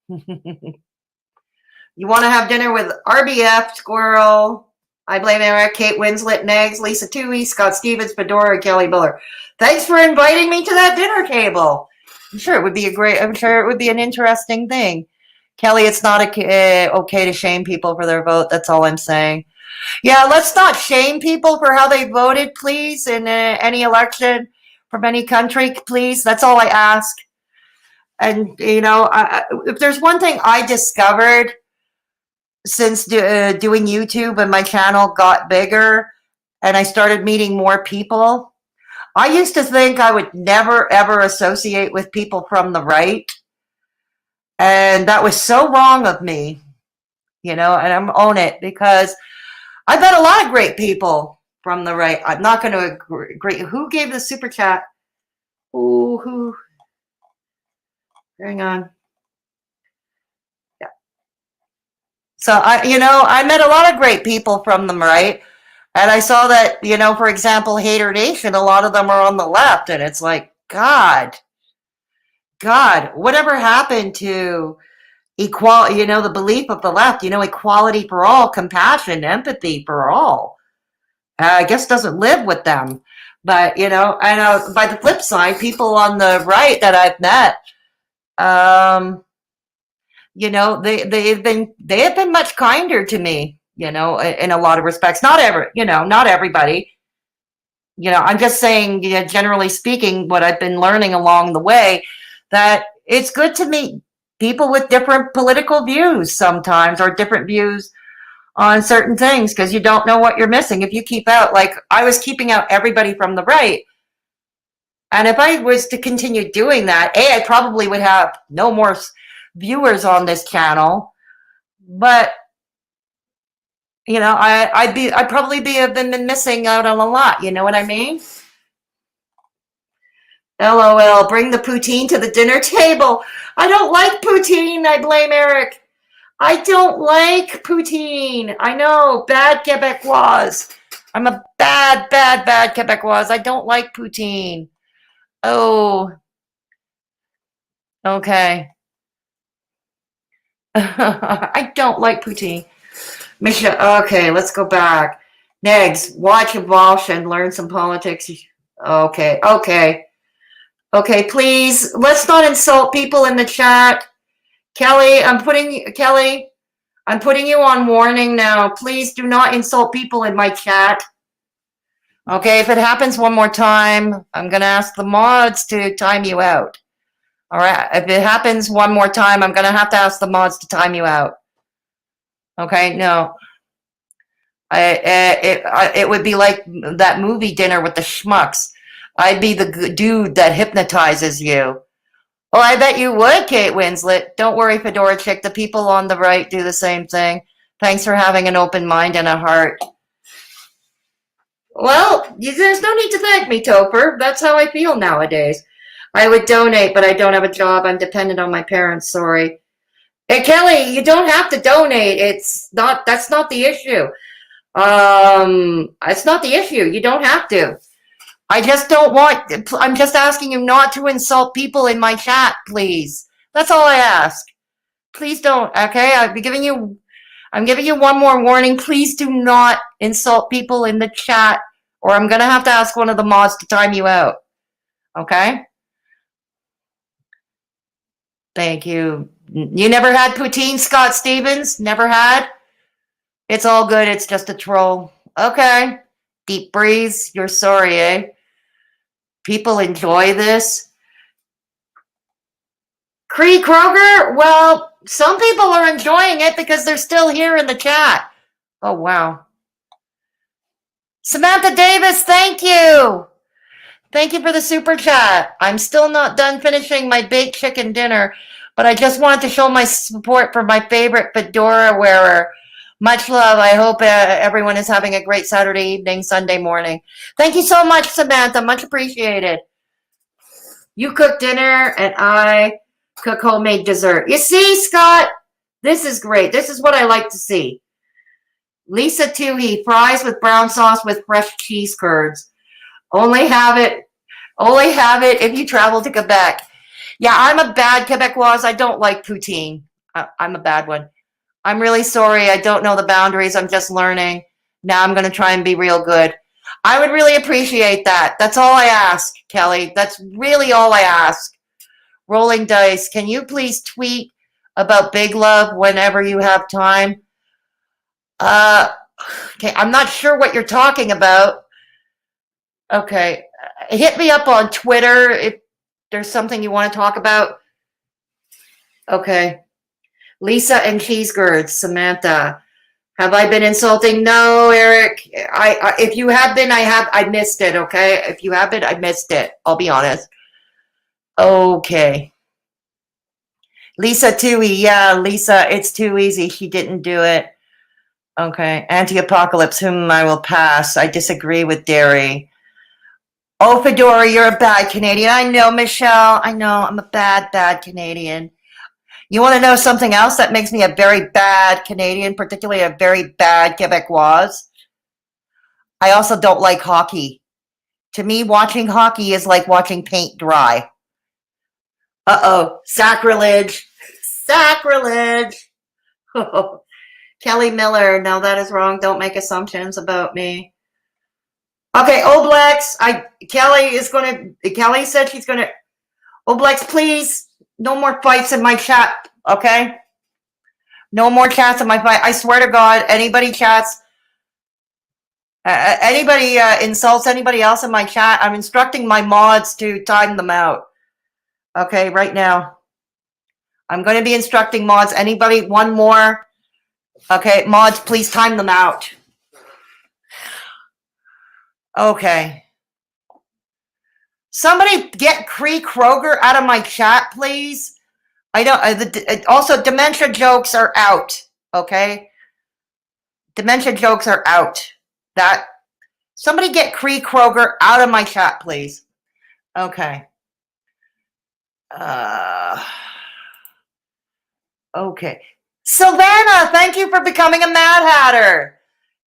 You want to have dinner with RBF, Squirrel, I Blame Eric, Kate Winslet, Negs, Lisa Toohey, Scott Stevens, Fedora, Kelly Buller. Thanks for inviting me to that dinner table. I'm sure it would be an interesting thing. Kelly, it's not okay to shame people for their vote. That's all I'm saying. Yeah, let's not shame people for how they voted, please, in any election from any country, please. That's all I ask. And, you know, if there's one thing I discovered since doing YouTube and my channel got bigger and I started meeting more people, I used to think I would never, ever associate with people from the right. And that was so wrong of me, you know, and I'm own it because I met a lot of great people from the right. I'm not going to agree. Who gave the super chat? Ooh, who? Hang on. Yeah. So I met a lot of great people from the right. And I saw that, you know, for example, Haydur Nation, a lot of them are on the left. And it's like, God, whatever happened to equality, you know, the belief of the left, you know, equality for all, compassion, empathy for all, I guess doesn't live with them. But, you know, I know by the flip side, people on the right that I've met, you know, they have been much kinder to me, you know, in a lot of respects. Not everybody, you know, I'm just saying, you know, generally speaking, what I've been learning along the way, that it's good to meet people with different political views sometimes, or different views on certain things, because you don't know what you're missing if you keep out, like I was keeping out everybody from the right. And if I was to continue doing that, I probably would have no more viewers on this channel, but you know, I'd probably have been missing out on a lot, you know what I mean? LOL, bring the poutine to the dinner table. I don't like poutine, I blame Eric. I don't like poutine. I know, bad Quebecois. I'm a bad Quebecois. I don't like poutine. Oh. Okay. I don't like poutine. Misha, okay, let's go back. Negs, watch a Walsh and learn some politics. Okay, please, let's not insult people in the chat. Kelly, I'm putting you on warning now. Please do not insult people in my chat. Okay, if it happens one more time, I'm going to ask the mods to time you out. All right, if it happens one more time, I'm going to have to ask the mods to time you out. Okay, no. It would be like that movie Dinner with the Schmucks. I'd be the dude that hypnotizes you. Oh, I bet you would, Kate Winslet. Don't worry, Fedora Chick. The people on the right do the same thing. Thanks for having an open mind and a heart. Well, there's no need to thank me, Topher. That's how I feel nowadays. I would donate, but I don't have a job. I'm dependent on my parents. Sorry. Hey, Kelly, you don't have to donate. That's not the issue. It's not the issue. You don't have to. I'm just asking you not to insult people in my chat, please. That's all I ask. Please don't, okay? I'm giving you one more warning. Please do not insult people in the chat, or I'm going to have to ask one of the mods to time you out. Okay? Thank you. You never had poutine, Scott Stevens? Never had? It's all good. It's just a troll. Okay. Deep breeze. You're sorry, eh? People enjoy this. Cree Kroger? Well, some people are enjoying it because they're still here in the chat. Oh, wow. Samantha Davis, thank you. Thank you for the super chat. I'm still not done finishing my baked chicken dinner, but I just wanted to show my support for my favorite fedora wearer. Much love. I hope everyone is having a great Saturday evening, Sunday morning. Thank you so much, Samantha. Much appreciated. You cook dinner and I cook homemade dessert. You see, Scott? This is great. This is what I like to see. Lisa Toohey, fries with brown sauce with fresh cheese curds. Only have it Only have it if you travel to Quebec. Yeah, I'm a bad Quebecoise. I don't like poutine. I'm a bad one. I'm really sorry. I don't know the boundaries. I'm just learning. Now I'm going to try and be real good. I would really appreciate that. That's all I ask, Kelly. That's really all I ask. Rolling Dice, can you please tweet about Big Love whenever you have time? Okay, I'm not sure what you're talking about. Okay, hit me up on Twitter if there's something you want to talk about. Okay. Lisa and Cheese Girds, Samantha. Have I been insulting? No, Eric. If you have been, I missed it, okay? If you have been, I missed it. I'll be honest. Okay. Lisa Toohey. Yeah, Lisa, it's too easy. She didn't do it. Okay. Anti-apocalypse, whom I will pass. I disagree with Derry. Oh, Fedora, you're a bad Canadian. I know, Michelle. I know. I'm a bad Canadian. You want to know something else that makes me a very bad Canadian, particularly a very bad Quebecoise? I also don't like hockey. To me, watching hockey is like watching paint dry. Uh-oh. Sacrilege. Sacrilege. Kelly Miller. No, that is wrong. Don't make assumptions about me. Okay, Oblex. Kelly said she's gonna. Oblex, please. No more fights in my chat, okay? No more chats in my fight. I swear to God, anybody chats, anybody insults anybody else in my chat, I'm instructing my mods to time them out. Okay, right now. I'm going to be instructing mods. Anybody, one more? Okay, mods, please time them out. Okay. Somebody get Cree Kroger out of my chat, please. I don't. Also, dementia jokes are out. Okay, dementia jokes are out. That somebody get Cree Kroger out of my chat, please. Okay. Okay. Savannah, thank you for becoming a Mad Hatter.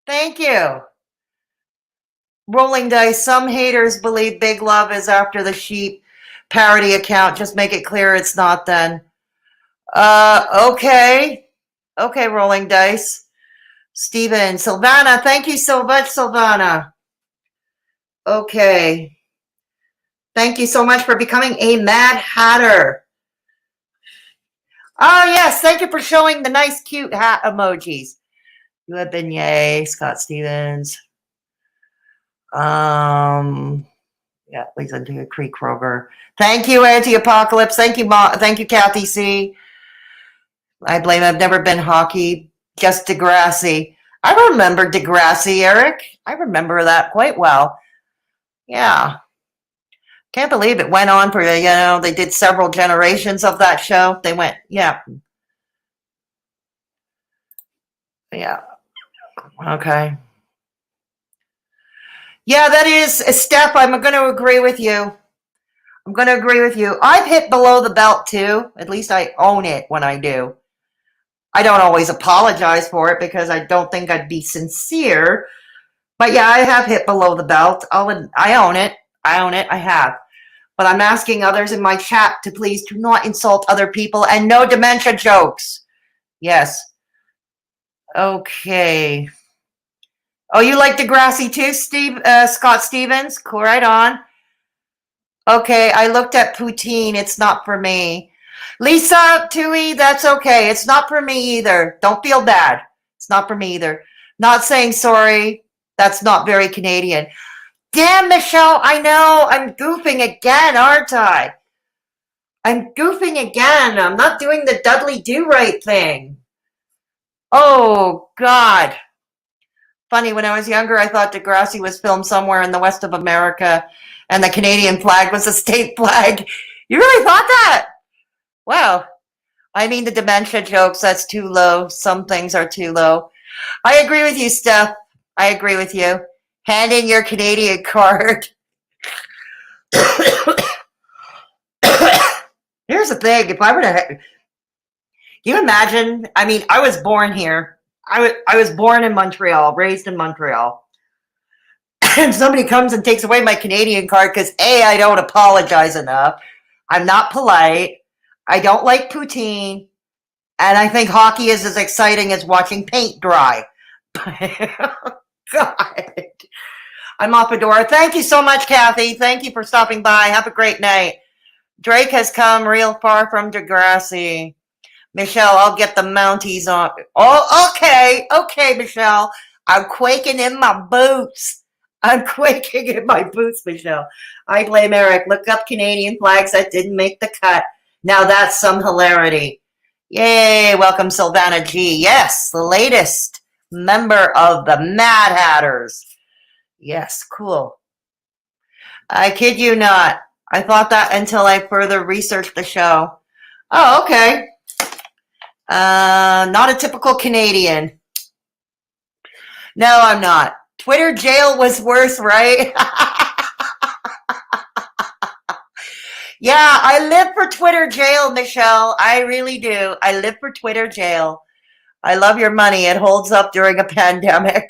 Thank you. Rolling Dice. Some haters believe Big Love is after the sheep parody account. Just make it clear it's not then. Okay. Okay, Rolling Dice. Steven. Silvana, thank you so much, Silvana. Okay. Thank you so much for becoming a Mad Hatter. Oh, yes. Thank you for showing the nice, cute hat emojis. You have been yay, Scott Stevens. Yeah, Lisa to Cree Kroger. Thank you, Anti-Apocalypse. Thank you, thank you, Kathy C. I blame I've never been hockey. Just Degrassi. I remember Degrassi, Eric. I remember that quite well. Yeah. Can't believe it went on for, they did several generations of that show. They went, yeah. Yeah. Okay. Yeah, that is, Steph, I'm going to agree with you. I'm going to agree with you. I've hit below the belt too. At least I own it when I do. I don't always apologize for it because I don't think I'd be sincere. But yeah, I have hit below the belt. I own it. I own it. I have. But I'm asking others in my chat to please do not insult other people and no dementia jokes. Yes. Okay. Oh, you like Degrassi too, Scott Stevens? Cool, right on. Okay, I looked at poutine. It's not for me. Lisa Tui, that's okay. It's not for me either. Don't feel bad. It's not for me either. Not saying sorry. That's not very Canadian. Damn, Michelle, I know. I'm goofing again, aren't I? I'm goofing again. I'm not doing the Dudley Do-Right thing. Oh, God. Funny, when I was younger, I thought Degrassi was filmed somewhere in the west of America and the Canadian flag was the state flag. You really thought that? Wow. I mean, the dementia jokes, that's too low. Some things are too low. I agree with you, Steph. I agree with you. Hand in your Canadian card. Here's the thing. If I were to... you imagine? I mean, I was born here. I was born in Montreal, raised in Montreal. and somebody comes and takes away my Canadian card because A, I don't apologize enough. I'm not polite. I don't like poutine. And I think hockey is as exciting as watching paint dry. God. I'm off Fedora. Thank you so much, Kathy. Thank you for stopping by. Have a great night. Drake has come real far from Degrassi. Michelle, I'll get the Mounties on. Oh, okay. Okay, Michelle. I'm quaking in my boots. I'm quaking in my boots, Michelle. I blame Eric. Look up Canadian flags that didn't make the cut. Now that's some hilarity. Yay. Welcome, Sylvana G. Yes, the latest member of the Mad Hatters. Yes, cool. I kid you not. I thought that until I further researched the show. Oh, okay. Not a typical Canadian. No, I'm not. Twitter jail was worse, right? Yeah, I live for Twitter jail, Michelle. I really do. I live for Twitter jail. I love your money. It holds up during a pandemic.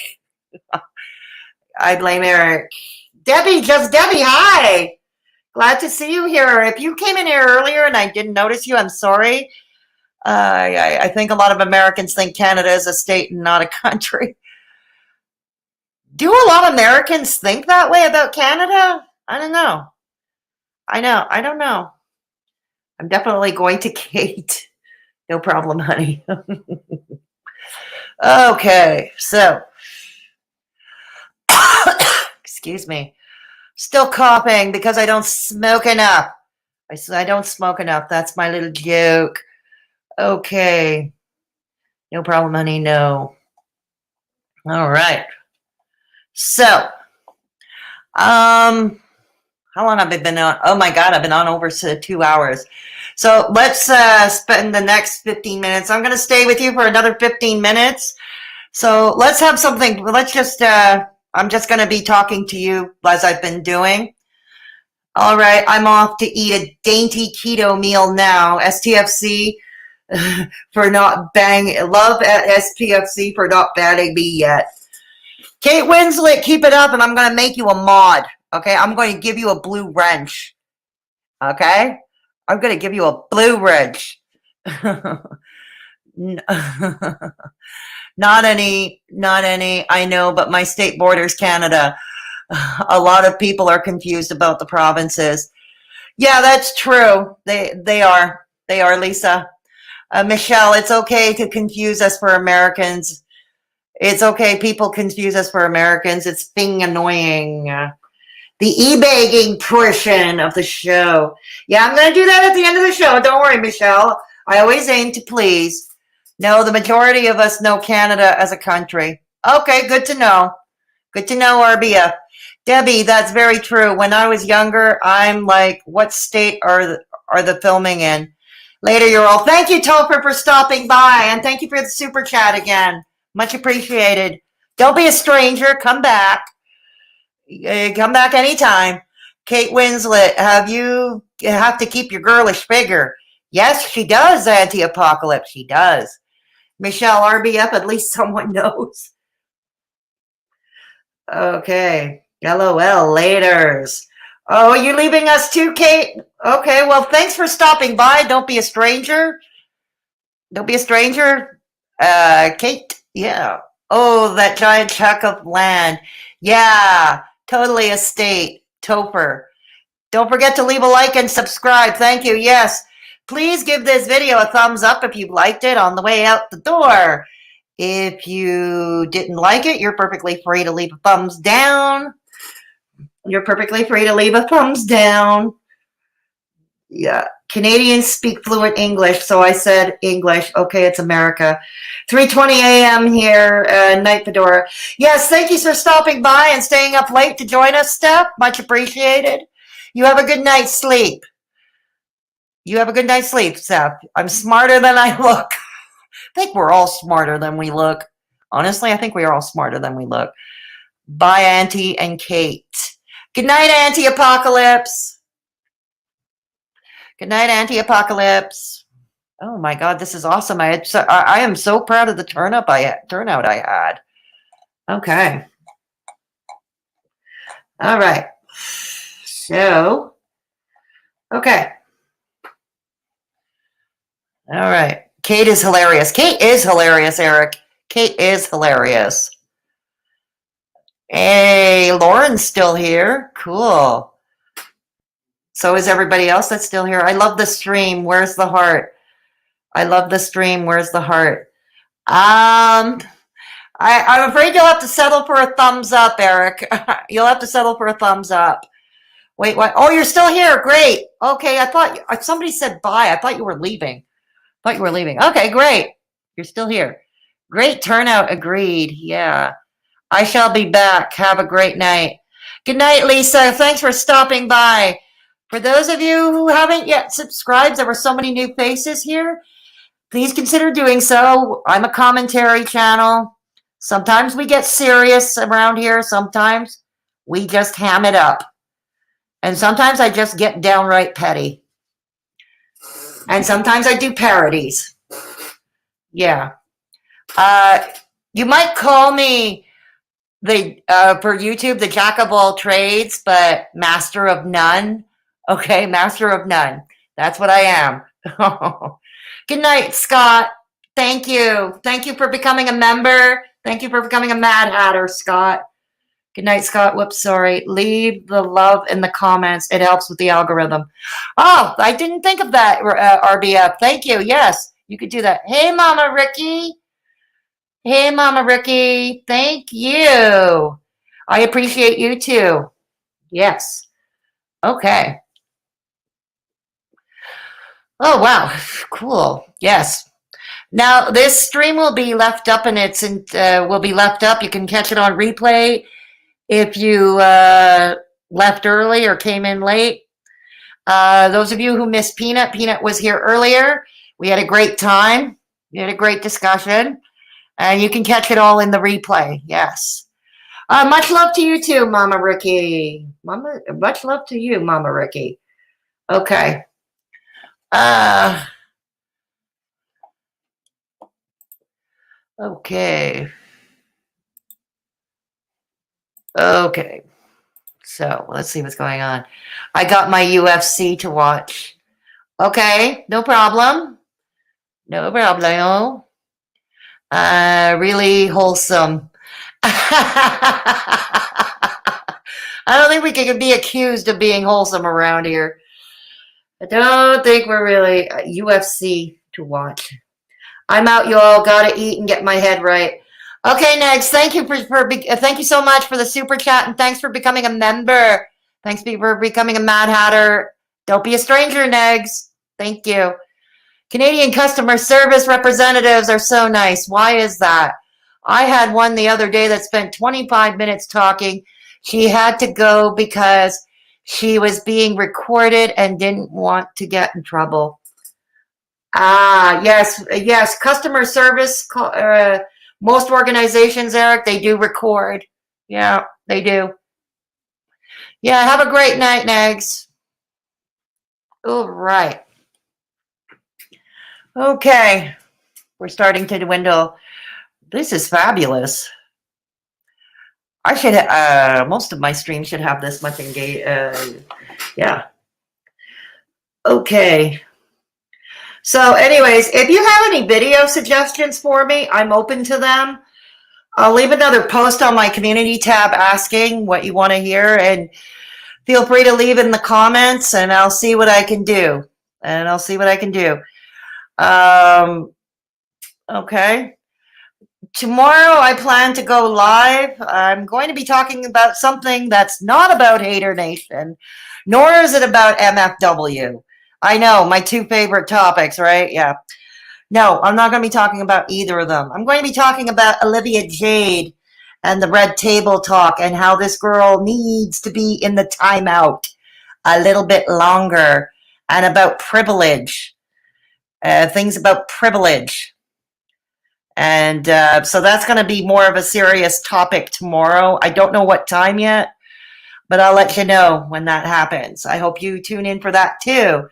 I blame Eric. Debbie, just Debbie, hi. Glad to see you here. If you came in here earlier and I didn't notice you, I'm sorry. I think a lot of Americans think Canada is a state and not a country. Do a lot of Americans think that way about Canada? I don't know. I don't know. I'm definitely going to Kate. No problem, honey. Okay, so. Excuse me. Still coughing because I don't smoke enough. I don't smoke enough. That's my little joke. Okay. No problem, honey. No. All right. So, how long have I been on? Oh my God, I've been on over 2 hours. So let's spend the next 15 minutes. I'm going to stay with you for another 15 minutes. So let's have something. Let's just, I'm just going to be talking to you as I've been doing. All right, I'm off to eat a dainty keto meal now. STFC for not love at STFC for not banning me yet. Kate Winslet, keep it up, and I'm going to make you a mod. Okay, I'm going to give you a blue wrench. Okay, I'm going to give you a blue wrench. Not any, I know, but my state borders Canada. A lot of people are confused about the provinces. Yeah, that's true. They are, Lisa. Michelle, it's okay to confuse us for Americans. It's okay. People confuse us for Americans. It's being annoying. The e-bagging portion of the show. Yeah, I'm going to do that at the end of the show. Don't worry, Michelle. I always aim to please. No, the majority of us know Canada as a country. Okay, good to know. Good to know, RBF. Debbie, that's very true. When I was younger, I'm like, what state are the filming in? Later, you're all. Thank you, Topher, for stopping by, and thank you for the super chat again. Much appreciated. Don't be a stranger. Come back. Come back anytime. Kate Winslet, you have to keep your girlish figure. Yes, she does, anti-apocalypse. She does. Michelle, RBF, at least someone knows. Okay. LOL, laters. Oh, you're leaving us too, Kate? Okay, well, thanks for stopping by. Don't be a stranger. Don't be a stranger. Kate, yeah. Oh, that giant chunk of land. Yeah, totally a state. Topher. Don't forget to leave a like and subscribe. Thank you. Yes. Please give this video a thumbs up if you liked it on the way out the door. If you didn't like it, you're perfectly free to leave a thumbs down. You're perfectly free to leave a thumbs down. Yeah. Canadians speak fluent English, so I said English. Okay, it's America. 3:20 a.m. here, Night Fedora. Yes, thank you for stopping by and staying up late to join us, Steph. Much appreciated. You have a good night's sleep. You have a good night's sleep, Steph. I'm smarter than I look. I think we're all smarter than we look. Honestly, I think we are all smarter than we look. Bye, Auntie and Kate. Good night, Anti-Apocalypse. Good night, Anti-Apocalypse. Oh my God, this is awesome. I am so proud of the turnout I had. Okay. All right. So, okay. All right. Kate is hilarious. Kate is hilarious, Eric. Kate is hilarious. Hey, Lauren's still here. Cool. So is everybody else that's still here. I love the stream. Where's the heart? I love the stream. Where's the heart? I'm afraid you'll have to settle for a thumbs up, Eric. You'll have to settle for a thumbs up. Wait, what? Oh, you're still here. Great. Okay, I thought somebody said bye. I thought you were leaving. Okay, great. You're still here. Great turnout. Agreed. Yeah. I shall be back. Have a great night. Good night, Lisa. Thanks for stopping by. For those of you who haven't yet subscribed, there were so many new faces here. Please consider doing so. I'm a commentary channel. Sometimes we get serious around here. Sometimes we just ham it up. And sometimes I just get downright petty. And sometimes I do parodies. Yeah. You might call me for YouTube the jack of all trades, but master of none. Okay, master of none. That's what I am. Good night, Scott. Thank you. Thank you for becoming a member. Thank you for becoming a Mad Hatter, Scott. Good night, Scott. Whoops, sorry. Leave the love in the comments. It helps with the algorithm. Oh, I didn't think of that, RBF. Thank you. Yes, you could do that. Hey, Mama Ricky. Hey, Mama Ricky. Thank you. I appreciate you too. Yes. Okay. Oh, wow. Cool. Yes. Now, this stream will be left up and will be left up. You can catch it on replay if you left early or came in late. Those of you who missed Peanut was here earlier. We had a great time. We had a great discussion. And you can catch it all in the replay. Yes. Much love to you too, Mama Ricky. Much love to you, Mama Ricky. Okay. Okay. Okay. So let's see what's going on. I got my UFC to watch. Okay, no problem. No problem. Really wholesome. I don't think we can be accused of being wholesome around here. I don't think we're really UFC to watch. I'm out, y'all. Gotta eat and get my head right. Okay, Negs. Thank you thank you so much for the super chat, and thanks for becoming a member. Thanks for becoming a Mad Hatter. Don't be a stranger, Negs. Thank you. Canadian customer service representatives are so nice. Why is that? I had one the other day that spent 25 minutes talking. She had to go because she was being recorded and didn't want to get in trouble. Yes. Customer service, most organizations, Eric, they do record. Yeah, they do. Yeah, have a great night, Negs. All right. Okay. We're starting to dwindle. This is fabulous. I should, most of my streams should have this much engagement. Yeah. Okay. So anyways, if you have any video suggestions for me, I'm open to them. I'll leave another post on my community tab asking what you want to hear, and feel free to leave in the comments and I'll see what I can do. Okay. Tomorrow I plan to go live. I'm going to be talking about something that's not about Hater Nation, nor is it about MFW. I know, my two favorite topics, right? Yeah. No, I'm not going to be talking about either of them. I'm going to be talking about Olivia Jade and the Red Table Talk and how this girl needs to be in the timeout a little bit longer, and about privilege, things about privilege. And so that's going to be more of a serious topic tomorrow. I don't know what time yet, but I'll let you know when that happens. I hope you tune in for that too.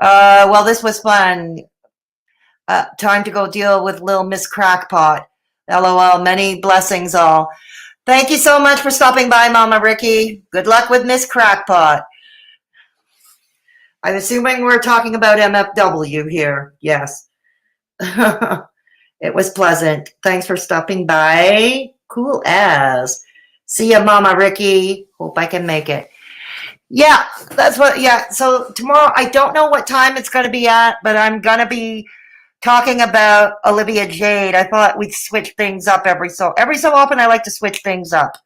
Well, this was fun. Time to go deal with Lil Miss Crackpot. LOL, many blessings all. Thank you so much for stopping by, Mama Ricky. Good luck with Miss Crackpot. I'm assuming we're talking about MFW here. Yes. It was pleasant. Thanks for stopping by. Cool as. See ya, Mama Ricky. Hope I can make it. Yeah, that's what, yeah. So tomorrow, I don't know what time it's going to be at, but I'm going to be talking about Olivia Jade. I thought we'd switch things up every so often. I like to switch things up.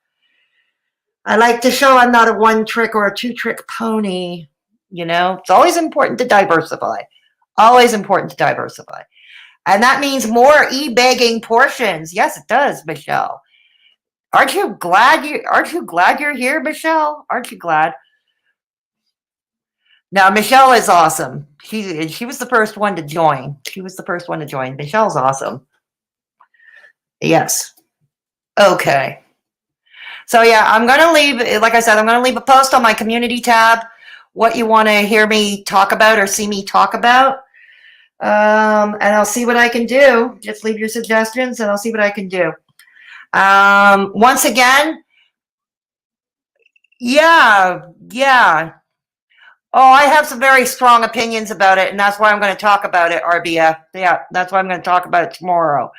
I like to show I'm not a one trick or a two trick pony. You know, it's always important to diversify. Always important to diversify. And that means more e-begging portions. Yes, it does, Michelle. Aren't you glad you're here, Michelle? Aren't you glad? Now, Michelle is awesome. She was the first one to join. Michelle's awesome. Yes. Okay. So yeah, I'm going to leave, like I said, I'm going to leave a post on my community tab, what you want to hear me talk about or see me talk about. And I'll see what I can do. Just leave your suggestions and I'll see what I can do. Once again, yeah. Oh, I have some very strong opinions about it, and that's why I'm going to talk about it, RBF. Yeah, that's why I'm going to talk about it tomorrow.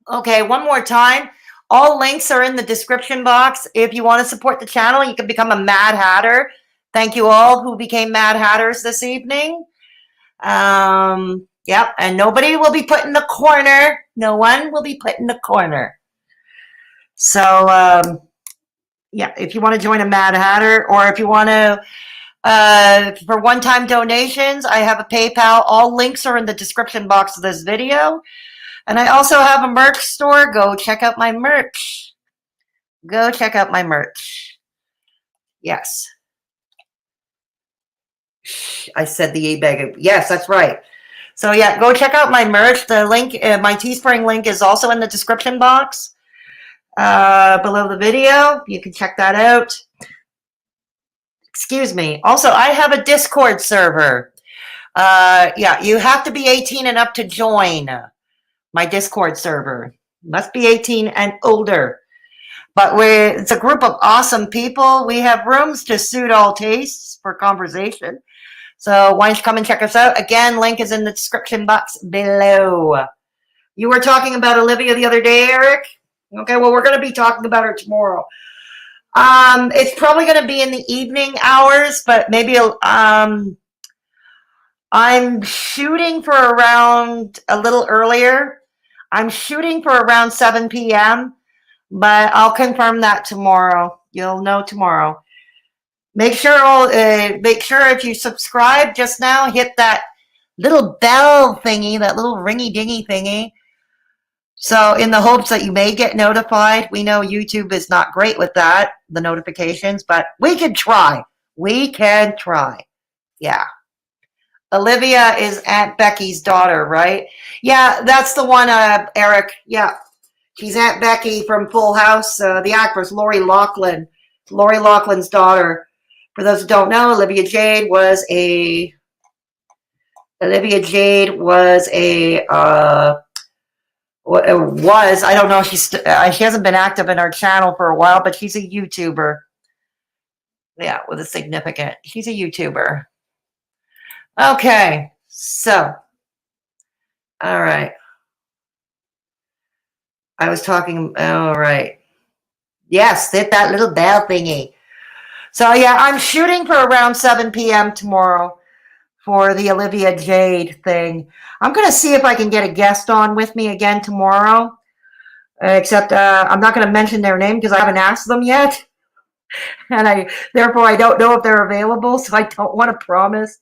Okay, one more time. All links are in the description box. If you want to support the channel, you can become a Mad Hatter. Thank you all who became Mad Hatters this evening. Yep, and nobody will be put in the corner. No one will be put in the corner. So, yeah, if you want to join a Mad Hatter, or if you want to, for one-time donations, I have a PayPal. All links are in the description box of this video. And I also have a merch store. Go check out my merch. Yes. I said the e-bag. Yes, that's right. So yeah, go check out my merch. The link, my Teespring link is also in the description box. Below the video, you can check that out. Excuse me. Also, I have a Discord server. Yeah, you have to be 18 and up to join my Discord server. Must be 18 and older. But it's a group of awesome people. We have rooms to suit all tastes for conversation. So why don't you come and check us out? Again, link is in the description box below. You were talking about Olivia the other day, Eric? Okay, well, we're going to be talking about her tomorrow. It's probably going to be in the evening hours, but maybe I'm shooting for around a little earlier. I'm shooting for around 7 p.m., but I'll confirm that tomorrow. You'll know tomorrow. Make sure if you subscribe just now, hit that little bell thingy, that little ringy-dingy thingy. So in the hopes that you may get notified. We know YouTube is not great with that, the notifications, but we can try. Yeah. Olivia is Aunt Becky's daughter, right? Yeah, that's the one, Eric. Yeah. She's Aunt Becky from Full House, the actress Lori Loughlin's daughter. For those who don't know, Olivia Jade was a I don't know, she hasn't been active in our channel for a while, but she's a YouTuber. Yeah, with a significant, she's a YouTuber. Okay, so, all right. I was talking, all right. Yes, hit that little bell thingy. So yeah, I'm shooting for around 7 p.m. tomorrow for the Olivia Jade thing. I'm going to see if I can get a guest on with me again tomorrow. Except I'm not going to mention their name because I haven't asked them yet. And therefore I don't know if they're available, so I don't want to promise.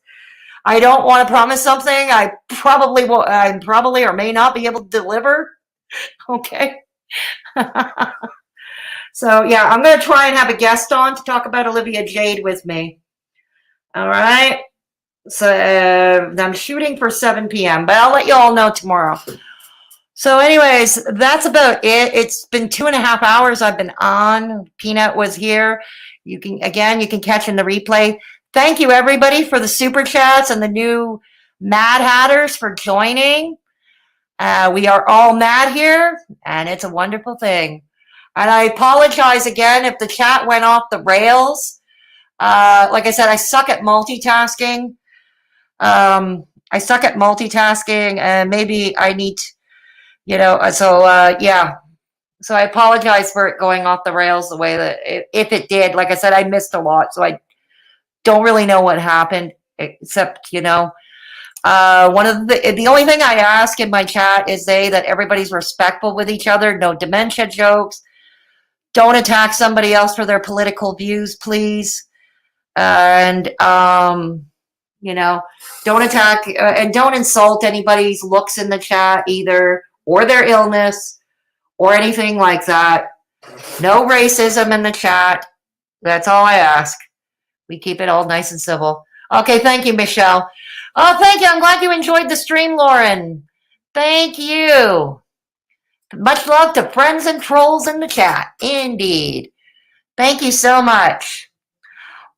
I don't want to promise something I probably or may not be able to deliver. Okay. So yeah, I'm going to try and have a guest on to talk about Olivia Jade with me. All right. So I'm shooting for 7 p.m., but I'll let you all know tomorrow. So anyways, that's about it. It's been 2.5 hours I've been on. Peanut was here. You can catch in the replay. Thank you everybody for the super chats and the new Mad Hatters for joining. We are all mad here, and it's a wonderful thing. And I apologize again if the chat went off the rails. Like I said, I suck at multitasking. And maybe I need, yeah. So I apologize for it going off the rails the way that if it did. Like I said, I missed a lot, so I don't really know what happened, except, one of the only thing I ask in my chat is that everybody's respectful with each other. No dementia jokes. Don't attack somebody else for their political views, please. And, don't attack and don't insult anybody's looks in the chat either, or their illness, or anything like that. No racism in the chat. That's all I ask. We keep it all nice and civil. Okay, thank you, Michelle. Oh, thank you. I'm glad you enjoyed the stream, Lauren. Thank you. Much love to friends and trolls in the chat. Indeed. Thank you so much.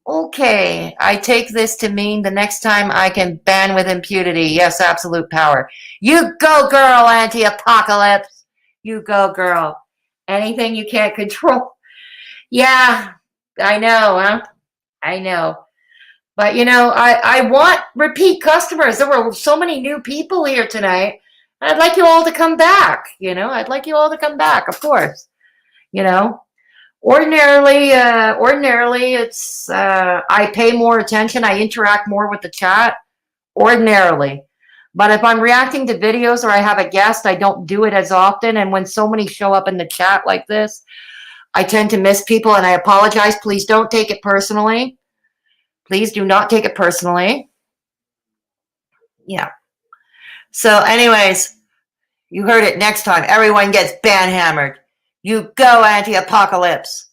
Okay, I take this to mean the next time I can ban with impunity. Yes, absolute power. You go, girl, anti-apocalypse. You go, girl. Anything you can't control. Yeah, I know, huh? I know. But, I want repeat customers. There were so many new people here tonight. I'd like you all to come back, I'd like you all to come back, of course. Ordinarily, it's, I pay more attention. I interact more with the chat, ordinarily. But if I'm reacting to videos or I have a guest, I don't do it as often. And when so many show up in the chat like this, I tend to miss people, and I apologize. Please don't take it personally. Please do not take it personally. Yeah. So anyways, you heard it. Next time, everyone gets banhammered. You go, anti-apocalypse.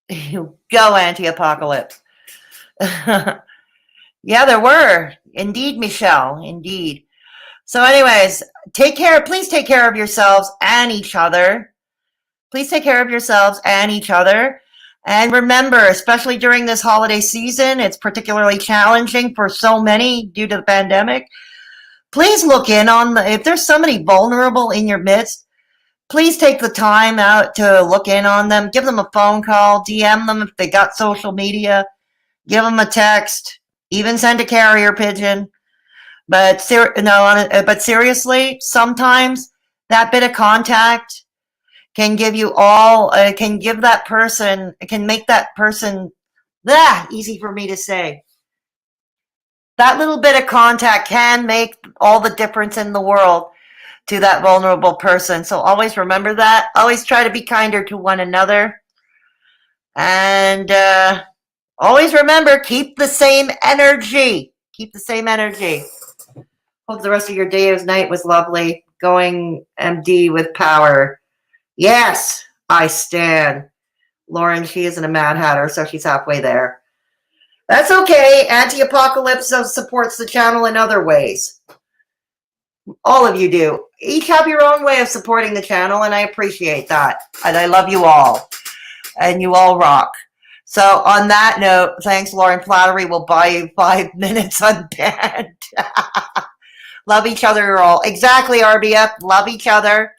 You go, anti-apocalypse. Yeah, there were. Indeed, Michelle. Indeed. So anyways, take care. Please take care of yourselves and each other. Please take care of yourselves and each other. And remember, especially during this holiday season, it's particularly challenging for so many due to the pandemic. Please look in on if there's somebody vulnerable in your midst, please take the time out to look in on them. Give them a phone call, DM them if they got social media, give them a text, even send a carrier pigeon. But seriously, sometimes that bit of contact can give you all, can give that person, it can make that person, easy for me to say. That little bit of contact can make all the difference in the world to that vulnerable person. So always remember that. Always try to be kinder to one another. And always remember, keep the same energy. Keep the same energy. Hope the rest of your day or night was lovely. Going MD with power. Yes, I stand. Lauren, she isn't a Mad Hatter, so she's halfway there. That's okay. Anti-Apocalypse supports the channel in other ways. All of you do. Each have your own way of supporting the channel, and I appreciate that. And I love you all. And you all rock. So on that note, thanks, Lauren. Flattery will buy you 5 minutes unbanned. Love each other all. Exactly, RBF. Love each other.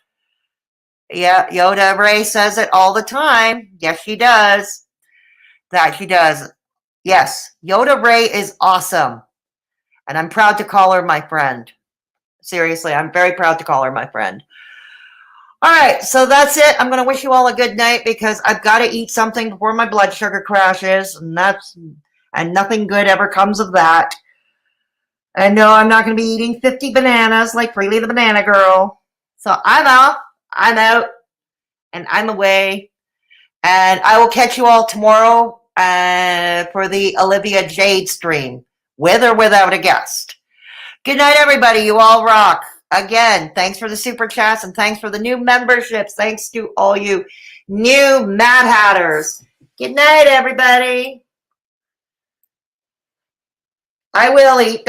Yeah, Yoda Ray says it all the time. Yes, she does. That she does. Yes, Yoda Ray is awesome. And I'm proud to call her my friend. Seriously, I'm very proud to call her my friend. All right, so that's it. I'm going to wish you all a good night because I've got to eat something before my blood sugar crashes. And nothing good ever comes of that. And no, I'm not going to be eating 50 bananas like Freelee the Banana Girl. So I'm off. I'm out. And I'm away. And I will catch you all tomorrow for the Olivia Jade stream, with or without a guest. Good night, everybody. You all rock. Again, thanks for the super chats and thanks for the new memberships. Thanks to all you new Mad Hatters. Good night, everybody. I will eat.